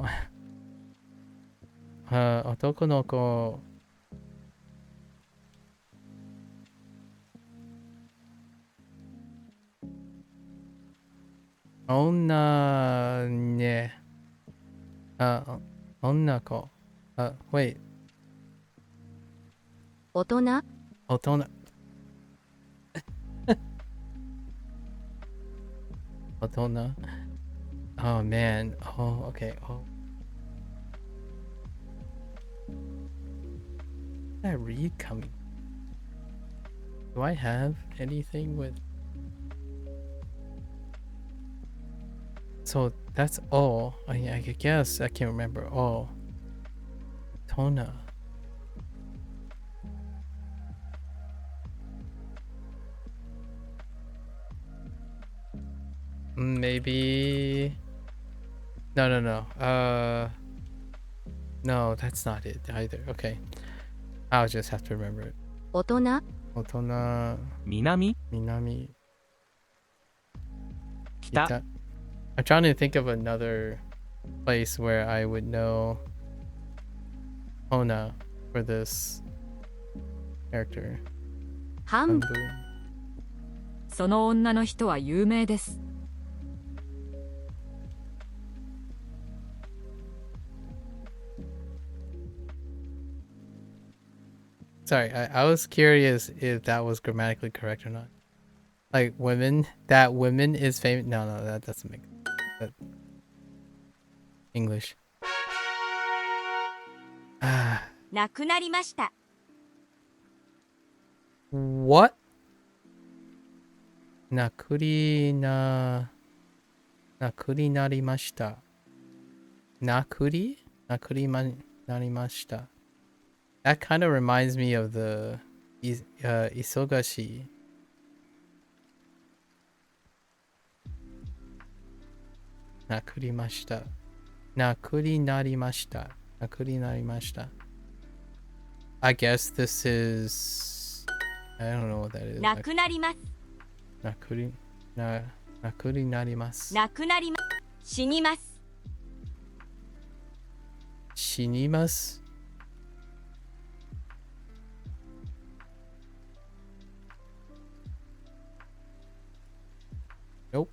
男の子女ね女子wait 大人Oh man. Oh, okay. Oh. Where did I read coming? Do I have anything with? So that's all. I guess I can't remember all. Tona. Maybe. No. No, that's not it either. Okay. I'll just have to remember it. 大人南北 I'm trying to think of another place where I would know Ona for this character. 半 Hanbu. その女の人は有名です。 Sorry, I was curious if that was grammatically correct or not. Like women is famous. No, that doesn't make that English. なくなりました。 What? なくりなりました。なくりなりました。That kind of reminds me of the isogashi. Nakurimashita. Nakurimashita. I guess this is... I don't know what that is. なくなります。なくりなくになります。なくなりま死にます。死にます。Nope.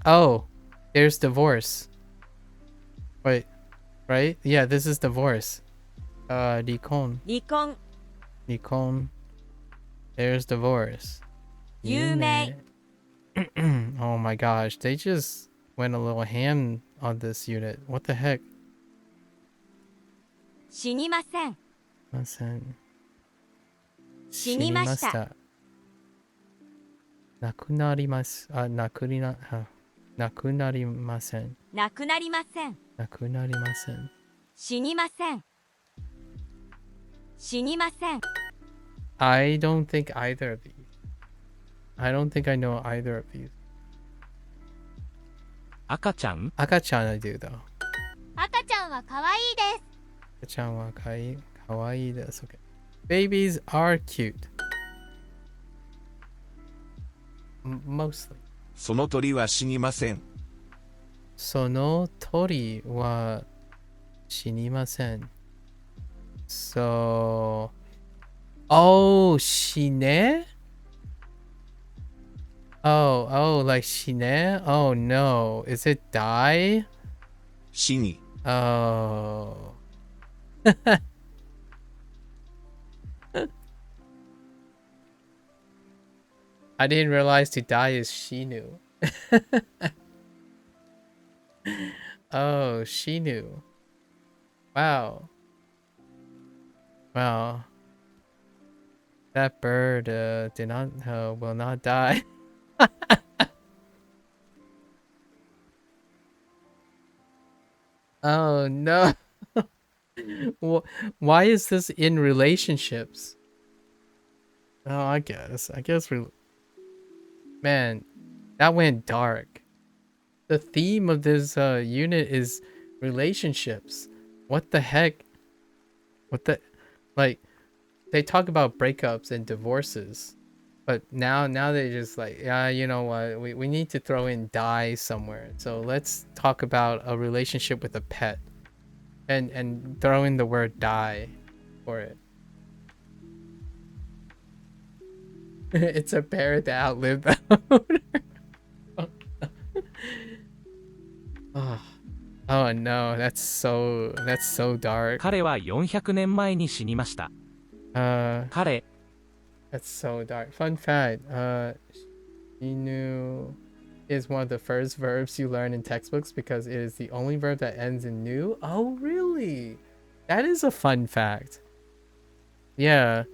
Oh, there's divorce. Wait, right? Yeah, this is divorce. 離婚。離婚。離婚。There's divorce. 有名。Oh my gosh, they just went a little ham on this unit. What the heck? 死にません。ません。死にました。なくなります。なくなりません。なくなりません。なくなりません。死にません。死にません。I don't think either of these. I don't think I know either of these. 赤ちゃん 赤ちゃん I do though. 赤ちゃんは可愛いです。赤ちゃんはかわいいです。Okay. Babies are cute. Mostly. その鳥は死にません。その鳥は死にません。So, oh, 死ね? Oh, like 死ね? Oh no, is it die? 死に。Oh. I didn't realize to die is Shinu. Oh, Shinu. Wow. Wow. That bird will not die. Oh no. Why is this in relationships? Oh, I guess man, that went dark. The theme of this unit is relationships. What the heck? Like, they talk about breakups and divorces, but now they just like, yeah, you know what? We need to throw in die somewhere. So let's talk about a relationship with a pet, and throw in the word die for it. It's a bear that outlived the owner. Oh no, that's so dark. 彼は400年前に死にました。彼 That's so dark. Fun fact, Shinu is one of the first verbs you learn in textbooks because it is the only verb that ends in nu. Oh really? That is a fun fact. Yeah.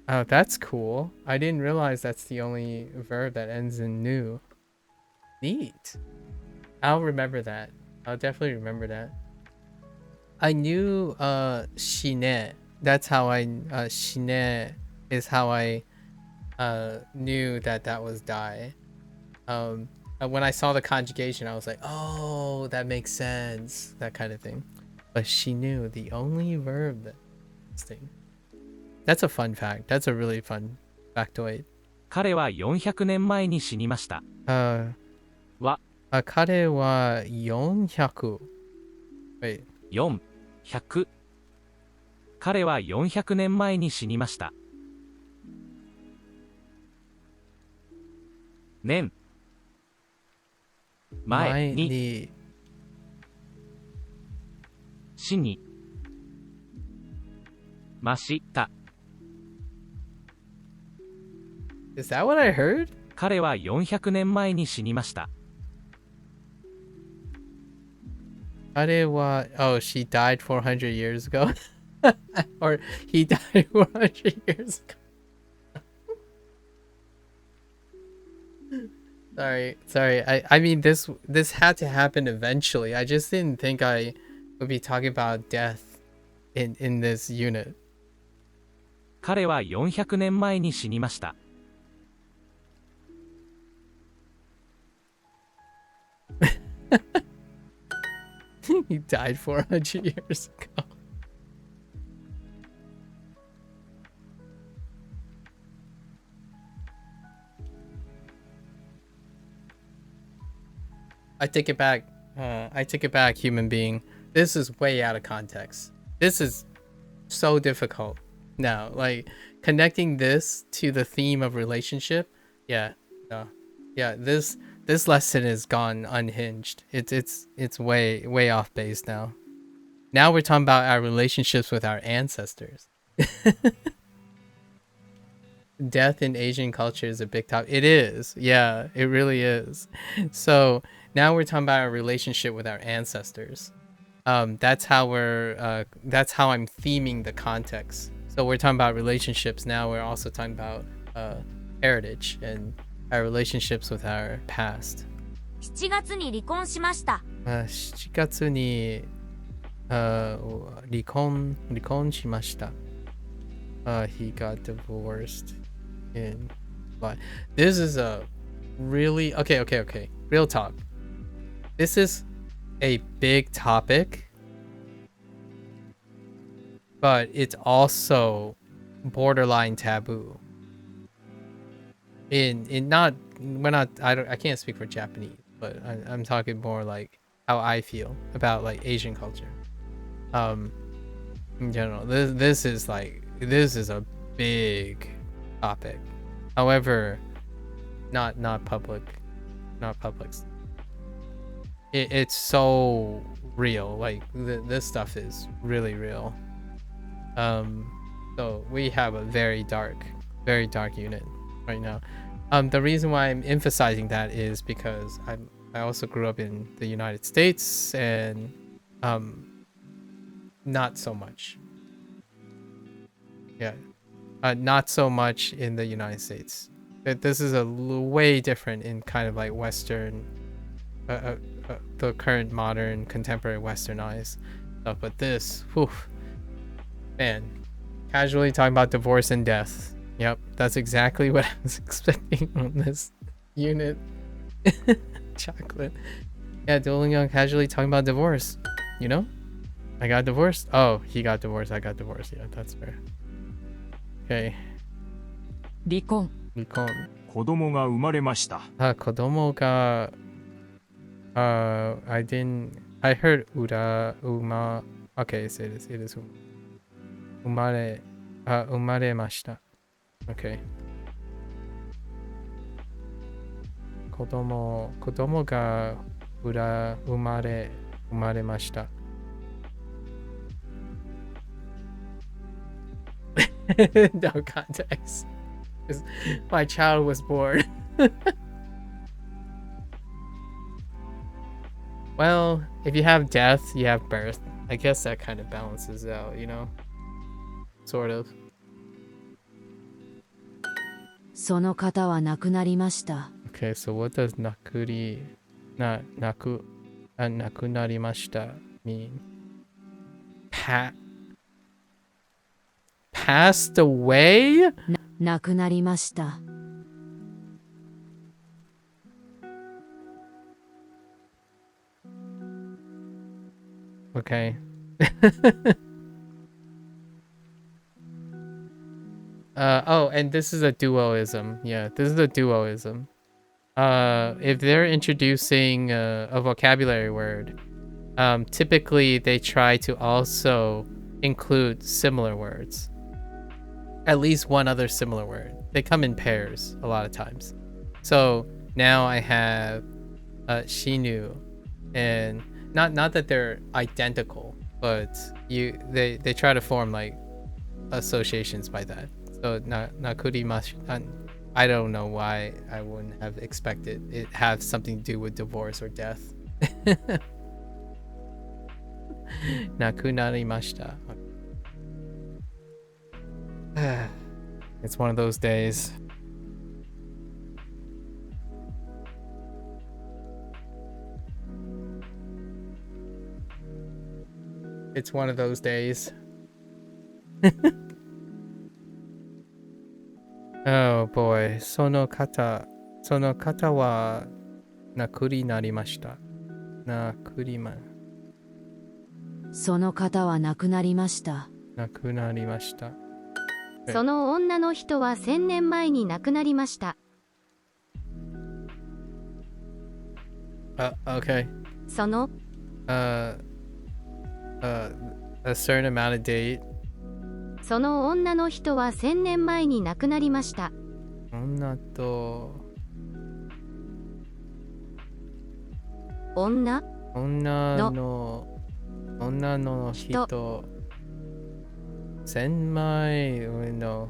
Oh, that's cool. I didn't realize that's the only verb that ends in nu. Neat. I'll remember that. I'll definitely remember that. I knew shine. That's how shine is how I knew that was die. When I saw the conjugation, I was like, oh, that makes sense. That kind of thing. But she knew the only verb that's thing. That's a fun fact. That's a really fun factoid. 彼は400年前に死にました。は彼は400。Wait. 400。彼は400年前に死にました。年前に死にました。Is that what I heard? 彼は400年前に死にました。彼は oh, she died 400 years ago. Or he died 400 years ago. Sorry. I mean this had to happen eventually. I just didn't think I would be talking about death in this unit. 彼は400年前に死にました。He died 400 years ago. I take it back. I take it back, human being. This is way out of context. This is so difficult now. Like connecting this to the theme of relationship. Yeah, no, yeah. This lesson is gone unhinged. It's way off base now. Now we're talking about our relationships with our ancestors. Death in Asian culture is a big topic. It is. Yeah, it really is. So now we're talking about our relationship with our ancestors. That's how I'm theming the context. So we're talking about relationships. Now we're also talking about heritage and our relationships with our past. 7月に離婚しました。7月に離婚しました。He got divorced in July. This is a really okay. Real talk. This is a big topic, but it's also borderline taboo. I can't speak for Japanese, but I'm talking more like how I feel about like Asian culture. In general, this is a big topic. However, not public. It's so real. Like this stuff is really real. So we have a very dark unit right now. The reason why I'm emphasizing that is because I also grew up in the United States, and not so much. Yeah, not so much in the United States. This is way different in kind of like Western, the current modern contemporary Westernized stuff. But this, whew, man, casually talking about divorce and death. Yep, that's exactly what I was expecting on this unit. Chocolate. Yeah, Duolingo casually talking about divorce. You know? I got divorced. Oh, he got divorced. I got divorced. Yeah, that's fair. Okay. 離婚。子供が生まれました。子供がI heard uma. Okay, it is 生まれました。Okay. 子供が生まれました。No context. My child was born. Well, if you have death, you have birth. I guess that kind of balances out, you know? Sort of. その方は亡くなりました。Okay, so what does 亡くなりました mean? Passed away? 亡くなりました。Okay. Oh, and this is a duoism. Yeah, this is a duoism. If they're introducing a vocabulary word, typically they try to also include similar words. At least one other similar word. They come in pairs a lot of times. So now I have shinu, and not that they're identical, but they try to form like associations by that. So nakurimasu, I don't know why I wouldn't have expected it have something to do with divorce or death. Nakunarimashita. It's one of those days. It's one of those days. Oh boy. その方は亡くなりました。その方は亡くなりました。亡くなりました。その女の人は1000年前に亡くなりました。Okay. その Uh, a certain amount of date. その女の人は1000年前に亡くなりました。女と女の人千枚 no.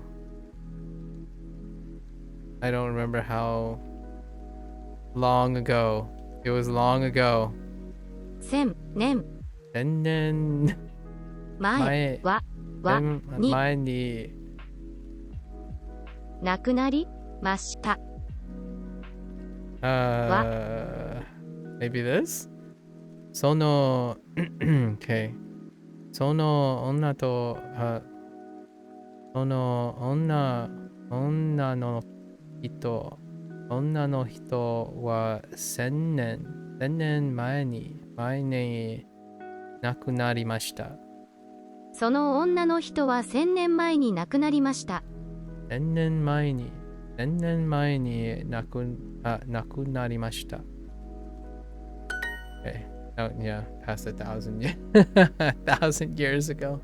I don't remember how long ago. It was long ago. 1000年千年前はに前に亡くなりました。Maybe this? そのokay. その女とその女の人は1000年前に亡くなりました。その女の人は1000年前に亡くなりました。1000年前に亡くなりました。Okay. Oh, yeah, past 1,000 1,000 years ago.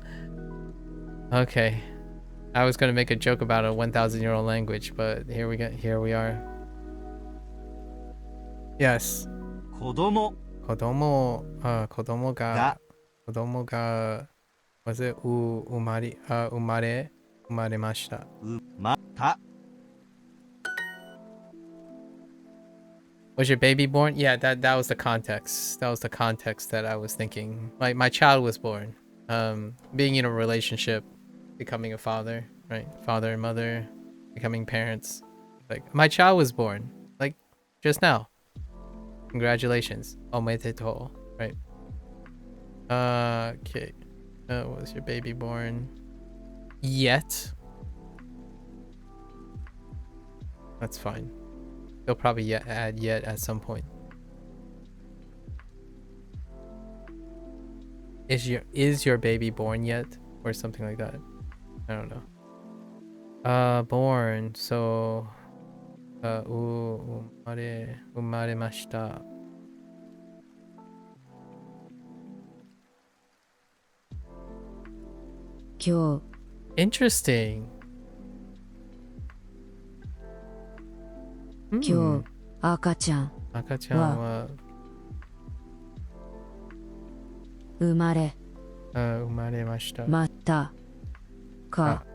Okay. I was gonna make a joke about a 1,000-year-old language, but here we are. Yes. 子供子供が was it 生まれました。また Was your baby born? Yeah, that was the context. That was the context that I was thinking. Like my child was born. Being in a relationship, becoming a father, right? Father and mother, becoming parents. Like my child was born, like just now. Congratulations. Omedetou, right? Okay. Was your baby born yet? That's fine. They'll probably add yet at some point. Is your baby born yet? Or something like that. I don't know. Born, so 生まれました。今日 Interesting. 今日赤ちゃんは生まれましたまたか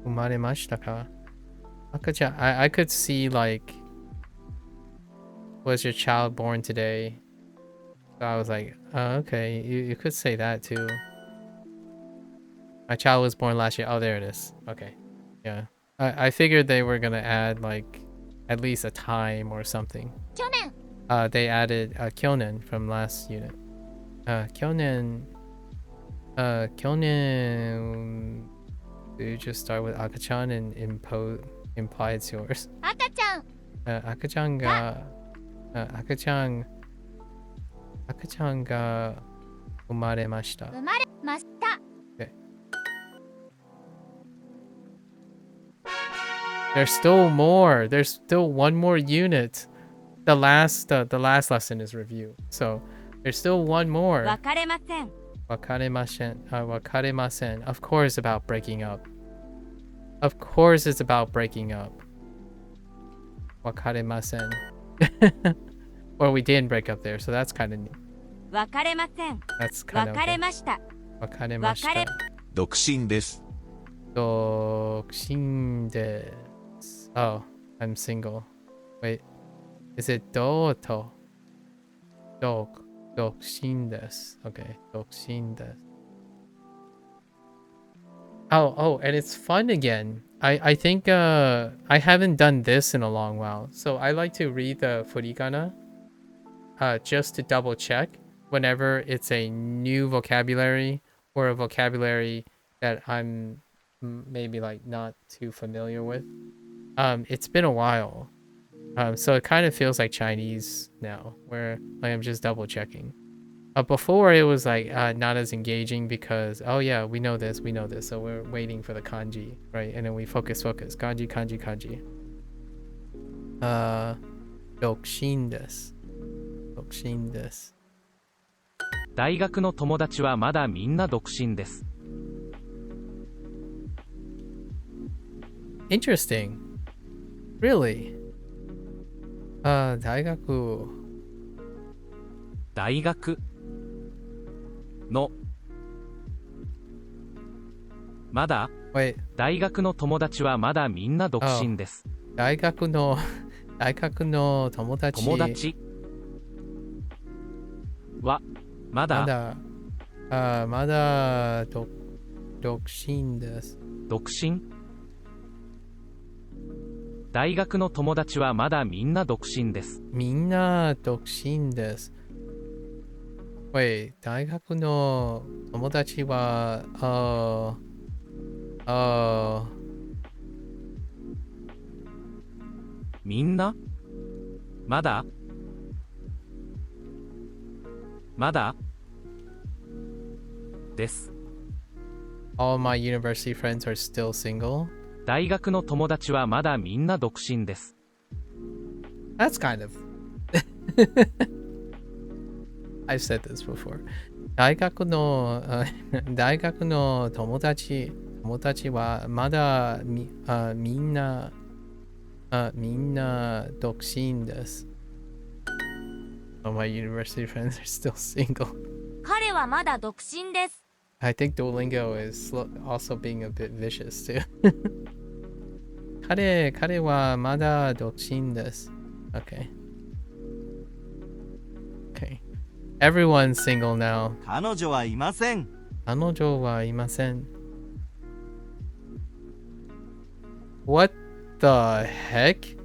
生まれましたか赤ちゃん I could see like was your child born today? So I was like, oh, okay, you could say that too. My child was born last year. Oh, there it is. Okay. Yeah. I figured they were gonna add like at least a time or something. They added Kyonen from last unit. Kyonen. Do you just start with Akachan and imply it's yours? Akachan ga umaremashita. Okay. There's still more. There's still one more unit. The last lesson is review. So there's still one more. 別れません。Wakaremasen. Of course about breaking up. Of course it's about breaking up. Wakaremasen. Or we didn't break up there, so that's kind of neat. 別れません。 That's kind of 別れ okay. ました。 Wakaremashita. 独身です。 Dokshin desu. Oh, I'm single. Wait. Is it doto? Dokshin desu. Okay, dokshin desu. Oh, and it's fun again. I think I haven't done this in a long while. So I like to read the furigana just to double check whenever it's a new vocabulary or a vocabulary that I'm maybe like not too familiar with. It's been a while. So it kind of feels like Chinese now, where like I'm just double checking. Before it was like not as engaging because oh yeah, we know this, so we're waiting for the kanji, right? And then we focus kanji. Dokshin desu. 身です。大学の友達はまだみんな独身です。Interesting. Really? 大学のまだ Wait, 大学の友達はまだみんな独身です。大学の友達友達はまだまだ独身です。独身大学の友達はまだみんな独身です。みんな独身です。Wait, 大学の友達はみんなまだです。All my university friends are still single. 大学の友達はまだみんな独身です。That's kind of I've said this before. 大学の友達はまだみんな独身です。All my university friends are still single. 彼はまだ独身です。 I think Duolingo is also being a bit vicious too. 彼はまだ独身です。Okay. Everyone's single now. 彼女はいません。彼女はいません。What the heck?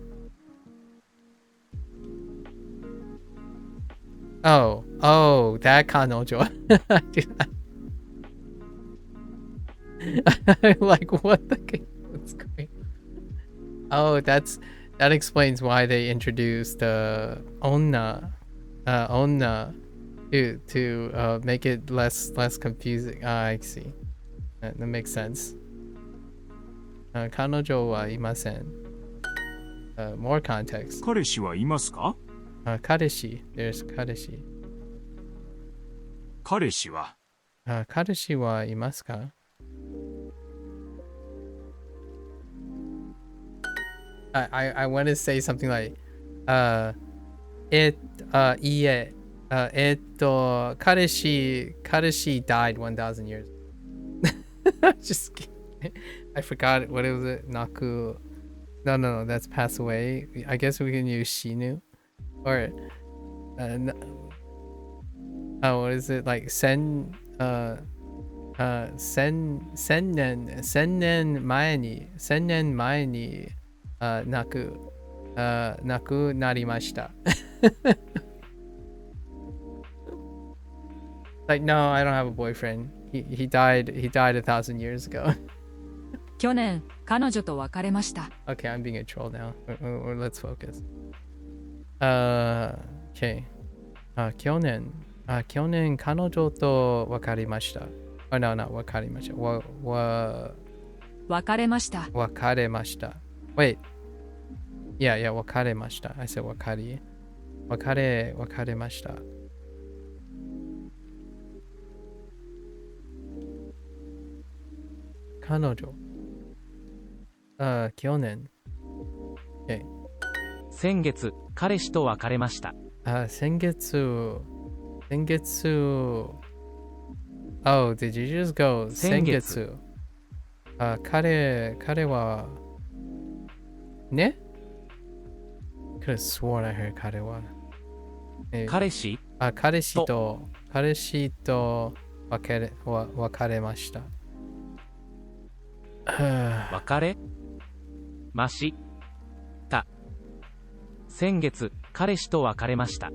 Oh, that 彼女. Like, what the what's going on? Oh, that explains why they introduced onna to make it less confusing. I see. That makes sense. 彼女はいません。More context. 彼氏はいますか？彼氏。There's 彼氏。彼氏は彼氏はいますか？ I want to say something like, いいえ、彼氏 died 1,000 years. Just kidding. I forgot what was it. Naku. No. That's pass away. I guess we can use Shinu. Or, what is it? Like, sen nen 前に、亡くなりました。Like, no, I don't have a boyfriend. He died 1,000 years ago. 去年、彼女と別れました。Okay, I'm being a troll now. Or let's focus. Okay. 去年彼女と別れました。No, 別れました。別れました。別れました。Wait. Yeah, 別れました。I said 別れました。彼女。去年。Okay. 先月、彼氏と別れました。先月。Oh, did you just go 先月。彼はね Could have sworn I heard 彼は。彼氏と別れました。別れました。先月、彼氏と別れました。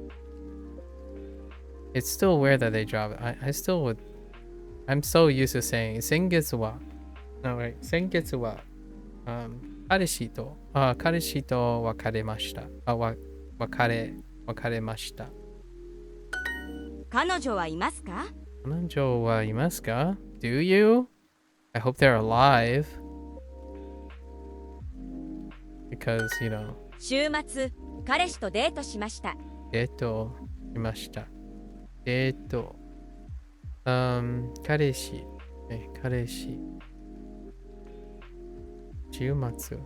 It's still weird that they drop it. I still would. I'm so used to saying 先月は。No, right. 先月は、彼氏と別れました。別れました。彼女はいますか？彼女はいますか？ Do you? I hope they're alive. Because, 週末、彼氏とデートしました。しました。デート。彼氏。彼氏。週末。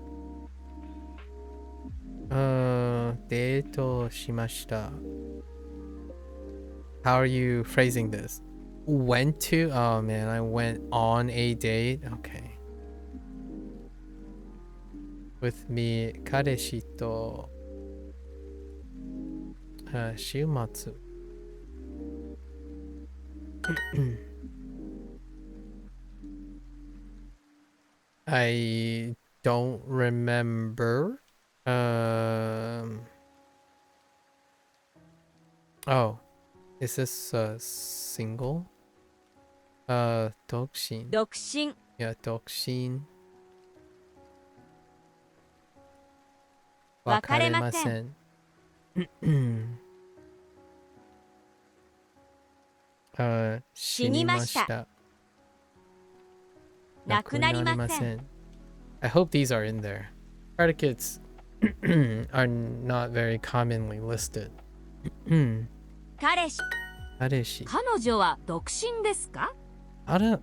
デートしました。How are you phrasing this? Went to? Oh man, I went on a date? Okay. With me, 彼氏と、週末。I don't remember. Oh, is this single? 独身。独身 Yeah, 独身。別れません。死にました。亡くなりません。I hope these are in there. Predicates are not very commonly listed. 彼氏彼氏。彼女は独身ですか？彼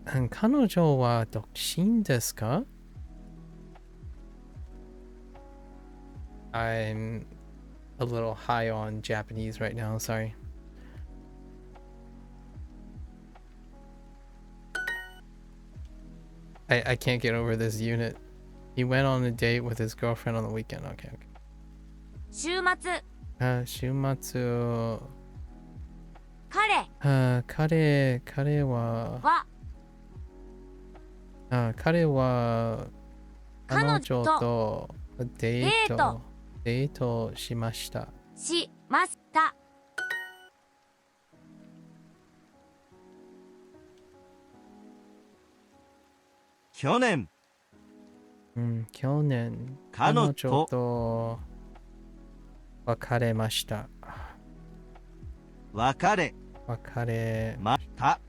女は独身ですか？ I'm a little high on Japanese right now, sorry. I can't get over this unit. He went on a date with his girlfriend on the weekend. Okay, okay. 週末週末。彼は彼は彼女とデートしました。しました。去年去年彼女と別れました。別れました。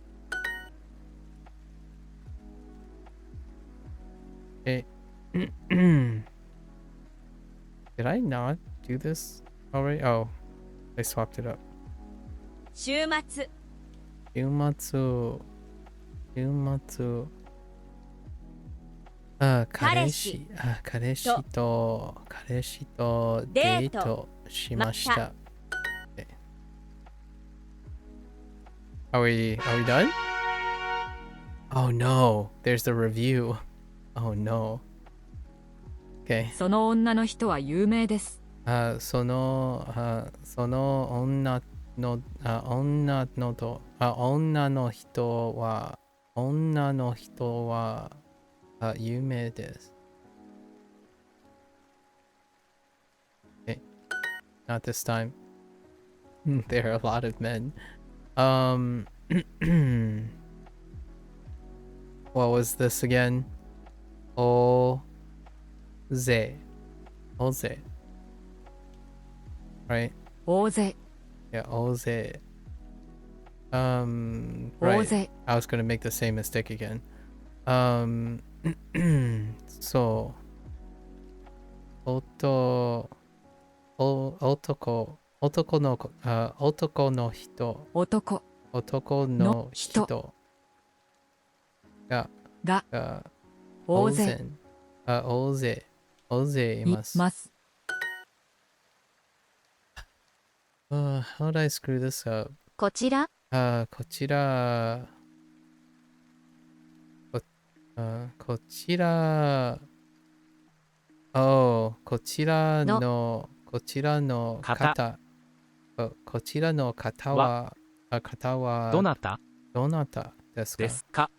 Did I not do this already? Oh, I swapped it up. 週末彼氏とデートしました。Are we done? Oh no, there's the review. Oh no. Okay. その女の人は有名です。その女の人は有名です。Okay. Not this time. There are a lot of men. What was this again? 大勢 right? 大勢 Yeah, 大勢 大 right. 勢 I was gonna make the same mistake again. So 男の人が大勢います。How did I screw this up? こちらこちらの方はどなたどなたですか？ですか？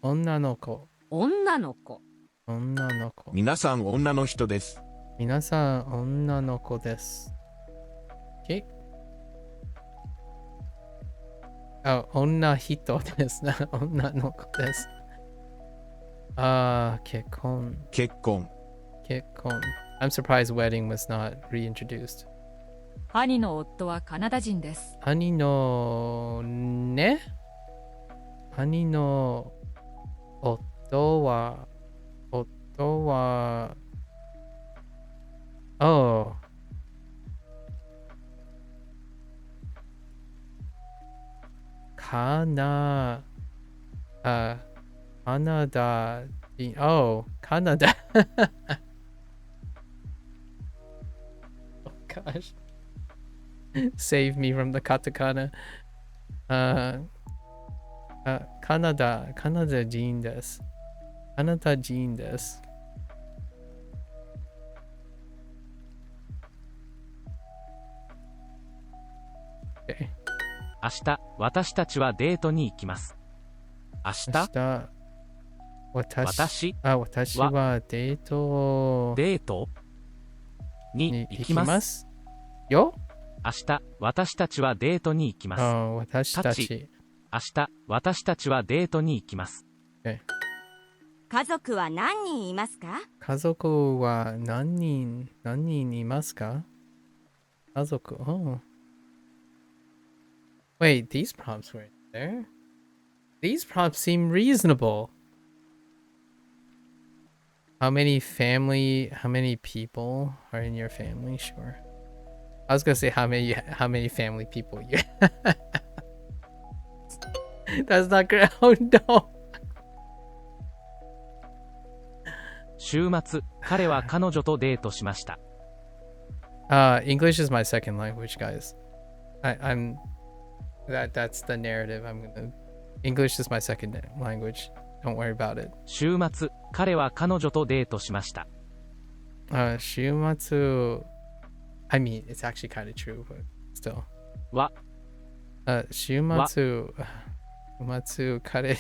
女の子皆さん女の人です。皆さん女の子です。Okay? 女人ですね。女の子です。結婚。I'm surprised wedding was not reintroduced. 兄の夫はカナダ人です。兄の夫は Oh. Kana. Canada. Oh, Canada. Oh gosh. Save me from the katakana. Canada. Canada 人です。カナダ人です。Okay. 明日、私たちはデートに行きます。明日、私はデートデートに行きます。よ。明日、私たちはデートに行きます。私たち。明日、私たちはデートに行きます。Okay. 家族は何人いますか？家族は何人いますか？家族。Oh. Wait, these prompts were there? These prompts seem reasonable. How many people are in your family? Sure. I was gonna say how many family people you That's not good. Oh no. 週末、彼は彼女とデートしました。English is my second language, guys. That's the narrative. English is my second language. Don't worry about it. 週末、彼は彼女とデートしました。週末 I mean, it's actually kind of true, but still. は週末、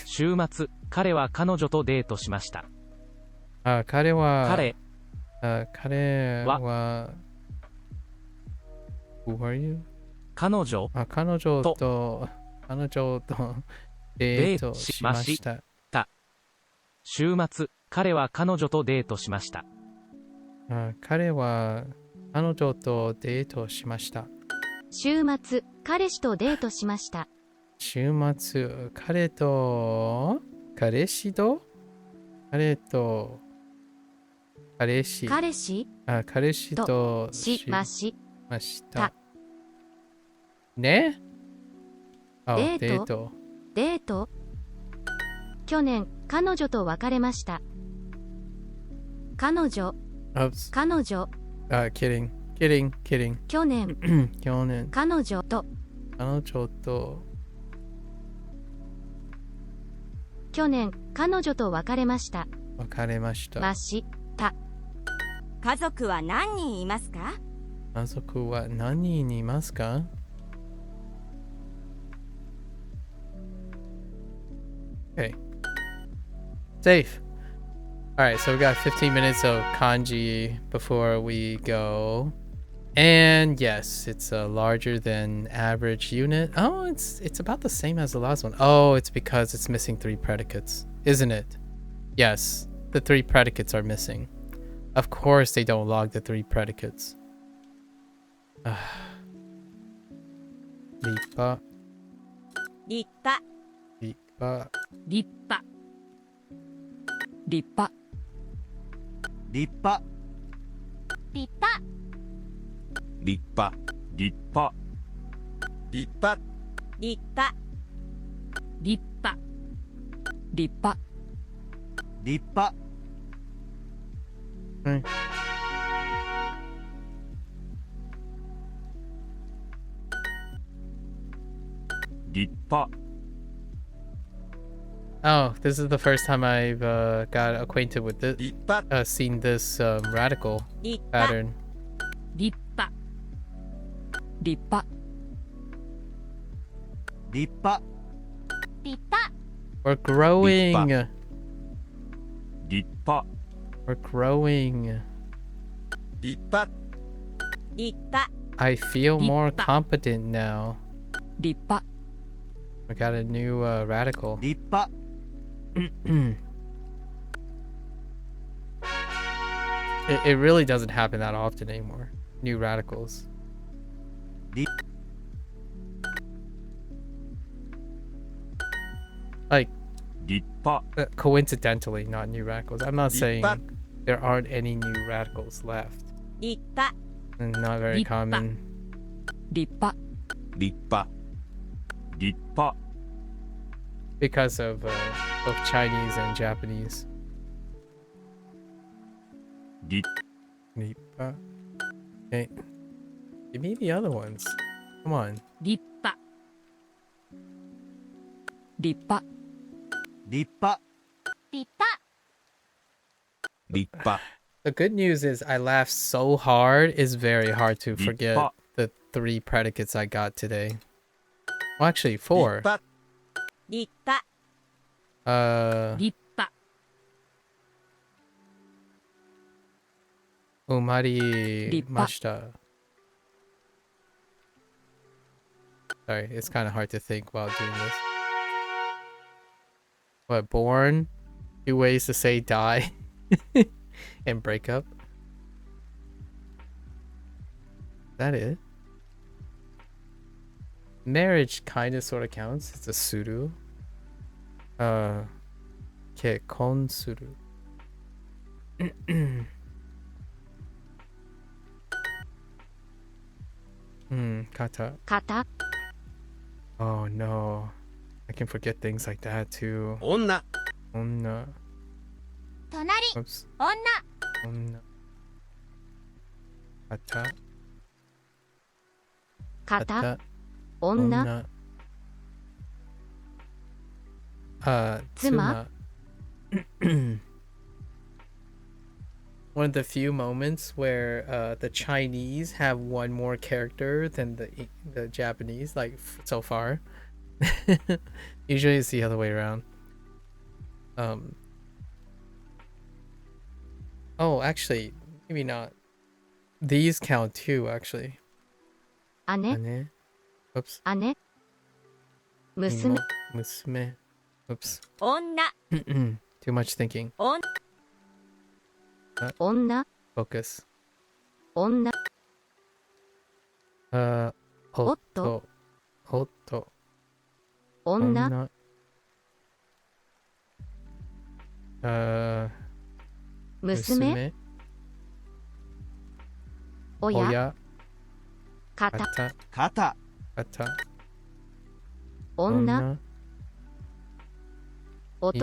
週末、彼は彼女とデートしました。彼は Who are you? 彼女とデートしました。週末、彼は彼女とデートしました。彼は彼女とデートしました。週末、彼氏とデートしました。週末、彼氏としました。ね？デート。去年、彼女と別れました。彼女。kidding. 去年、彼女と。去年、彼女と別れました。家族は何人いますか？家族は何人いますか？ Okay. Safe. Alright, so we got 15 minutes of kanji before we go. And yes, it's a larger than average unit. Oh, it's about the same as the last one. Oh, it's because it's missing 3 predicates, isn't it? Yes, the 3 predicates are missing. Of course they don't log the 3 predicates. Lippa. 立派。立派。立派。立派。立派。立派。立派。立派。立派。立派。立派。立派。立派。 Oh, this is the first time I've got acquainted with this, seen this radical pattern. 立派。立派。立派。立派。 We're growing. 立派。 We're growing. 立派。立派。 I feel more competent now. 立派。 We got a new radical. 立派。It really doesn't happen that often anymore. New radicals. Like, 立派。 coincidentally, not new radicals. I'm not saying there aren't any new radicals left. 立派 Not very Rippa. common. 立派立派立派 Because of both Chinese and Japanese. 立 Nippa. Okay. Give me the other ones. Come on. 立派立派立派立派立派 The good news is I laughed so hard, it's very hard to Rippa. forget the 3 predicates I got today. Well, actually, 立 4. 派立派 立派 Umari Rippa. mashita. Sorry, it's kind of hard to think while doing this. What, born? 2 ways to say die and break up? Is that it? Marriage kind of sort of counts. It's a suru. Kekon suru. Kata. 型 Oh no. I can forget things like that too. 女 Onna. 隣 Oops. 女 Onna. Kata. 型 Kata. 女 Tsuma. One of the few moments where the Chinese have one more character than the Japanese, like so far. Usually it's the other way around. Oh, actually, maybe not. These count too, actually. 姉 Ane. Oops. 姉娘 Musume. Oops. 女 Too much thinking. 女 女 Focus. 女 Otto. Otto. 女 娘 親 Oya. 型 Kata. 肩 Kata. 女弟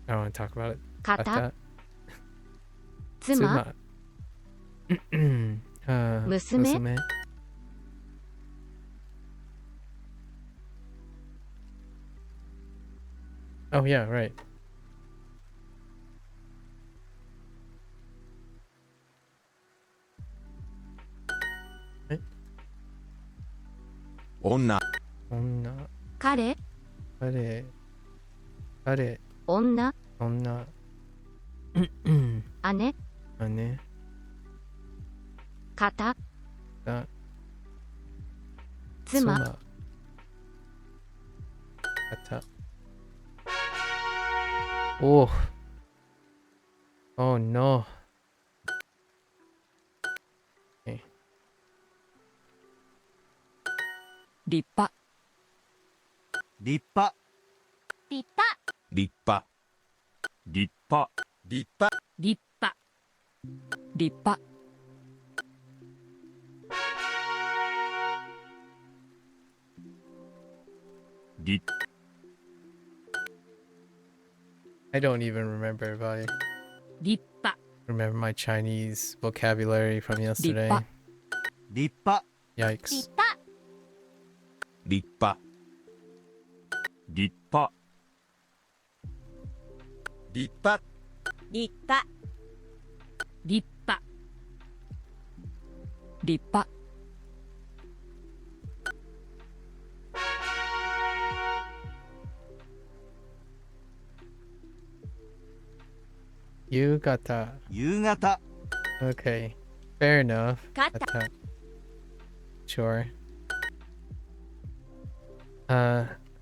I don't want to talk about it. 型 Kata. 妻 Musume. Oh yeah, right. 女女。彼彼。女女。姉姉。型だ。妻方。Oh. Oh no. Okay. 立派立派立派立派立派立派立派立派 立 I don't even remember if I 立派 remember my Chinese vocabulary from yesterday. 立派 Yikes. 立派立派立派立派立派立派立派 Yugata. 夕方 Okay. Fair enough. 肩 Kata. Sure.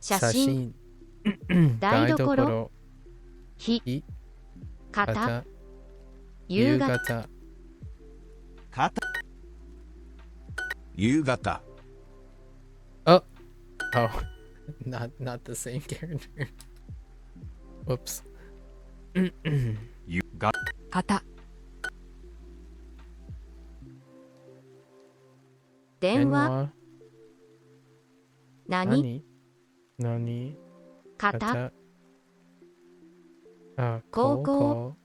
写真 Sashin. 台所 日 Hi. 型 Kata. 夕方 Yugata. 肩夕方 Oh. Not the same character. Whoops. ゆが型、電話、電話何、何方、あ、高校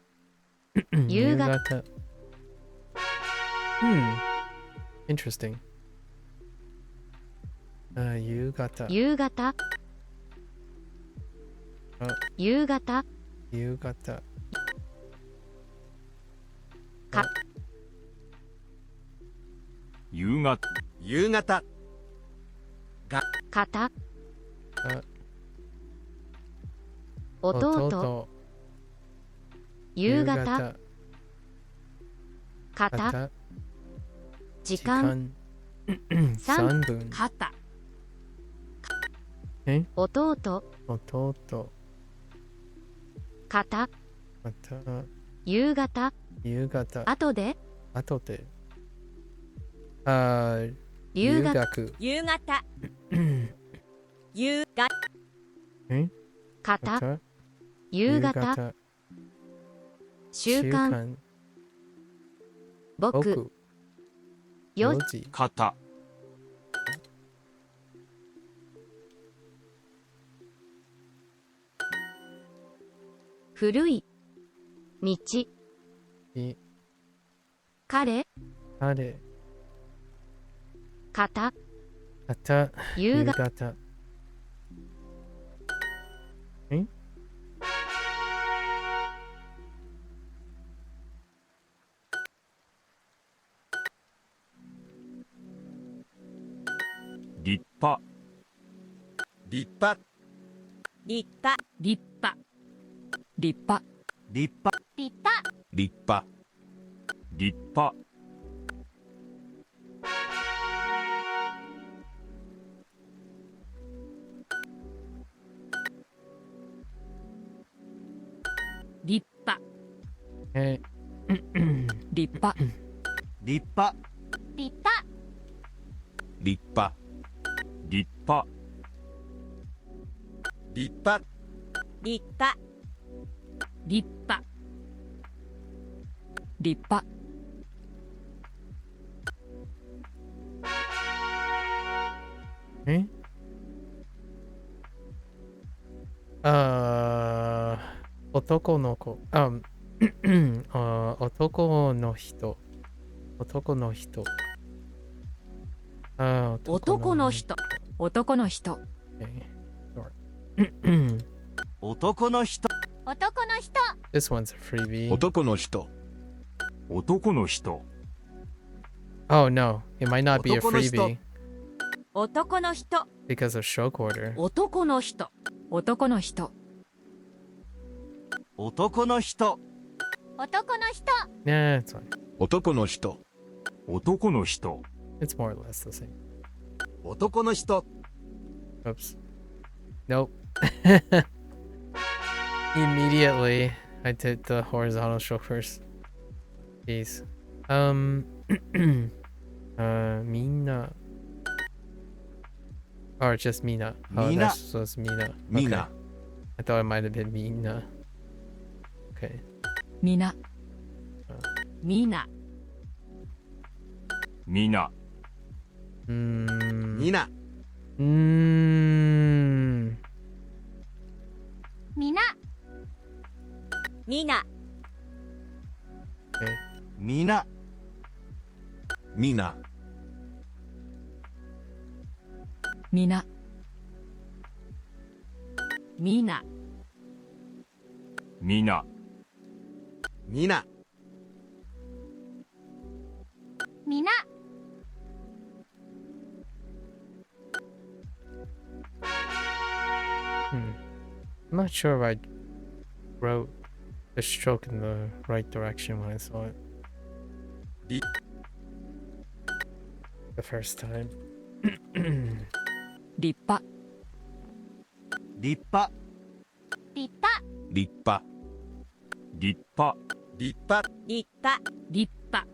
夕方、Interesting. 夕方。夕方、夕方、夕方。夕方。夕方、方、弟、夕方、方、時間、3分。肩、弟、弟。方、また。夕方、夕方。後で、後で。留学、学。夕方夕方方、方。夕方、習慣、僕、4時、時。肩。古い、道、い。彼、彼。方、方。夕夕方、方。立派。立派、立派立派、立派、立派、立派立派、立派。立派、え立派、立派、立派立派、立派。立派、立派立派、立派、男の子。男の人。男の人。男の人、男の人、男の人、男の人 This one's a freebie. 男の人、男の人。Oh no, it might not be a 男の人。 freebie 男の人 because of stroke order. 男の人、男の人、男の人、男の人 Nah, it's fine. 男の人、男の人。It's more or less the same. 男の人、 Oops. Nope. Immediately, I did the horizontal stroke first. Jeez. みんな or just Mina. Oh, Mina. that was Mina. み Okay. な、 I thought it might have been Mina. Okay. みな、みな、みな。みな、みなみな Okay. みな、みな、みな、みな、みな。みな、みな I'm not sure if I wrote the stroke in the right direction when I saw it. Di- The first time. 立派、立派、立派立派、立派。立派、立派立派、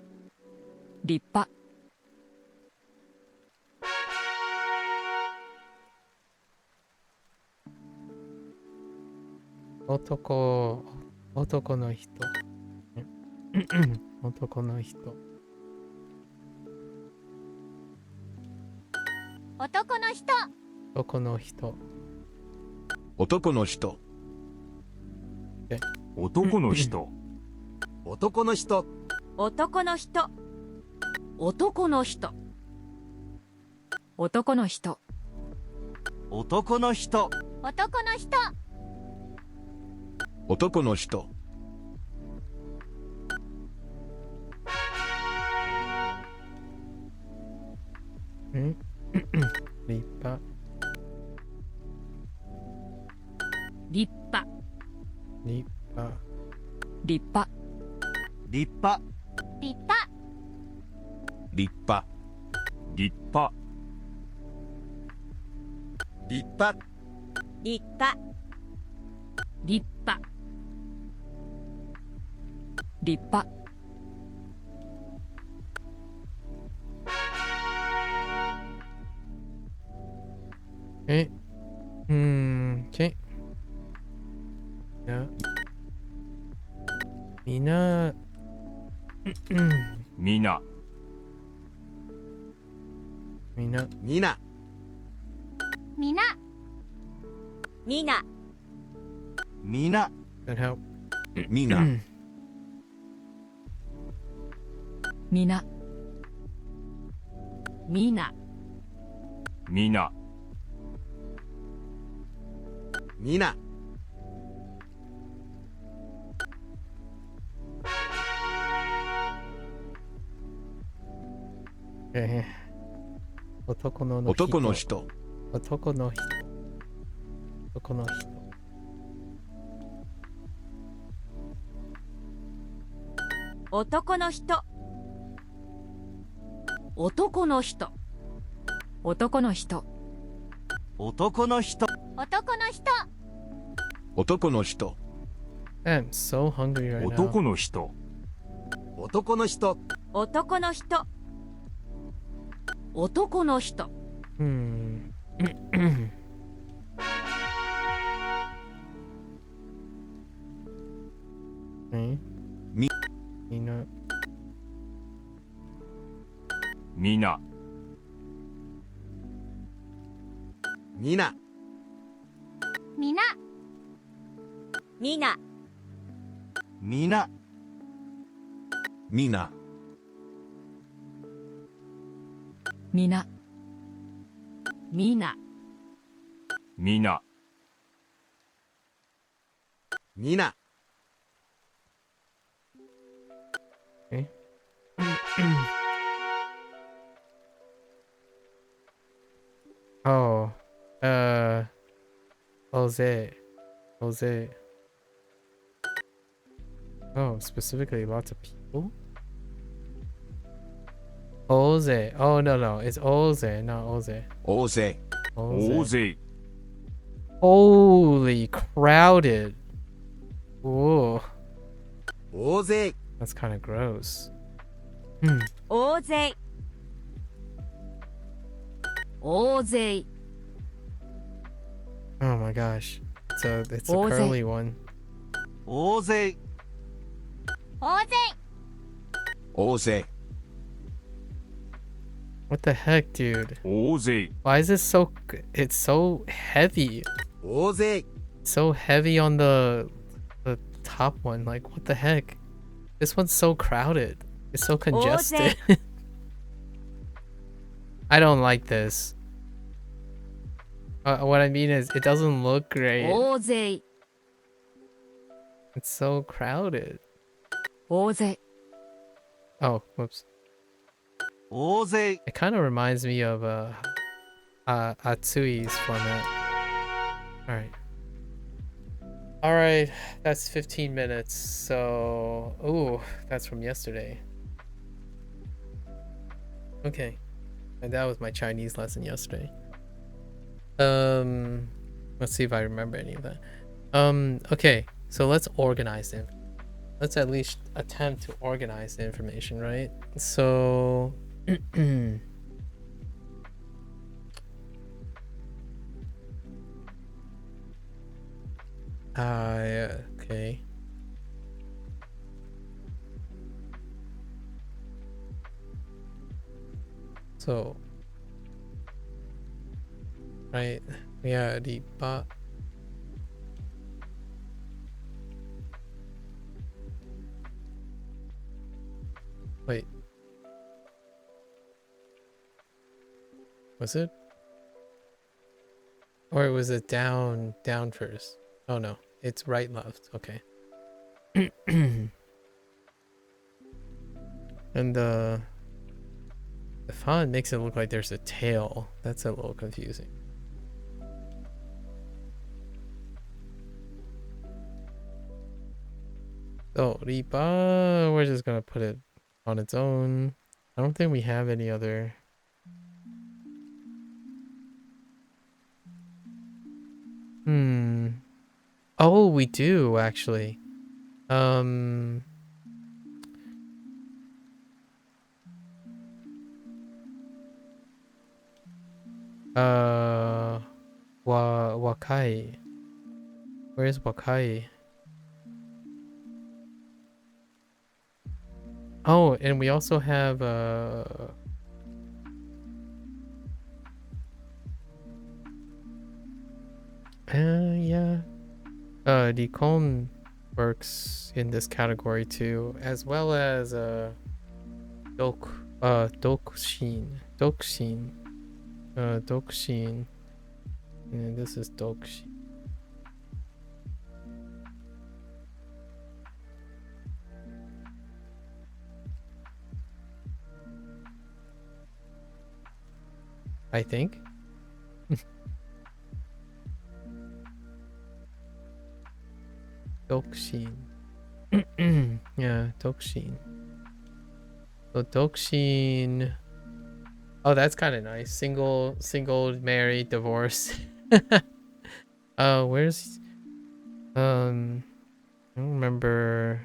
立派、男の人。男の人。男の人。男の人。男の人。男の人。男の人。男の人。男の人。男の人。男の人。男の人。男の人。ん立派。立派。立派。立派。立派。立派。立派。立派。立派。立派。立派。立派。え、okay. みな、みな。みな。みな。みな。みな。 that help. みな。みな。みな。みな。みな。男の人。男の人。男の人。男の人。男の人。男の人。男の人。男の人。男の人。男の人。I'm so hungry right now. 男の人。男の人。男の人。男の人。みな。みな。みな。みな。みな。みな。みな。みな。みな。みな。みな。えOh, Jose. Jose. Oh, specifically lots of people? Jose. Oh, no. It's Jose, not Jose. 大勢。大勢。 Holy crowded. Whoa. 大勢。 That's kind of gross. 大勢。大勢。 Oh my gosh. So it's a Jose. curly one. 大勢。大勢。大勢。 What the heck, dude? 大勢。 Why is it so... It's so heavy. 大勢。 So heavy on the top one. Like, what the heck? This one's so crowded. It's so congested. I don't like this. What I mean is, it doesn't look great. 大勢。 It's so crowded. 大勢。 Oh, whoops. 大勢。 It kind of reminds me of Atsui's format. Alright, that's 15 minutes. So, ooh, that's from yesterday. Okay. And that was my Chinese lesson yesterday. Let's see if I remember any of that. Okay, so let's organize it. Let's at least attempt to organize the information, right? So okay. So, right, yeah, riba. Wait. Was it? Or was it down first? Oh no, it's right, left. Okay. And the font makes it look like there's a tail. That's a little confusing. So riba, we're just gonna put it on its own. I don't think we have any other. Oh, we do actually. Wakai. Where's Wakai? Oh, and we also have yeah. Recon works in this category too, as well as Dokshin. Dokshin. And this is Dokshin. I think. Dokshin. Yeah, Dokshin. So Dokshin. Oh, that's kind of nice. Single, married, divorced. Where's I don't remember.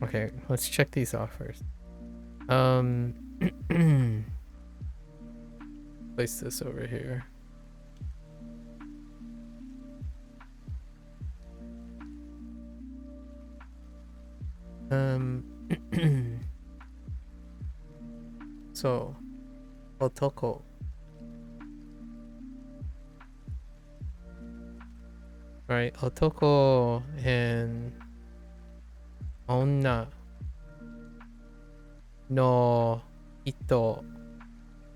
Okay, let's check these off first. Place this over here. So, otoko. Right, otoko and onna no hito,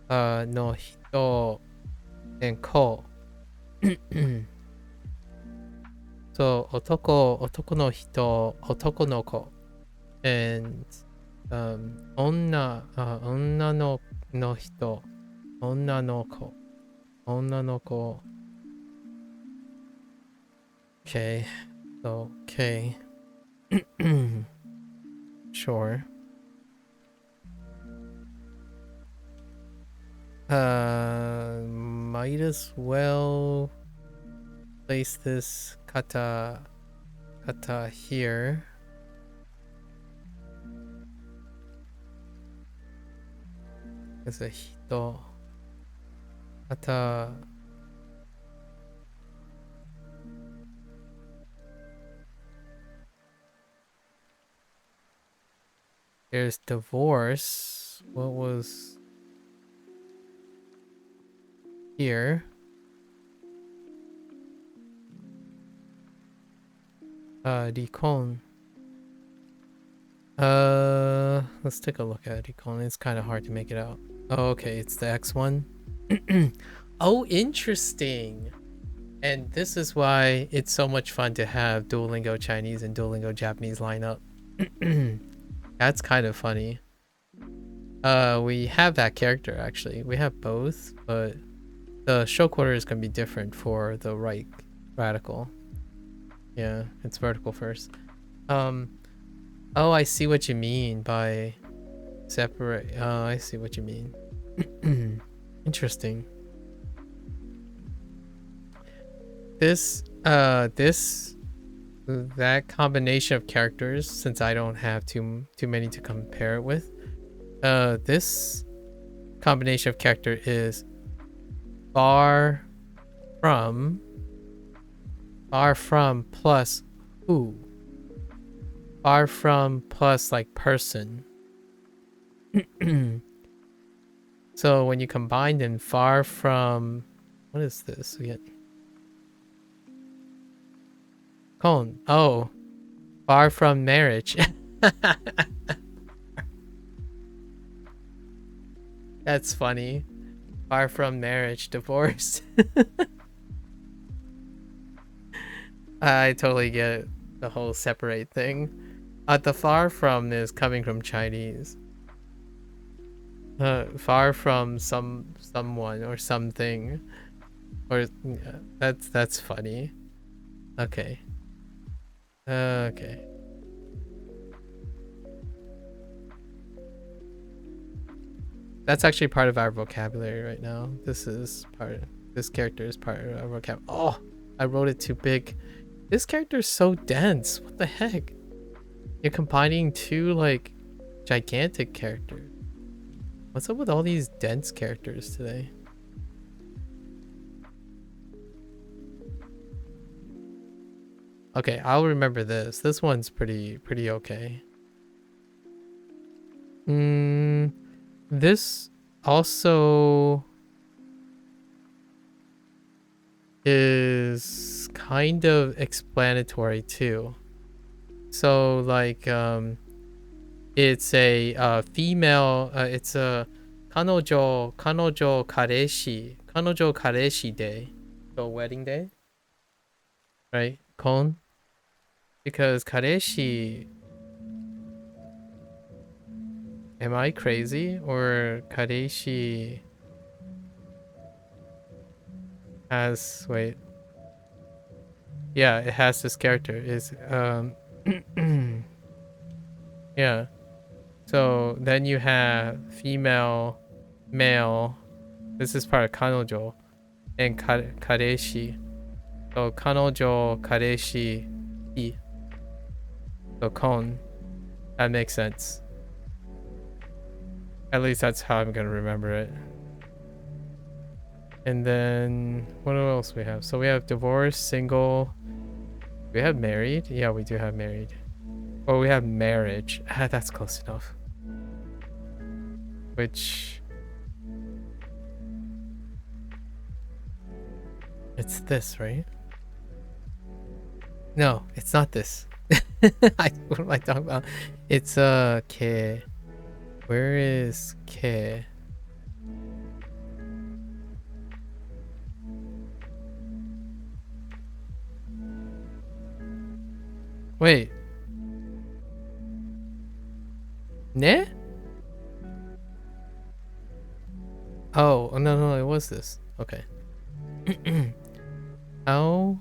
no hito and ko. So otoko no hito, otoko no ko, and onna no hito, onna no ko. Okay, so okay. Sure. Might as well place this kata here. There's a hito. Kata. There's divorce. What was here? Recon. Let's take a look at Recon. It's kind of hard to make it out. Oh, okay, it's the X one. Oh, interesting. And this is why it's so much fun to have Duolingo Chinese and Duolingo Japanese line up. That's kind of funny. We have that character actually. We have both, but the show quarters can be different for the right radical. Yeah, it's vertical first. Oh, I see what you mean by separate. Oh, I see what you mean. Interesting. That combination of characters, since I don't have too many to compare it with, this combination of character is far from plus who. Far from plus like person. So when you combine them, far from, what is this again? Cone. Oh, far from marriage. That's funny. Far from marriage, divorce. I totally get the whole separate thing. The far from is coming from Chinese. Far from someone or something, or yeah, that's funny. Okay. Okay. That's actually part of our vocabulary right now. This character is part of our vocabulary. Oh, I wrote it too big. This character is so dense. What the heck? You're combining two like gigantic characters. What's up with all these dense characters today? Okay, I'll remember this. This one's pretty okay. This also is kind of explanatory too. So like it's a female, it's a kanojo kareshi day. So wedding day, right? Kon, because kareshi, am I crazy, or kareshi has, wait, yeah, it has this character is yeah. So then you have female, male. This is part of kanojo and kareshi. So kanojo, kareshi, i. So kon. That makes sense. At least that's how I'm gonna remember it. And then what else we have? So we have divorce, single. We have married. Yeah, we do have married. Oh, we have marriage. That's close enough. Which, it's this, right? No, it's not this. What am I talking about? It's ke. Where is ke? Wait. Ne? Oh, no, it was this. Okay. How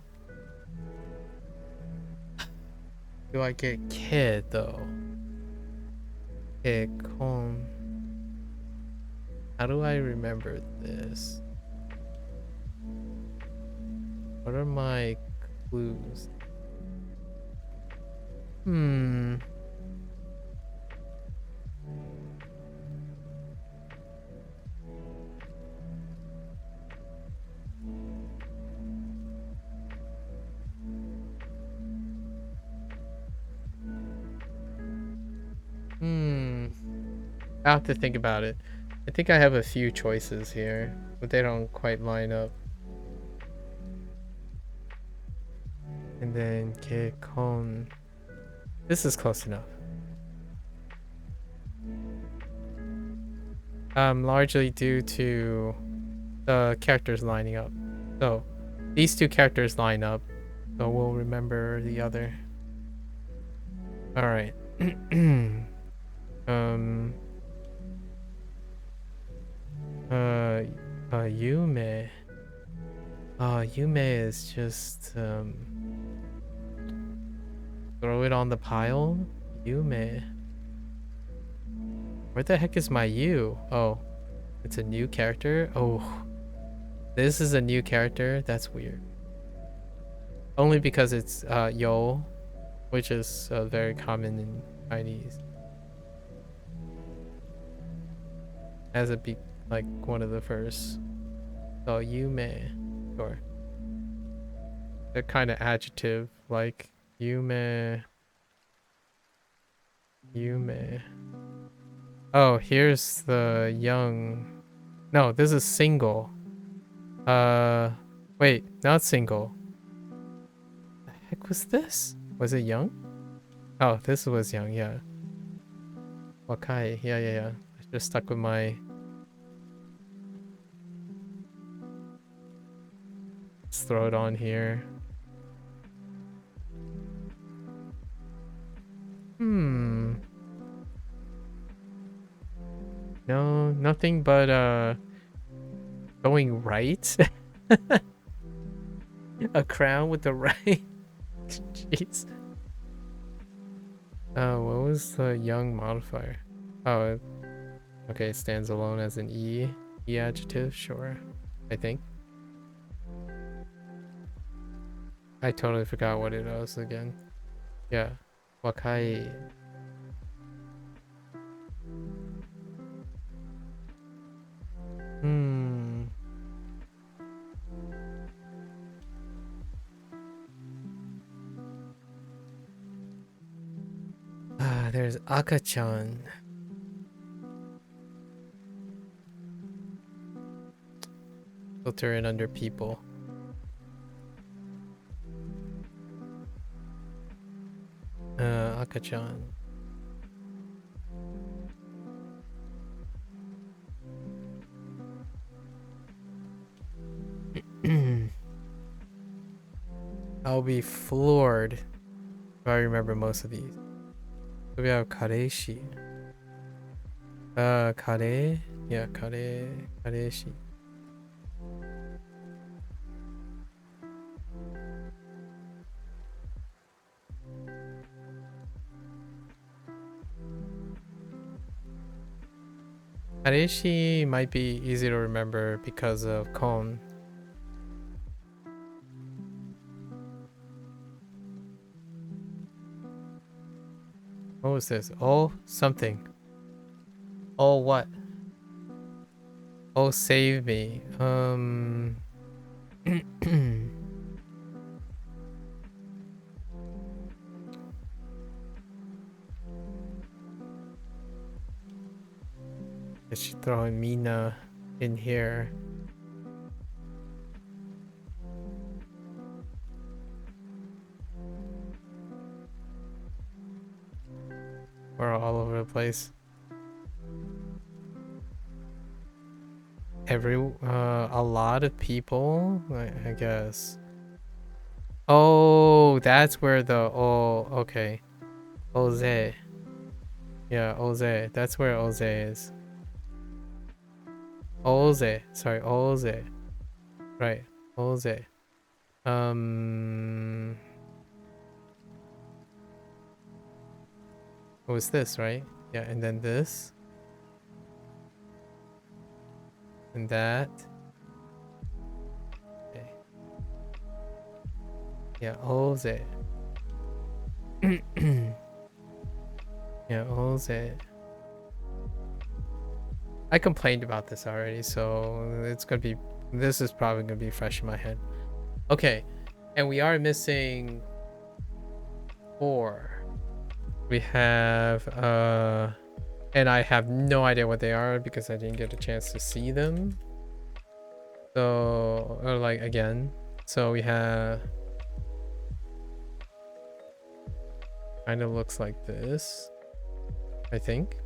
do I get ke though? Ke kon. How do I remember this? What are my clues? I have to think about it. I think I have a few choices here, but they don't quite line up. And then Kekon. This is close enough. Largely due to the characters lining up. So these two characters line up, so we'll remember the other. All right. Yume. Yume is just throw it on the pile. Yume. Where the heck is my Yu? Oh, it's a new character. Oh, this is a new character. That's weird. Only because it's Yo, which is very common in Chinese. As a be like one of the first. So Yume, sure. They're kind of adjective, like Yume. Yume. Oh, here's the young. No, this is single. Wait, not single. The heck was this? Was it young? Oh, this was young, yeah. Wakai, yeah. I just stuck with my. Let's throw it on here. No, nothing but going right. A crown with the right. Jeez. What was the young modifier? Oh, okay, it stands alone as an E adjective, sure. I think. I totally forgot what it was again. Yeah. Wakai. There's Akachan. Filter it under people. Akachan. I'll be floored if I remember most of these. So we have Kareshi. Kare? Yeah, Kareshi. Kareshi might be easy to remember because of Kon. What was this? Oh, something. Oh, what? Oh, save me. I should throw Mina in here. We're all over the place. A lot of people, I guess. Oh, that's where the, oh, okay. Oze. Yeah, Oze. That's where Oze is. Oze. Sorry, Oze. Right, Oze. What was this, right? Yeah, and then this. And that. Okay. Yeah, Oze. Yeah, Oze. I complained about this already, so it's gonna be, this is probably gonna be fresh in my head. Okay, and we are missing 4. We have and I have no idea what they are because I didn't get a chance to see them. So, or like again, so we have, kind of looks like this, I think.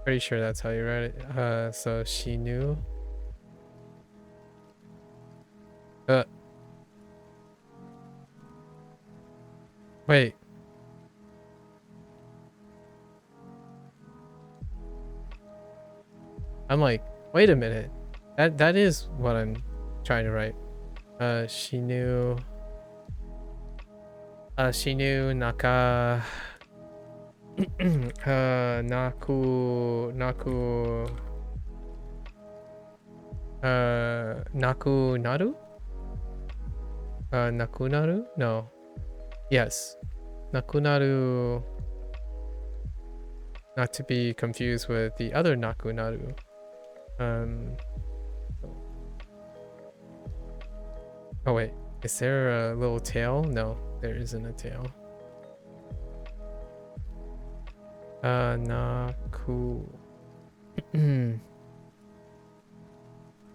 Pretty sure that's how you write it. So she knew. Wait. I'm like, wait a minute. That is what I'm trying to write. She knew Naka. Naku. Naku Naru? Naku Naru? No. Yes. Naku Naru. Not to be confused with the other Naku Naru. Oh wait, is there a little tail? No, there isn't a tail. Naku.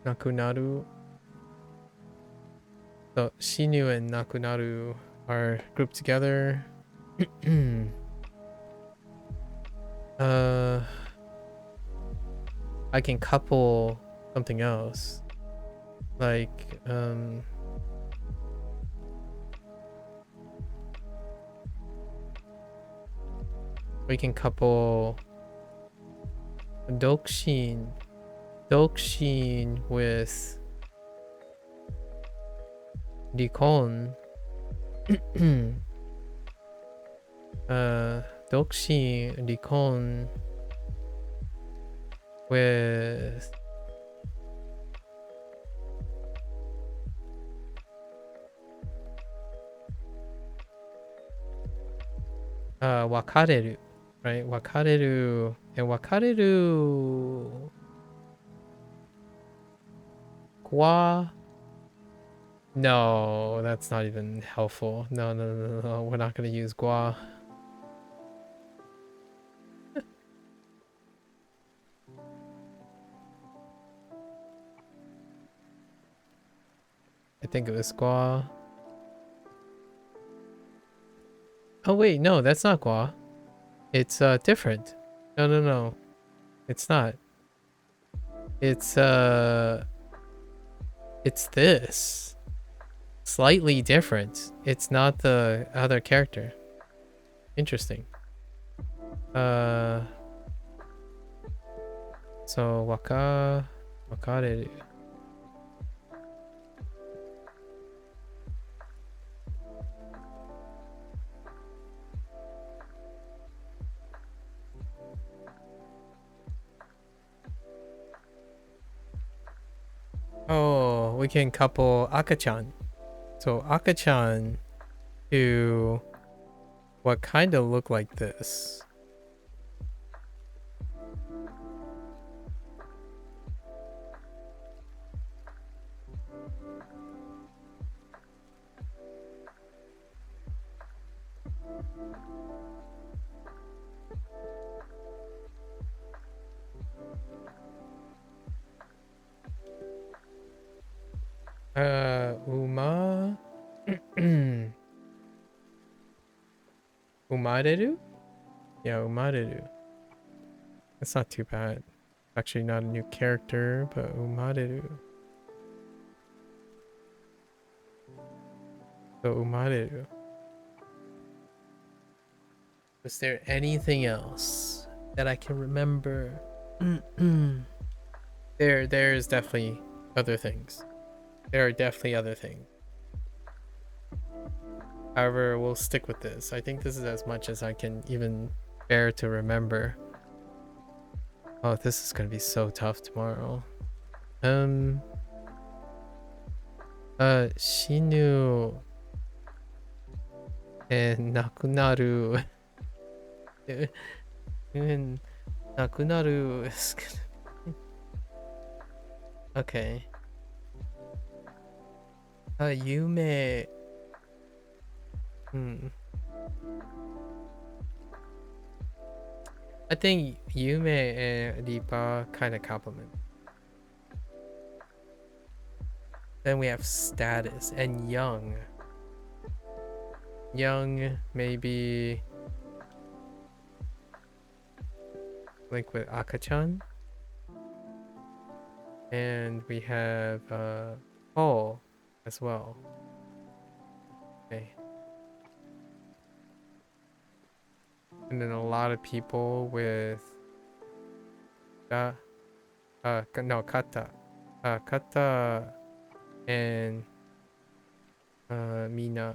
Nakunaru. So Shinu and Nakunaru are grouped together. I can couple something else. Like, we can couple Dokshin with Rikon. Dokshin Rikon with Wakareru, right? Wakareru and Wakareru Gwa. No, that's not even helpful. No, we're not gonna use Gwa. I think it was Gwa. Oh wait, no, that's not Gwa. It's different. No. It's not. It's this. Slightly different. It's not the other character. Interesting. So wakareru. Oh, we can couple Akachan. So Akachan to what kind of look like this. Umareru? Yeah, Umareru. That's not too bad. Actually not a new character, but Umareru. So Umareru. Was there anything else that I can remember? There's definitely other things. There are definitely other things. However, we'll stick with this. I think this is as much as I can even bear to remember. Oh, this is gonna be so tough tomorrow. Shinu and Nakunaru. And Nakunaru is gonna... Okay. Yume. I think Yume and Ripa kind of complement. Then we have status and young. Young, maybe link with Akachan. And we have Paul as well. Okay. And then a lot of people with kata. Kata and Mina.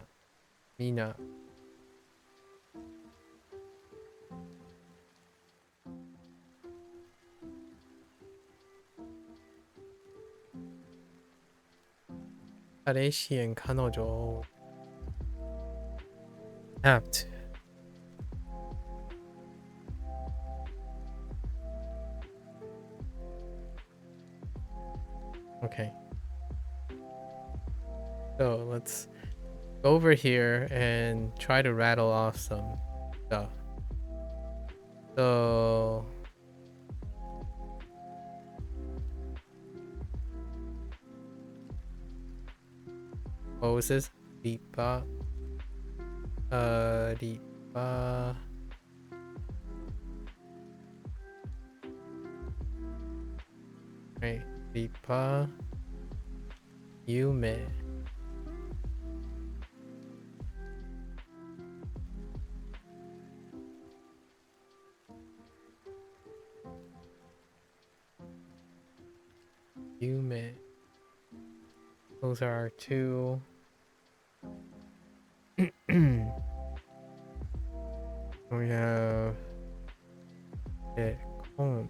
彼氏 and 彼女 apt. Okay. So let's go over here and try to rattle off some stuff. So what was this? Ripa. Ripa. Right. Ripa. Yume. Yume. Those are our two. We have Kon.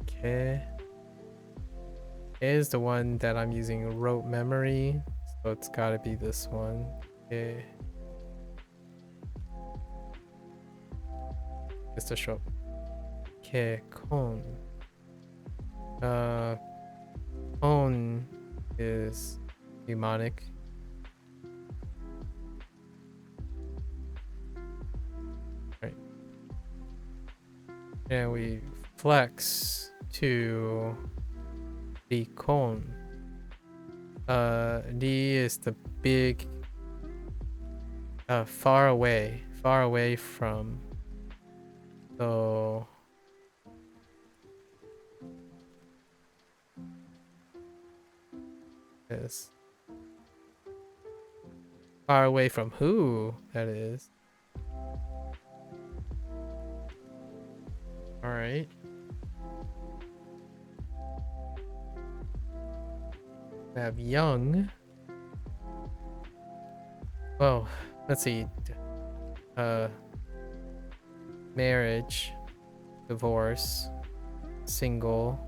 Ke is the one that I'm using rote memory, so it's gotta be this one. Ke. Just a short. Ke Kon. Kon is mnemonic. Right. And we flex to the kon. D is the big, far away from. So this far away from who that is. All right. We have young. Well, let's see. Marriage, divorce, single.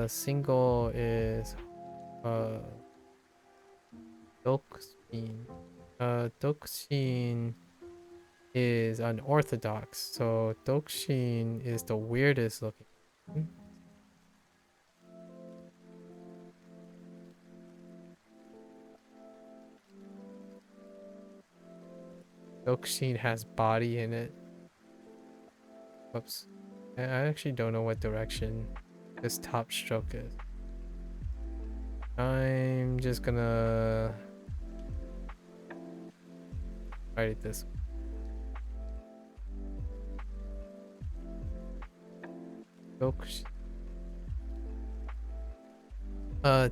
Single is Dokshin. Dokshin is unorthodox, so Dokshin is the weirdest looking. Dokshin has body in it. Whoops. I actually don't know what direction this top stroke is. I'm just gonna write it this way.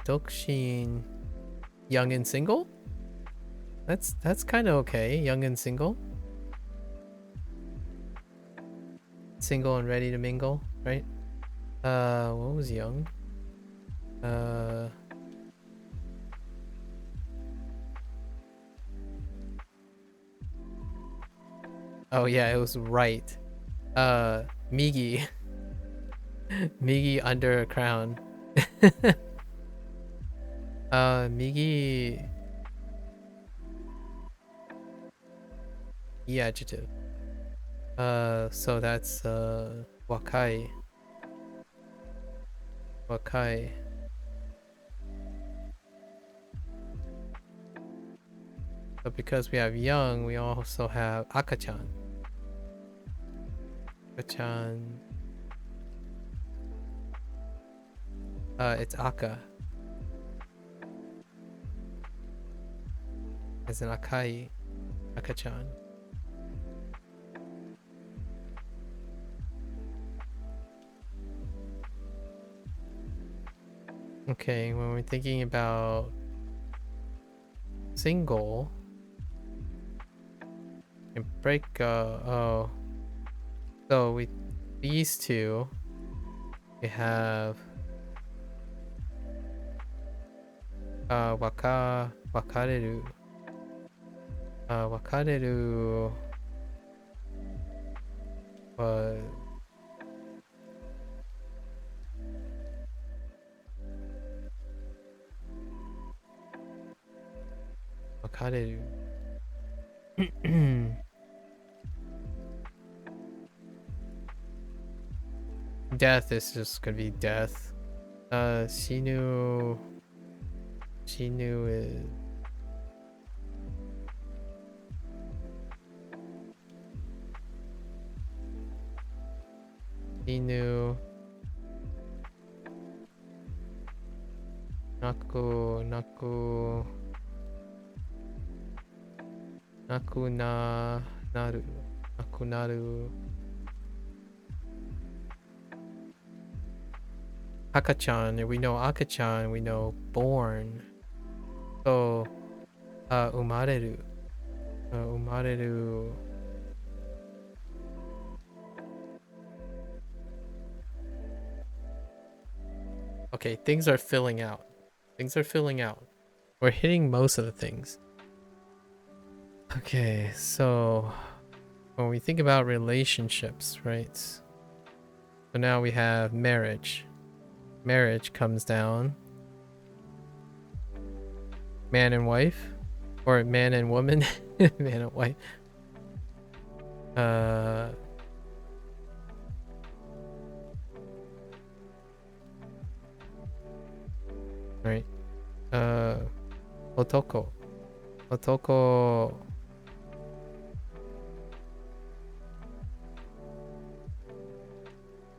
Dokshin, young and single? That's kind of okay. Young and single. Single and ready to mingle, right? What was young? Oh yeah, it was right. Migi. Migi under a crown. Migi. Adjective. So that's wakai. Wakai. But because we have young, we also have akachan. Akachan. It's aka. As an akai. Akachan. Okay, when we're thinking about single and break, oh, so with these two, we have wakareru. Wakareru was wakareru. Death is just gonna be death. Shinu is inu, naku, naku, naku na, naru, naku naru. Akachan, we know akachan, we know born. So, umareru. Umareru. Okay, things are filling out. Things are filling out. We're hitting most of the things. Okay, so when we think about relationships, right? So now we have marriage. Marriage comes down. Man and wife. Or man and woman. Man and wife. Right. Otoko. Otoko.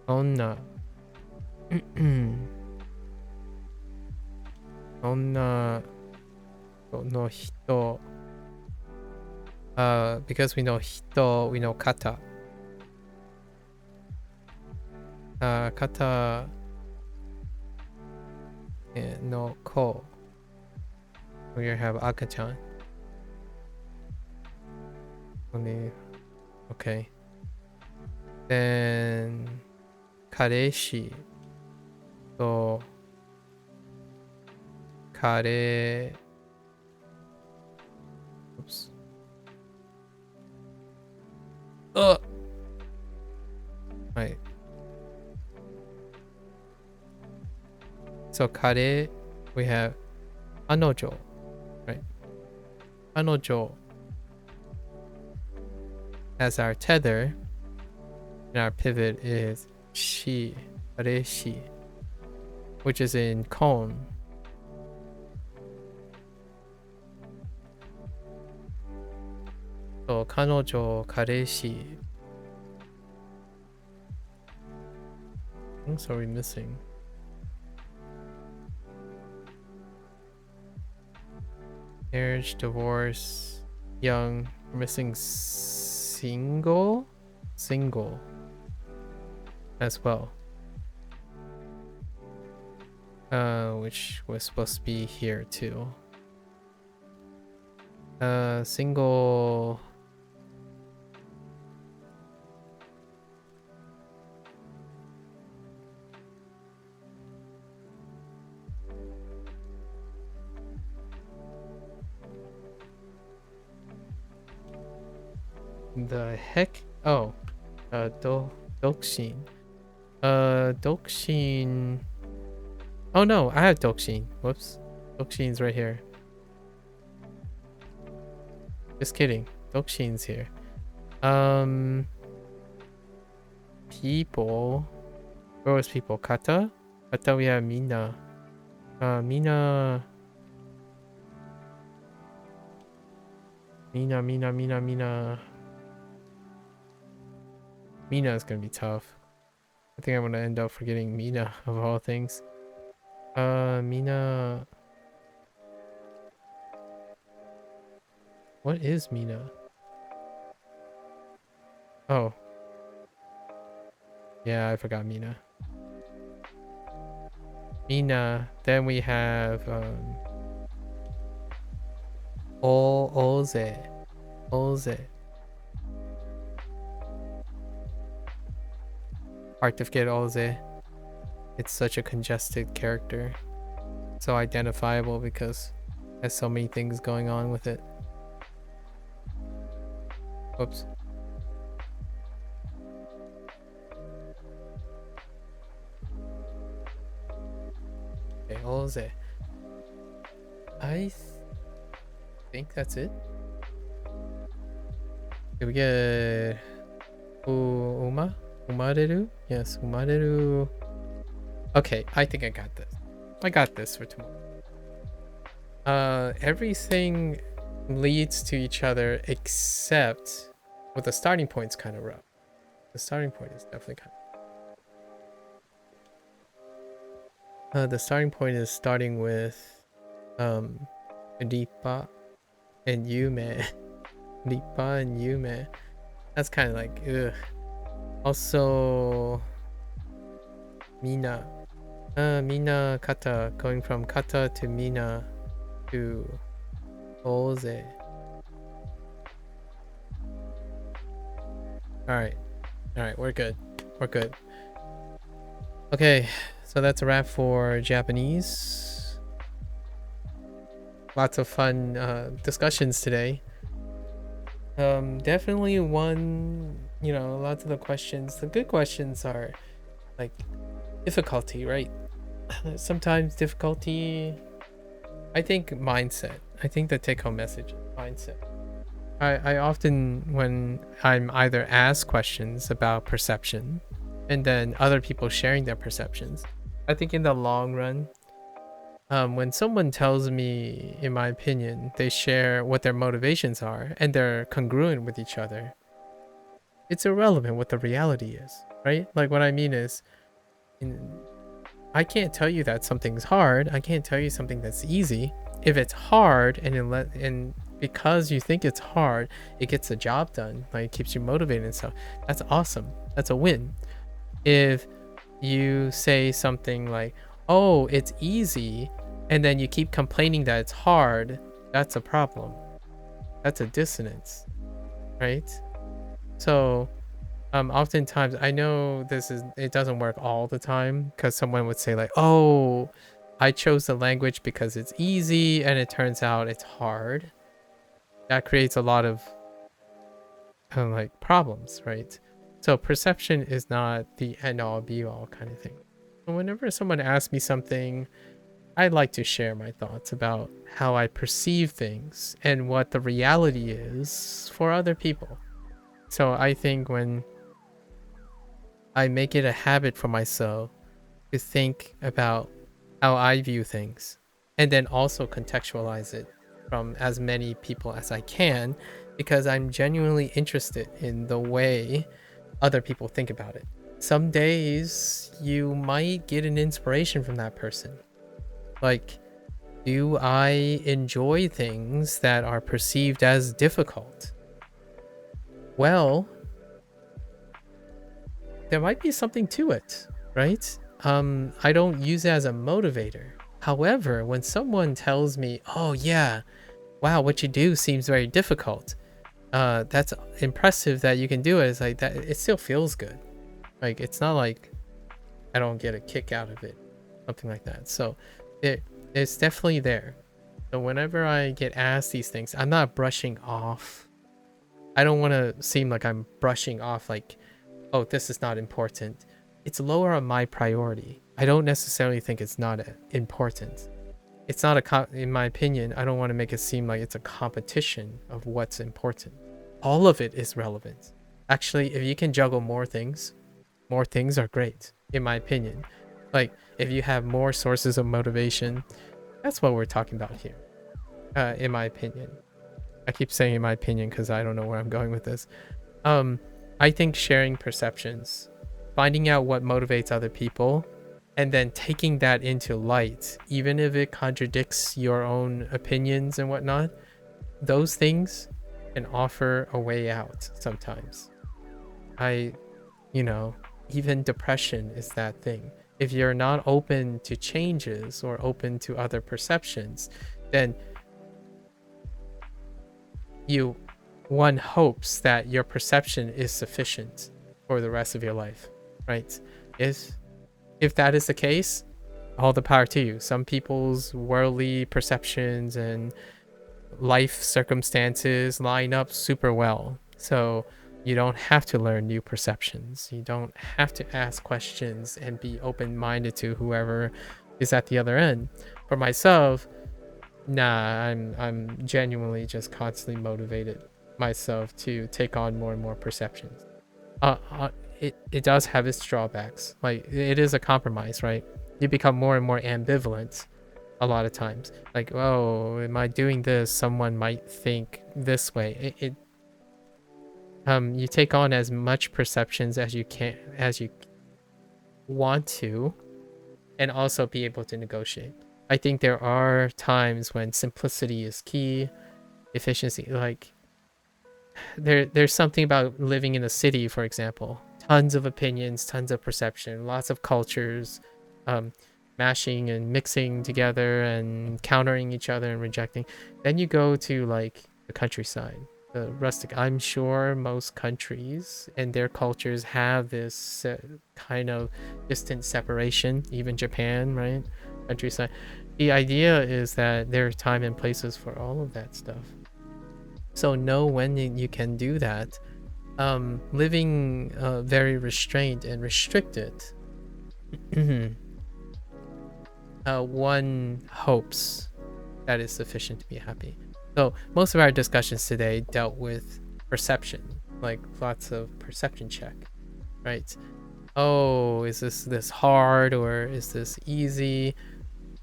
Onna. Onna no hito. Because we know hito, we know kata. Kata no ko. We have akachan. Only okay. Then kareshi. So kare. Oops. Right. So kare, we have anojo, right? Anojo as our tether, and our pivot is shi, kareshi, which is in kon. So kanojo, kareshi. What else are we missing? Marriage, divorce, young. We're missing single? Single as well. Which was supposed to be here too. Single. The heck? Oh, Dokshin. Dokshin. Oh no, I have Dokshin. Whoops. Dokshin's right here. Just kidding. Dokshin's here. People. Where was people? Kata? Kata, we have Mina. Mina. Mina is gonna be tough. I think I'm gonna end up forgetting Mina of all things. Mina. What is Mina? Oh. Yeah, I forgot Mina. Mina. Then we have Oze. Oze. Hard to forget Oze. It's such a congested character. So identifiable because it has so many things going on with it. Whoops. Okay, Oze. I think that's it. Did we get Uma? Umareru? Yes, Umareru. Okay, I think I got this. I got this for tomorrow. Everything leads to each other except, well, the starting point's kind of rough. The starting point is definitely kind of rough. The starting point is starting with Ripa and Yume. Ripa and Yume. That's kind of like ugh. Also Mina. Mina kata, going from kata to mina to oze. Alright, we're good. Okay, so that's a wrap for Japanese. Lots of fun discussions today. Definitely one, lots of the questions, the good questions are like difficulty, right? Sometimes difficulty, I think mindset. I think the take-home message is mindset. I often, when I'm either asked questions about perception and then other people sharing their perceptions, I think in the long run, when someone tells me, in my opinion, they share what their motivations are and they're congruent with each other, it's irrelevant what the reality is, right? Like what I mean is, I can't tell you that something's hard. I can't tell you something that's easy. If it's hard and because you think it's hard, it gets the job done, like it keeps you motivated and stuff, that's awesome. That's a win. If you say something like, oh, it's easy, and then you keep complaining that it's hard, that's a problem. That's a dissonance, right? So oftentimes, I know it doesn't work all the time, because someone would say like, oh, I chose the language because it's easy and it turns out it's hard. That creates a lot of like problems, right? So perception is not the end all be all kind of thing. And whenever someone asks me something, I like to share my thoughts about how I perceive things and what the reality is for other people. So I think when I make it a habit for myself to think about how I view things and then also contextualize it from as many people as I can, because I'm genuinely interested in the way other people think about it. Some days you might get an inspiration from that person. Like, do I enjoy things that are perceived as difficult? Well, there might be something to it, right? I don't use it as a motivator. However, when someone tells me, oh yeah, wow, what you do seems very difficult, that's impressive that you can do it, it's like that, it still feels good. Like, it's not like I don't get a kick out of it, something like that. So it's definitely there. So whenever I get asked these things, I'm not brushing off. I don't want to seem like I'm brushing off like, oh, this is not important. It's lower on my priority. I don't necessarily think it's not important. It's not in my opinion, I don't want to make it seem like it's a competition of what's important. All of it is relevant. Actually, if you can juggle more things are great, in my opinion. Like, if you have more sources of motivation, that's what we're talking about here, in my opinion. I keep saying in my opinion because I don't know where I'm going with this. I think sharing perceptions, finding out what motivates other people, and then taking that into light, even if it contradicts your own opinions and whatnot, those things can offer a way out sometimes. Even depression is that thing. If you're not open to changes or open to other perceptions, then one hopes that your perception is sufficient for the rest of your life, right? If that is the case, all the power to you. Some people's worldly perceptions and life circumstances line up super well, so you don't have to learn new perceptions. You don't have to ask questions and be open-minded to whoever is at the other end. For myself, I'm genuinely just constantly motivated myself to take on more and more perceptions. It does have its drawbacks. Like, it is a compromise, right? You become more and more ambivalent a lot of times. Like, oh, am I doing this? Someone might think this way. You take on as much perceptions as you can, as you want to, and also be able to negotiate. I think there are times when simplicity is key, efficiency. Like there's something about living in a city, for example. Tons of opinions, tons of perception, lots of cultures, um, mashing and mixing together and countering each other and rejecting. Then you go to like the countryside, the rustic. I'm sure most countries and their cultures have this kind of distant separation, even Japan, right? Countryside. The idea is that there are time and places for all of that stuff. So know when you can do that. Living very restrained and restricted, one hopes that is sufficient to be happy. So most of our discussions today dealt with perception, like lots of perception check, right? Oh, is this hard or is this easy?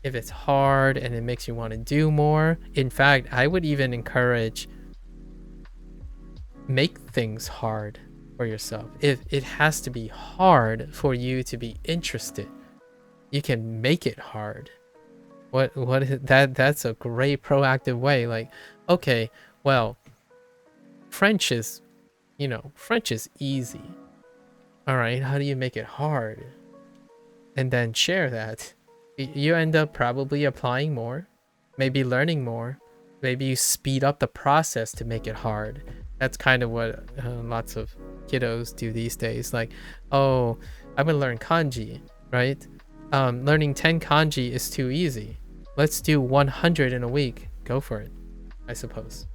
If it's hard and it makes you want to do more, in fact, I would even encourage make things hard for yourself. If it has to be hard for you to be interested, you can make it hard. What is that's a great proactive way. Like, okay, well, French is easy. All right, how do you make it hard? And then share that. You end up probably applying more, maybe learning more, maybe you speed up the process to make it hard. That's kind of what lots of kiddos do these days. Like, oh, I'm gonna learn kanji, right? Learning 10 kanji is too easy. Let's do 100 in a week. Go for it, I suppose.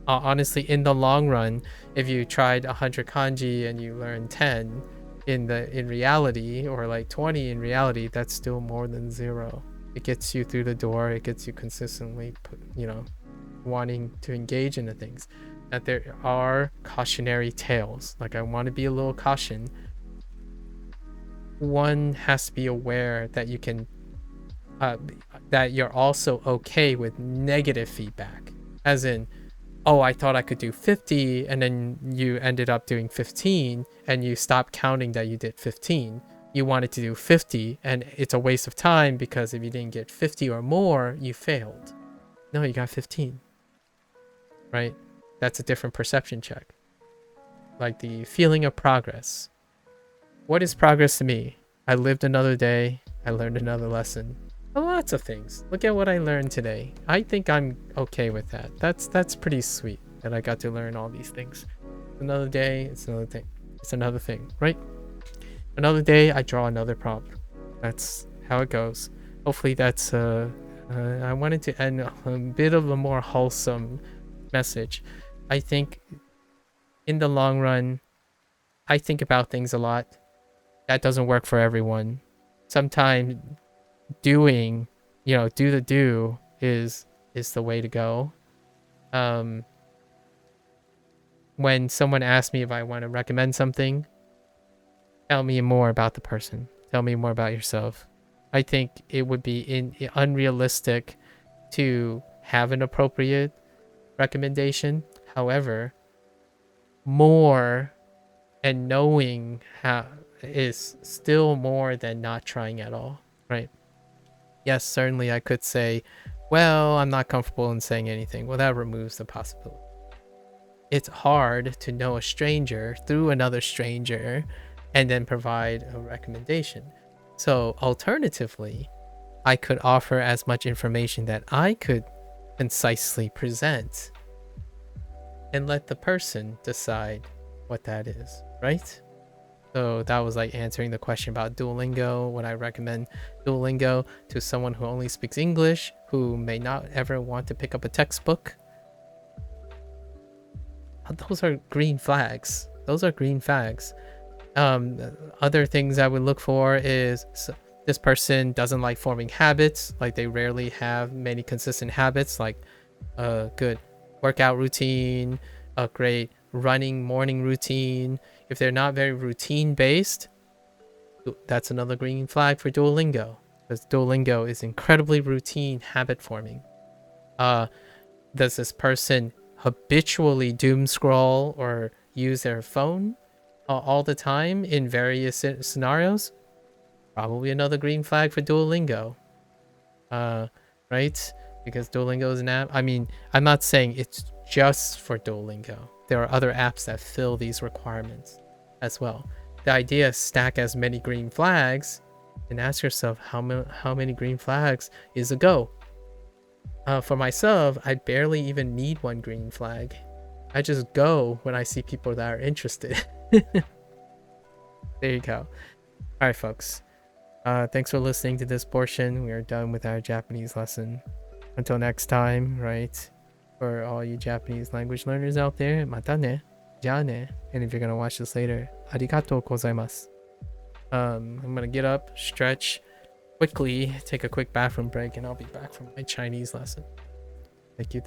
Honestly, in the long run, if you tried 100 kanji and you learned 10 in reality, or like 20 in reality, that's still more than 0. It gets you through the door. It gets you consistently, wanting to engage in the things. That there are cautionary tales. Like, I want to be a little caution. One has to be aware that you can, that you're also okay with negative feedback. As in, oh, I thought I could do 50, and then you ended up doing 15, and you stopped counting that you did 15. You wanted to do 50, and it's a waste of time because if you didn't get 50 or more, you failed. No, you got 15, right? That's a different perception check. Like the feeling of progress. What is progress to me? I lived another day. I learned another lesson. Lots of things. Look at what I learned today. I think I'm okay with that. That's pretty sweet that I got to learn all these things. Another day, it's another thing. It's another thing, right? Another day, I draw another prompt. That's how it goes. Hopefully that's I wanted to end a bit of a more wholesome message. I think in the long run, I think about things a lot. That doesn't work for everyone. Sometimes doing, do the do is the way to go. When someone asks me if I want to recommend something, tell me more about the person. Tell me more about yourself. I think it would be unrealistic to have an appropriate recommendation. However, more and knowing how is still more than not trying at all, right? Yes, certainly I could say, well, I'm not comfortable in saying anything. Well, that removes the possibility. It's hard to know a stranger through another stranger and then provide a recommendation. So alternatively, I could offer as much information that I could concisely present and let the person decide what that is, right? So that was like answering the question about Duolingo. Would I recommend Duolingo to someone who only speaks English, who may not ever want to pick up a textbook? Those are green flags. Those are green flags. Other things I would look for is this person doesn't like forming habits. Like they rarely have many consistent habits, like a good workout routine, a great running morning routine. If they're not very routine based, that's another green flag for Duolingo, because Duolingo is incredibly routine habit forming. Does this person habitually doom scroll or use their phone all the time in various scenarios? probably another green flag for Duolingo. Right? Because Duolingo is an app. I mean, I'm not saying it's just for Duolingo. There are other apps that fill these requirements as well. The idea is stack as many green flags and ask yourself how many green flags is a go. For myself, I barely even need one green flag. I just go when I see people that are interested. There you go. All right, folks. Thanks for listening to this portion. We are done with our Japanese lesson. Until next time, right? For all you Japanese language learners out there, mata ne. Ja ne. And if you're gonna watch this later, arigatou gozaimasu. I'm gonna get up, stretch quickly, take a quick bathroom break, and I'll be back from my Chinese lesson. Thank you.